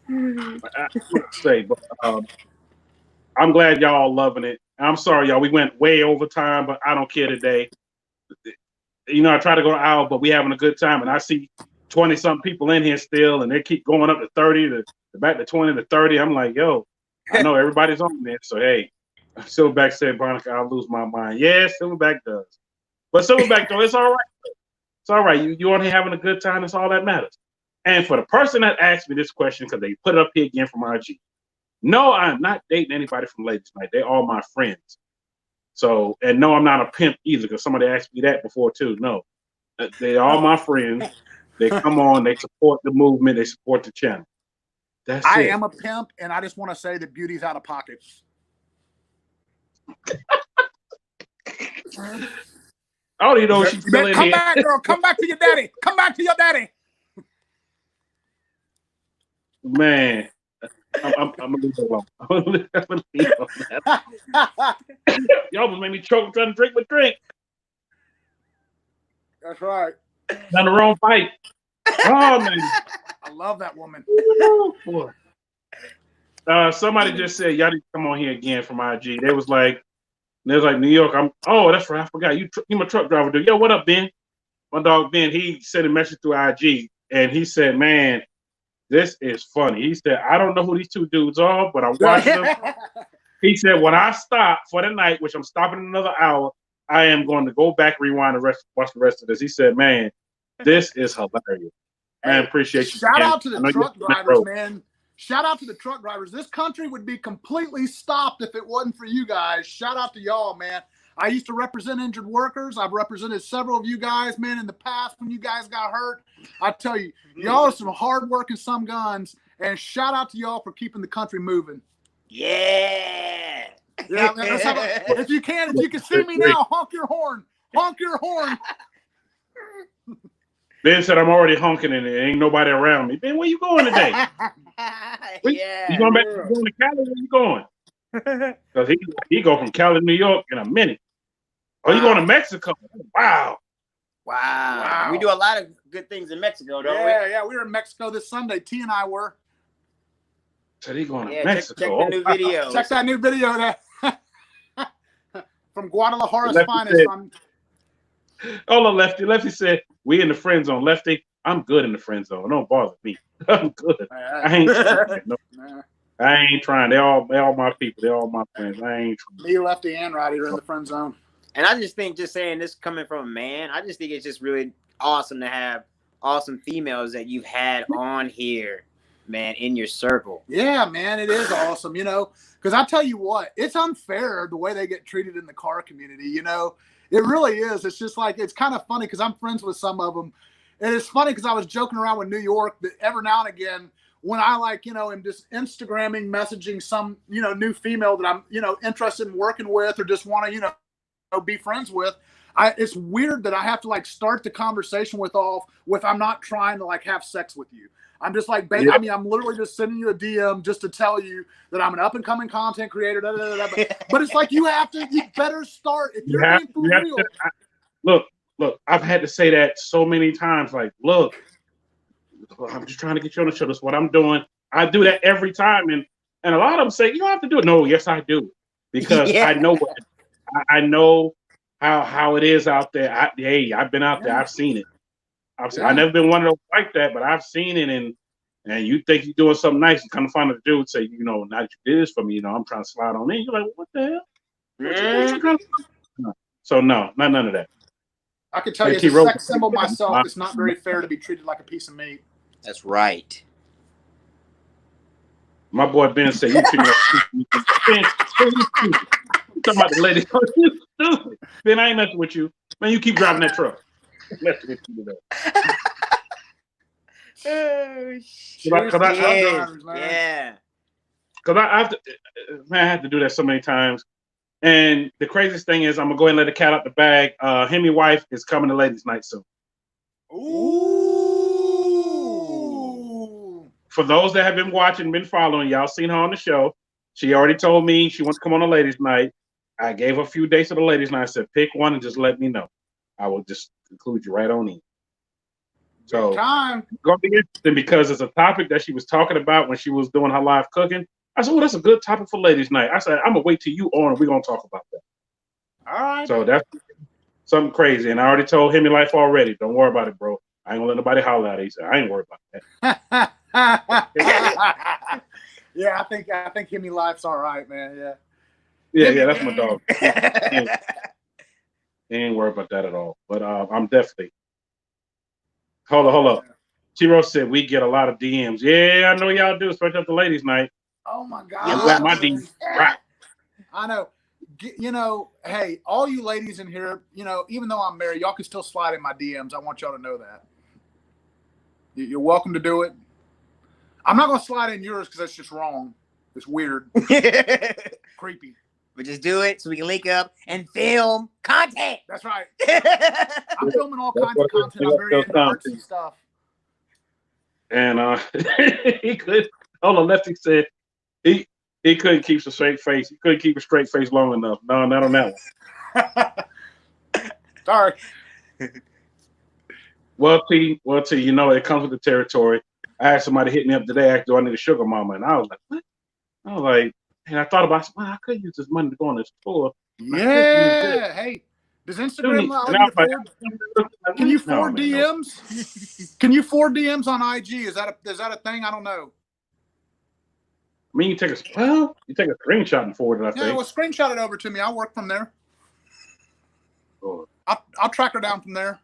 wouldn't say, but I'm glad y'all loving it. I'm sorry, y'all. We went way over time, but I don't care today. You know, I try to go an hour, but we having a good time, and I see 20-something people in here still, and they keep going up to 30, to back to 20 to 30. I'm like, yo, I know everybody's on there, so hey. Silverback said, Veronica, I'll lose my mind. Yeah, Silverback does. But Silverback, though, it's all right. It's all right. You on here having a good time. That's all that matters. And for the person that asked me this question, because they put it up here again from IG, no, I'm not dating anybody from Ladies Night. They're all my friends. So, and no, I'm not a pimp either, because somebody asked me that before, too. No, they're all my friends. They come on. They support the movement. They support the channel. That's I it. am a pimp, and I just want to say that beauty's out of pocket. I don't even know if she's still in Come here. back, girl. Come back to your daddy. Come back to your daddy. Man, I'm gonna leave it alone. I'm gonna leave it alone. Y'all almost made me choke trying to drink my drink. That's right. Down the wrong pipe. Oh man, I love that woman. Somebody just said y'all need to come on here again from IG. They was like New York. Oh, that's right. I forgot. You my truck driver, dude. Yo, what up, Ben? My dog Ben. He sent a message through IG, and he said, "Man, this is funny." He said, "I don't know who these two dudes are, but I'm watching them." He said, "When I stop for the night, which I'm stopping in another hour, I am going to go back, rewind watch the rest of this." He said, "Man, this is hilarious." Man, appreciate you. Shout out to the truck drivers, man. Shout out to the truck drivers. This country would be completely stopped if it wasn't for you guys. Shout out to y'all, man. I used to represent injured workers. I've represented several of you guys, man, in the past when you guys got hurt. I tell you, y'all are some hard working some guns, and shout out to y'all for keeping the country moving. Yeah. Yeah, man, if you can see me now, honk your horn. Honk your horn. Ben said, "I'm already honking and there ain't nobody around me." Ben, where you going today? You going back to Cali? Where you going? Because he go from Cali to New York in a minute. Oh, you going to Mexico? Wow. We do a lot of good things in Mexico, don't we? Yeah, we were in Mexico this Sunday. T and I were. So he going to Mexico. Check the new video. Check that new video there. From Guadalajara's finest. Hold on, Lefty. Lefty said, "We in the friend zone." Lefty, I'm good in the friend zone. Don't bother me. I'm good. I ain't. No. I ain't trying. They all my people. They all my friends. I ain't trying. Me, lefty, and righty are in the friend zone. And I just think, just saying this coming from a man, I just think it's just really awesome to have awesome females that you've had on here, man, in your circle. Yeah, man, it is awesome, you know, because I tell you what, it's unfair the way they get treated in the car community, you know. It really is. It's just like, it's kind of funny because I'm friends with some of them. And it's funny because I was joking around with New York that every now and again, when I like, you know, am just Instagramming, messaging some, you know, new female that I'm, you know, interested in working with or just want to, you know, be friends with, it's weird that I have to like start the conversation with I'm not trying to like have sex with you. I'm just like, baby, I mean, I'm literally just sending you a DM just to tell you that I'm an up and coming content creator. But it's like you better start if you're being for real. Look, I've had to say that so many times. Like, look, I'm just trying to get you on the show. That's what I'm doing. I do that every time, and a lot of them say you don't have to do it. No, yes, I do, because I know I know how it is out there. I've been out there. I've seen it. I've never been one of those like that, but I've seen it. And you think you're doing something nice, you come to find a dude say, you know, now that you did this for me, you know, I'm trying to slide on in. You're like, what the hell? What you trying to do? So no, none of that. I can tell you, as a sex symbol myself, it's not very fair to be treated like a piece of meat. That's right. My boy Ben said, you treat me like talking about the lady. Ben, I ain't messing with you. Man, you keep driving that truck. Messing with you today. Because I have to do that so many times. And the craziest thing is, I'm gonna go ahead and let the cat out the bag. Him, your wife is coming to ladies' night soon. Ooh. For those that have been watching, been following, y'all seen her on the show. She already told me she wants to come on a ladies' night. I gave her a few dates of the ladies' night. I said, pick one and just let me know. I will just include you right on in. So it's gonna be interesting because it's a topic that she was talking about when she was doing her live cooking. I said, well, that's a good topic for ladies' night. I said, I'm gonna wait till you on and we're gonna talk about that. All right. So that's something crazy. And I already told him your life already. Don't worry about it, bro. I ain't gonna let nobody holler at it. He said, I ain't worried about that. Yeah, I think Himmy Life's all right, man. Yeah, that's my dog. He ain't worried about that at all. But I'm definitely. Hold up. T-Rose said we get a lot of DMs. Yeah, I know y'all do, especially after ladies' night. Oh my God. I'm glad my DMs right. I know. You know, hey, all you ladies in here, you know, even though I'm married, y'all can still slide in my DMs. I want y'all to know that. You're welcome to do it. I'm not going to slide in yours because that's just wrong. It's weird. Creepy. But just do it so we can link up and film content. That's right. I'm filming all kinds of content. I'm very into artsy stuff. And he could. Hold on, Lefty said he couldn't keep a straight face. He couldn't keep a straight face long enough. No, not on that one. Sorry. Well, T, you know it comes with the territory. I had somebody hit me up today. Asked, do I need a sugar mama? And I was like, what? I was like, and I thought about, well, I could use this money to go on this tour. Yeah. Hey, does Instagram allow you to forward? Can you forward DMs? Can you forward DMs on IG? Is that a thing? I don't know. I mean, you take a screenshot and forward it. I think. Yeah, well, screenshot it over to me. I'll work from there. Oh. I'll track her down from there.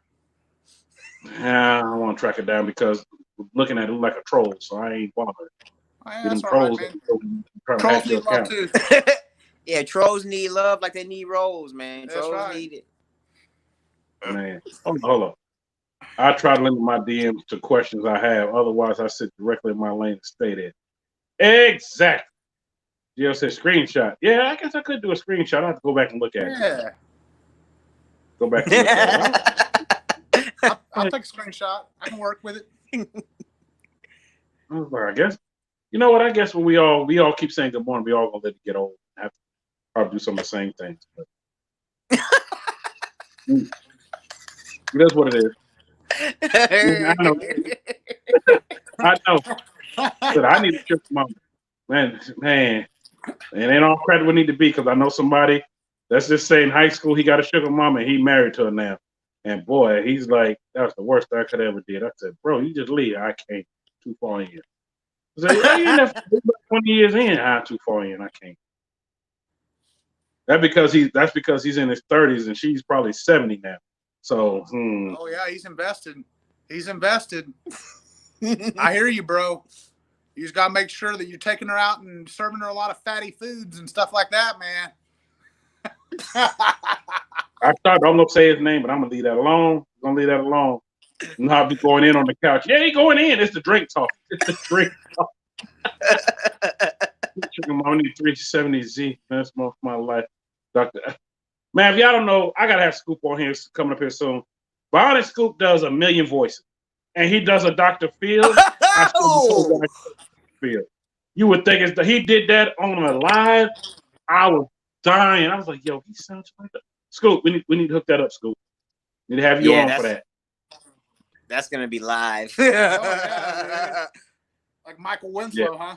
Yeah, I want to track it down because looking at it like a troll, so I ain't bothered. That's all right, man. Trolls need love too. Yeah, trolls need love like they need rolls, man. Trolls need it. Man, hold on. I try to limit my DMs to questions I have. Otherwise, I sit directly in my lane and stay there. Exactly. Gio said screenshot. Yeah, I guess I could do a screenshot. I have to go back and look at it. Yeah. Go back and look at it. I'll take a screenshot. I can work with it. I guess. You know what? I guess when we all keep saying good morning, we all gonna let it get old. I have to probably do some of the same things. But that's what it is. I know. But I need to trip mama. Man, it ain't all credit we need to be because I know somebody. Let's just say in high school he got a sugar mama and he married to her now. And boy, he's like, that was the worst I could ever did. I said, bro, you just leave. I can't too far in here. I said, 20 years in. Too far in. I can't. That's because he's in his 30s and she's probably 70 now. So. Oh yeah, he's invested. He's invested. I hear you, bro. You just gotta make sure that you're taking her out and serving her a lot of fatty foods and stuff like that, man. I'm gonna say his name, but I'm gonna leave that alone. I'm gonna leave that alone. And I'll be going in on the couch. Yeah, he going in. It's the drink talk. It's the drink talk. I need 370Z. That's my life. Doctor. Man, if y'all don't know, I gotta have Scoop on here coming up here soon. Bionic Scoop does a million voices. And he does a Dr. Phil. Phil. You would think it's he did that on a live. I was dying. I was like, yo, he sounds like that. Scoop, we need to hook that up, Scoop. We need to have you on for that. That's gonna be live. Yeah. Like Michael Winslow, huh?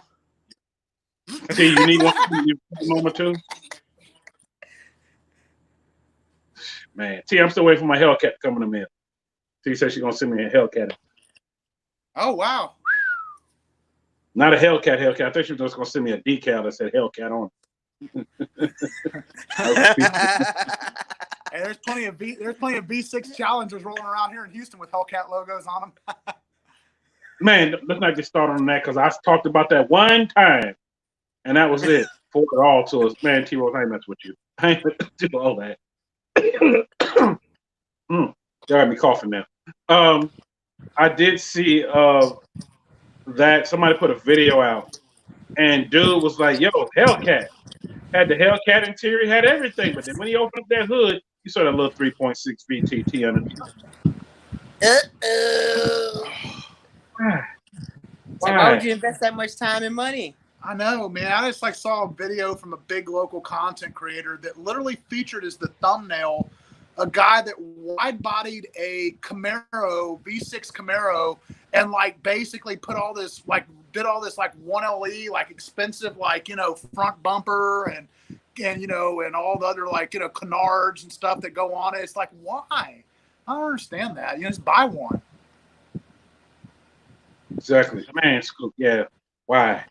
See, you need one moment too. Man, T, I'm still waiting for my Hellcat coming to mail. T said she's gonna send me a Hellcat. Oh wow! Not a Hellcat. I think she was just gonna send me a decal that said Hellcat on it. Hey, there's plenty of V6 Challengers rolling around here in Houston with Hellcat logos on them. Man, let's not get started on that because I talked about that one time, and that was it. For it all to us, man. T-Rose, I ain't mess with you. I ain't do all that. Y'all got me coughing now. I did see that somebody put a video out, and dude was like, "Yo, Hellcat had the Hellcat interior, had everything, but then when he opened up that hood, you saw that little 3.6 VTT underneath." Why would you invest that much time and money? I know, man. I just saw a video from a big local content creator that literally featured as the thumbnail a guy that wide-bodied a Camaro, V6 Camaro, and basically put all this did all this 1LE expensive front bumper and and all the other canards and stuff that go on it. It's like, why? I don't understand that. Just buy one. Exactly, man. Scoop, yeah. Why?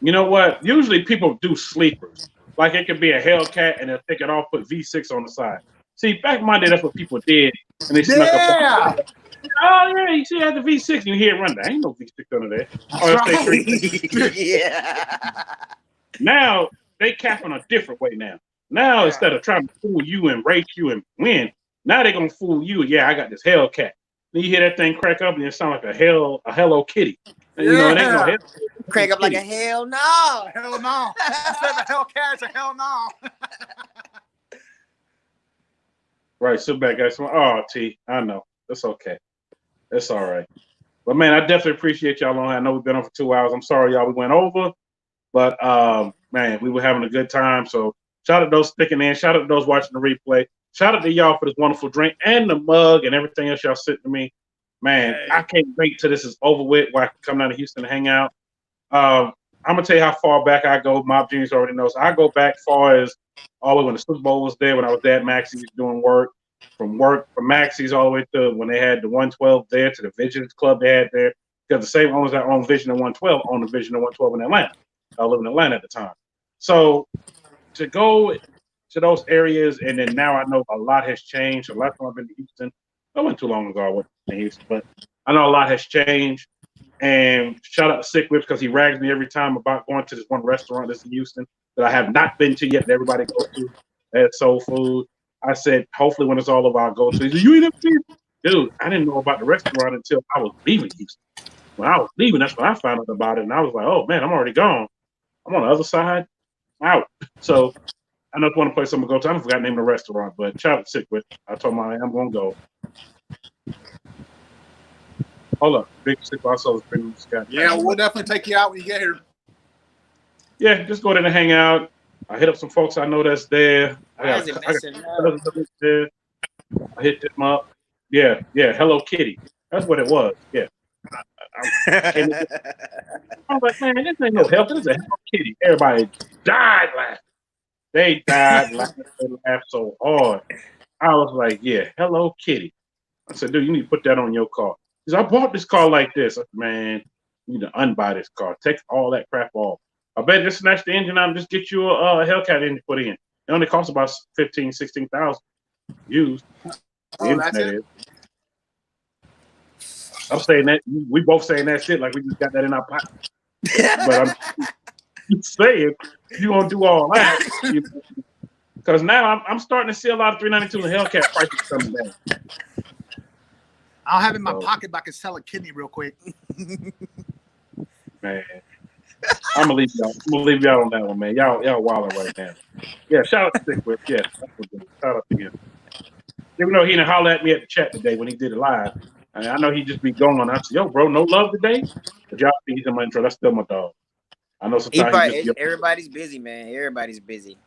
You know what? Usually people do sleepers. Like it could be a Hellcat and they'll take it off, put V6 on the side. See, back in my day, that's what people did. And they snuck up. Oh, yeah, you see, I had the V6 and you hear it run. There ain't no V6 under there. Yeah. Now, they cap on a different way now. Now, instead of trying to fool you and rate you and win, now they're going to fool you. Yeah, I got this Hellcat. Then you hear that thing crack up and it sounds like a Hello Kitty. And, it ain't no crank up like a hell no. Hell no. Instead of a Hellcat, a hell no. Right, sit back, guys. Oh, T, I know. That's okay. That's all right. But, man, I definitely appreciate y'all on. I know we've been on for 2 hours. I'm sorry, y'all, we went over. But, man, we were having a good time. So, shout out to those sticking in. Shout out to those watching the replay. Shout out to y'all for this wonderful drink and the mug and everything else y'all sent to me. Man, I can't wait till this is over with where I can come down to Houston and hang out. I'm going to tell you how far back I go. Mob Genius already knows. I go back far as all the way when the Super Bowl was there, when I was there at Maxie's doing work. From Maxie's all the way to when they had the 112 there, to the Visions Club they had there. Because the same owners that own Vision and 112 own the Vision and 112 in Atlanta. I live in Atlanta at the time. So to go to those areas, and then now I know a lot has changed. The last time I've been to Houston, that wasn't too long ago I went to Houston, but I know a lot has changed. And shout out to Sick Whips because he rags me every time about going to this one restaurant that's in Houston that I have not been to yet that everybody goes to. That's soul food. I said, hopefully when it's all over, I'll go to. He said, you ain't never seen it? Dude, I didn't know about the restaurant until I was leaving Houston. When I was leaving, that's when I found out about it. And I was like, oh, man, I'm already gone. I'm on the other side. Out. So I know it's one place I'm going to go to. I forgot the name of the restaurant, but shout out to Sick Whip. I told him I'm going to go. Hold up. Big Sick Whip. I saw the thing. Yeah, we'll definitely take you out when you get here. Yeah, just go there and hang out. I hit up some folks I know that's there. I hit them up. Yeah, Hello Kitty. That's what it was. Yeah. I was like, man, this ain't no help. This is a Hello Kitty. Everybody died laughing. They died laughing. They laughed so hard. I was like, yeah, Hello Kitty. I said, dude, you need to put that on your car. Because I bought this car like this. I said, man, You need to unbuy this car. Take all that crap off. I bet just snatch the engine out and just get you a Hellcat engine put in. It only costs about 15,000, 16,000 used. The internet is. I'm saying that we both saying that shit like we just got that in our pocket. But I'm saying you gonna do all that because now I'm starting to see a lot of 392 and Hellcat prices coming down. I'll have it in my pocket, but I can sell a kidney real quick. Man, I'm gonna leave y'all on that one, man. Y'all wilding right now. Yeah, shout out to Sick Whip. Yeah, shout out to him. Even though he didn't holler at me at the chat today when he did it live. I know he just be going. I said, "Yo, bro, no love today." But y'all see he's in my intro. That's still my dog. I know sometimes everybody's busy, man. Everybody's busy.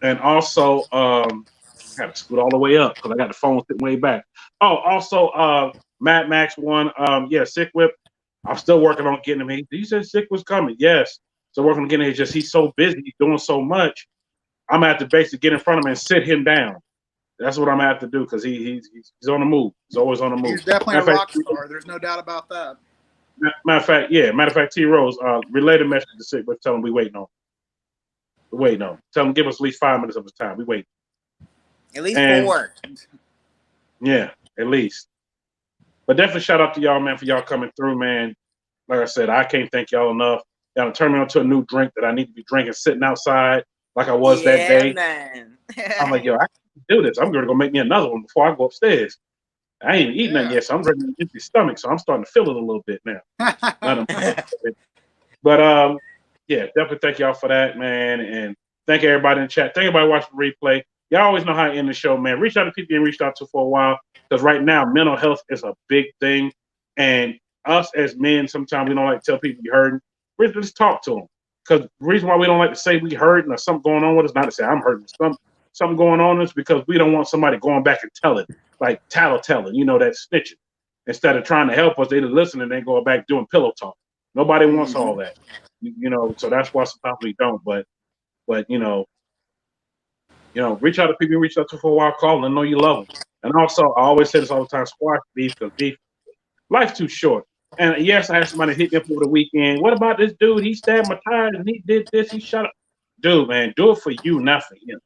And also, I got to scoot all the way up because I got the phone sitting way back. Oh, also, Mad Max one. Sick Whip. I'm still working on getting him. He said Sick was coming. Yes. So working on getting him. Just he's so busy, he's doing so much. I'm gonna have to basically get in front of him and sit him down. That's what I'm gonna have to do because he's on the move. He's always on the move. He's definitely a rock star. There's no doubt about that. Matter of fact, T Rose, related message to Sick Whip. Tell him we waiting on. We're waiting on. Tell him give us at least 5 minutes of his time. We wait. At least 4. Yeah, at least. But definitely shout out to y'all, man, for y'all coming through, man. Like I said, I can't thank y'all enough. Y'all turned me on to a new drink that I need to be drinking, sitting outside like I was that day. Man. I'm like, yo, I can do this. I'm gonna go make me another one before I go upstairs. I ain't eating nothing yet, so I'm drinking an empty stomach, so I'm starting to feel it a little bit now. But definitely thank y'all for that, man, and thank everybody in the chat. Thank everybody watching the replay. Y'all always know how to end the show, man. Reach out to people you ain't reached out to for a while, because right now mental health is a big thing, and us as men sometimes we don't like to tell people we hurting. We just talk to them, because the reason why we don't like to say we hurting or something going on with us, not to say I'm hurting, something going on is because we don't want somebody going back and telling, like tattletelling, that snitching. Instead of trying to help us, they just listen and then go back doing pillow talk. Nobody wants all that, so that's why sometimes we don't. But reach out to people you reached out to for a while, call them, know you love them. And also, I always say this all the time: squash beef, because beef, life's too short. And yes, I had somebody hit me up over the weekend. What about this dude? He stabbed my tires and he did this. He shot up. Dude, man, do it for you, not for him.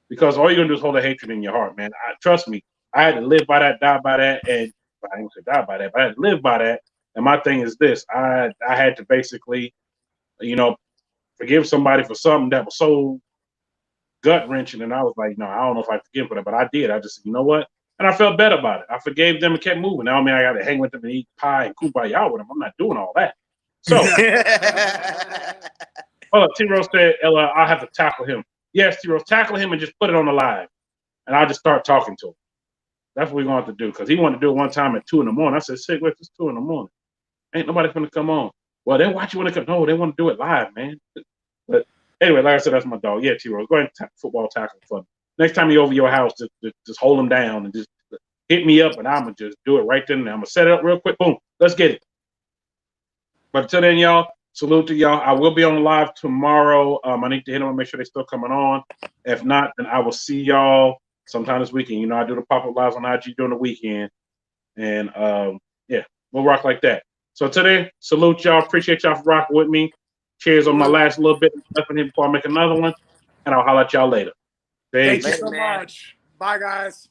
Because all you're gonna do is hold a hatred in your heart, man. Trust me, I had to live by that, die by that, and I didn't say die by that, but I had to live by that. And my thing is this: I had to basically, forgive somebody for something that was so gut wrenching, and I was like, no, I don't know if I forgive for that, but I did. I just said, you know what? And I felt better about it. I forgave them and kept moving. Now, I got to hang with them and eat pie and kumbaya with them. I'm not doing all that. So, T-Rose said, Ella, I'll have to tackle him. Yes, T-Rose, tackle him and just put it on the live. And I'll just start talking to him. That's what we're going to have to do, because he wanted to do it one time at 2 in the morning. I said, Sick, it's 2 in the morning. Ain't nobody going to come on. Well, they watch you when they come. No, they want to do it live, man. But anyway, like I said, that's my dog. Yeah, T-Rose, go ahead and football tackle for me. Next time you're over your house, just hold him down and just hit me up, and I'm going to just do it right then and there. I'm going to set it up real quick. Boom. Let's get it. But until then, y'all, salute to y'all. I will be on live tomorrow. I need to hit them and make sure they're still coming on. If not, then I will see y'all sometime this weekend. I do the pop-up lives on IG during the weekend. And, we'll rock like that. So today, salute y'all. Appreciate y'all for rocking with me. Cheers on my last little bit left in here before I make another one. And I'll holler at y'all later. Thank you so much. Bye, guys.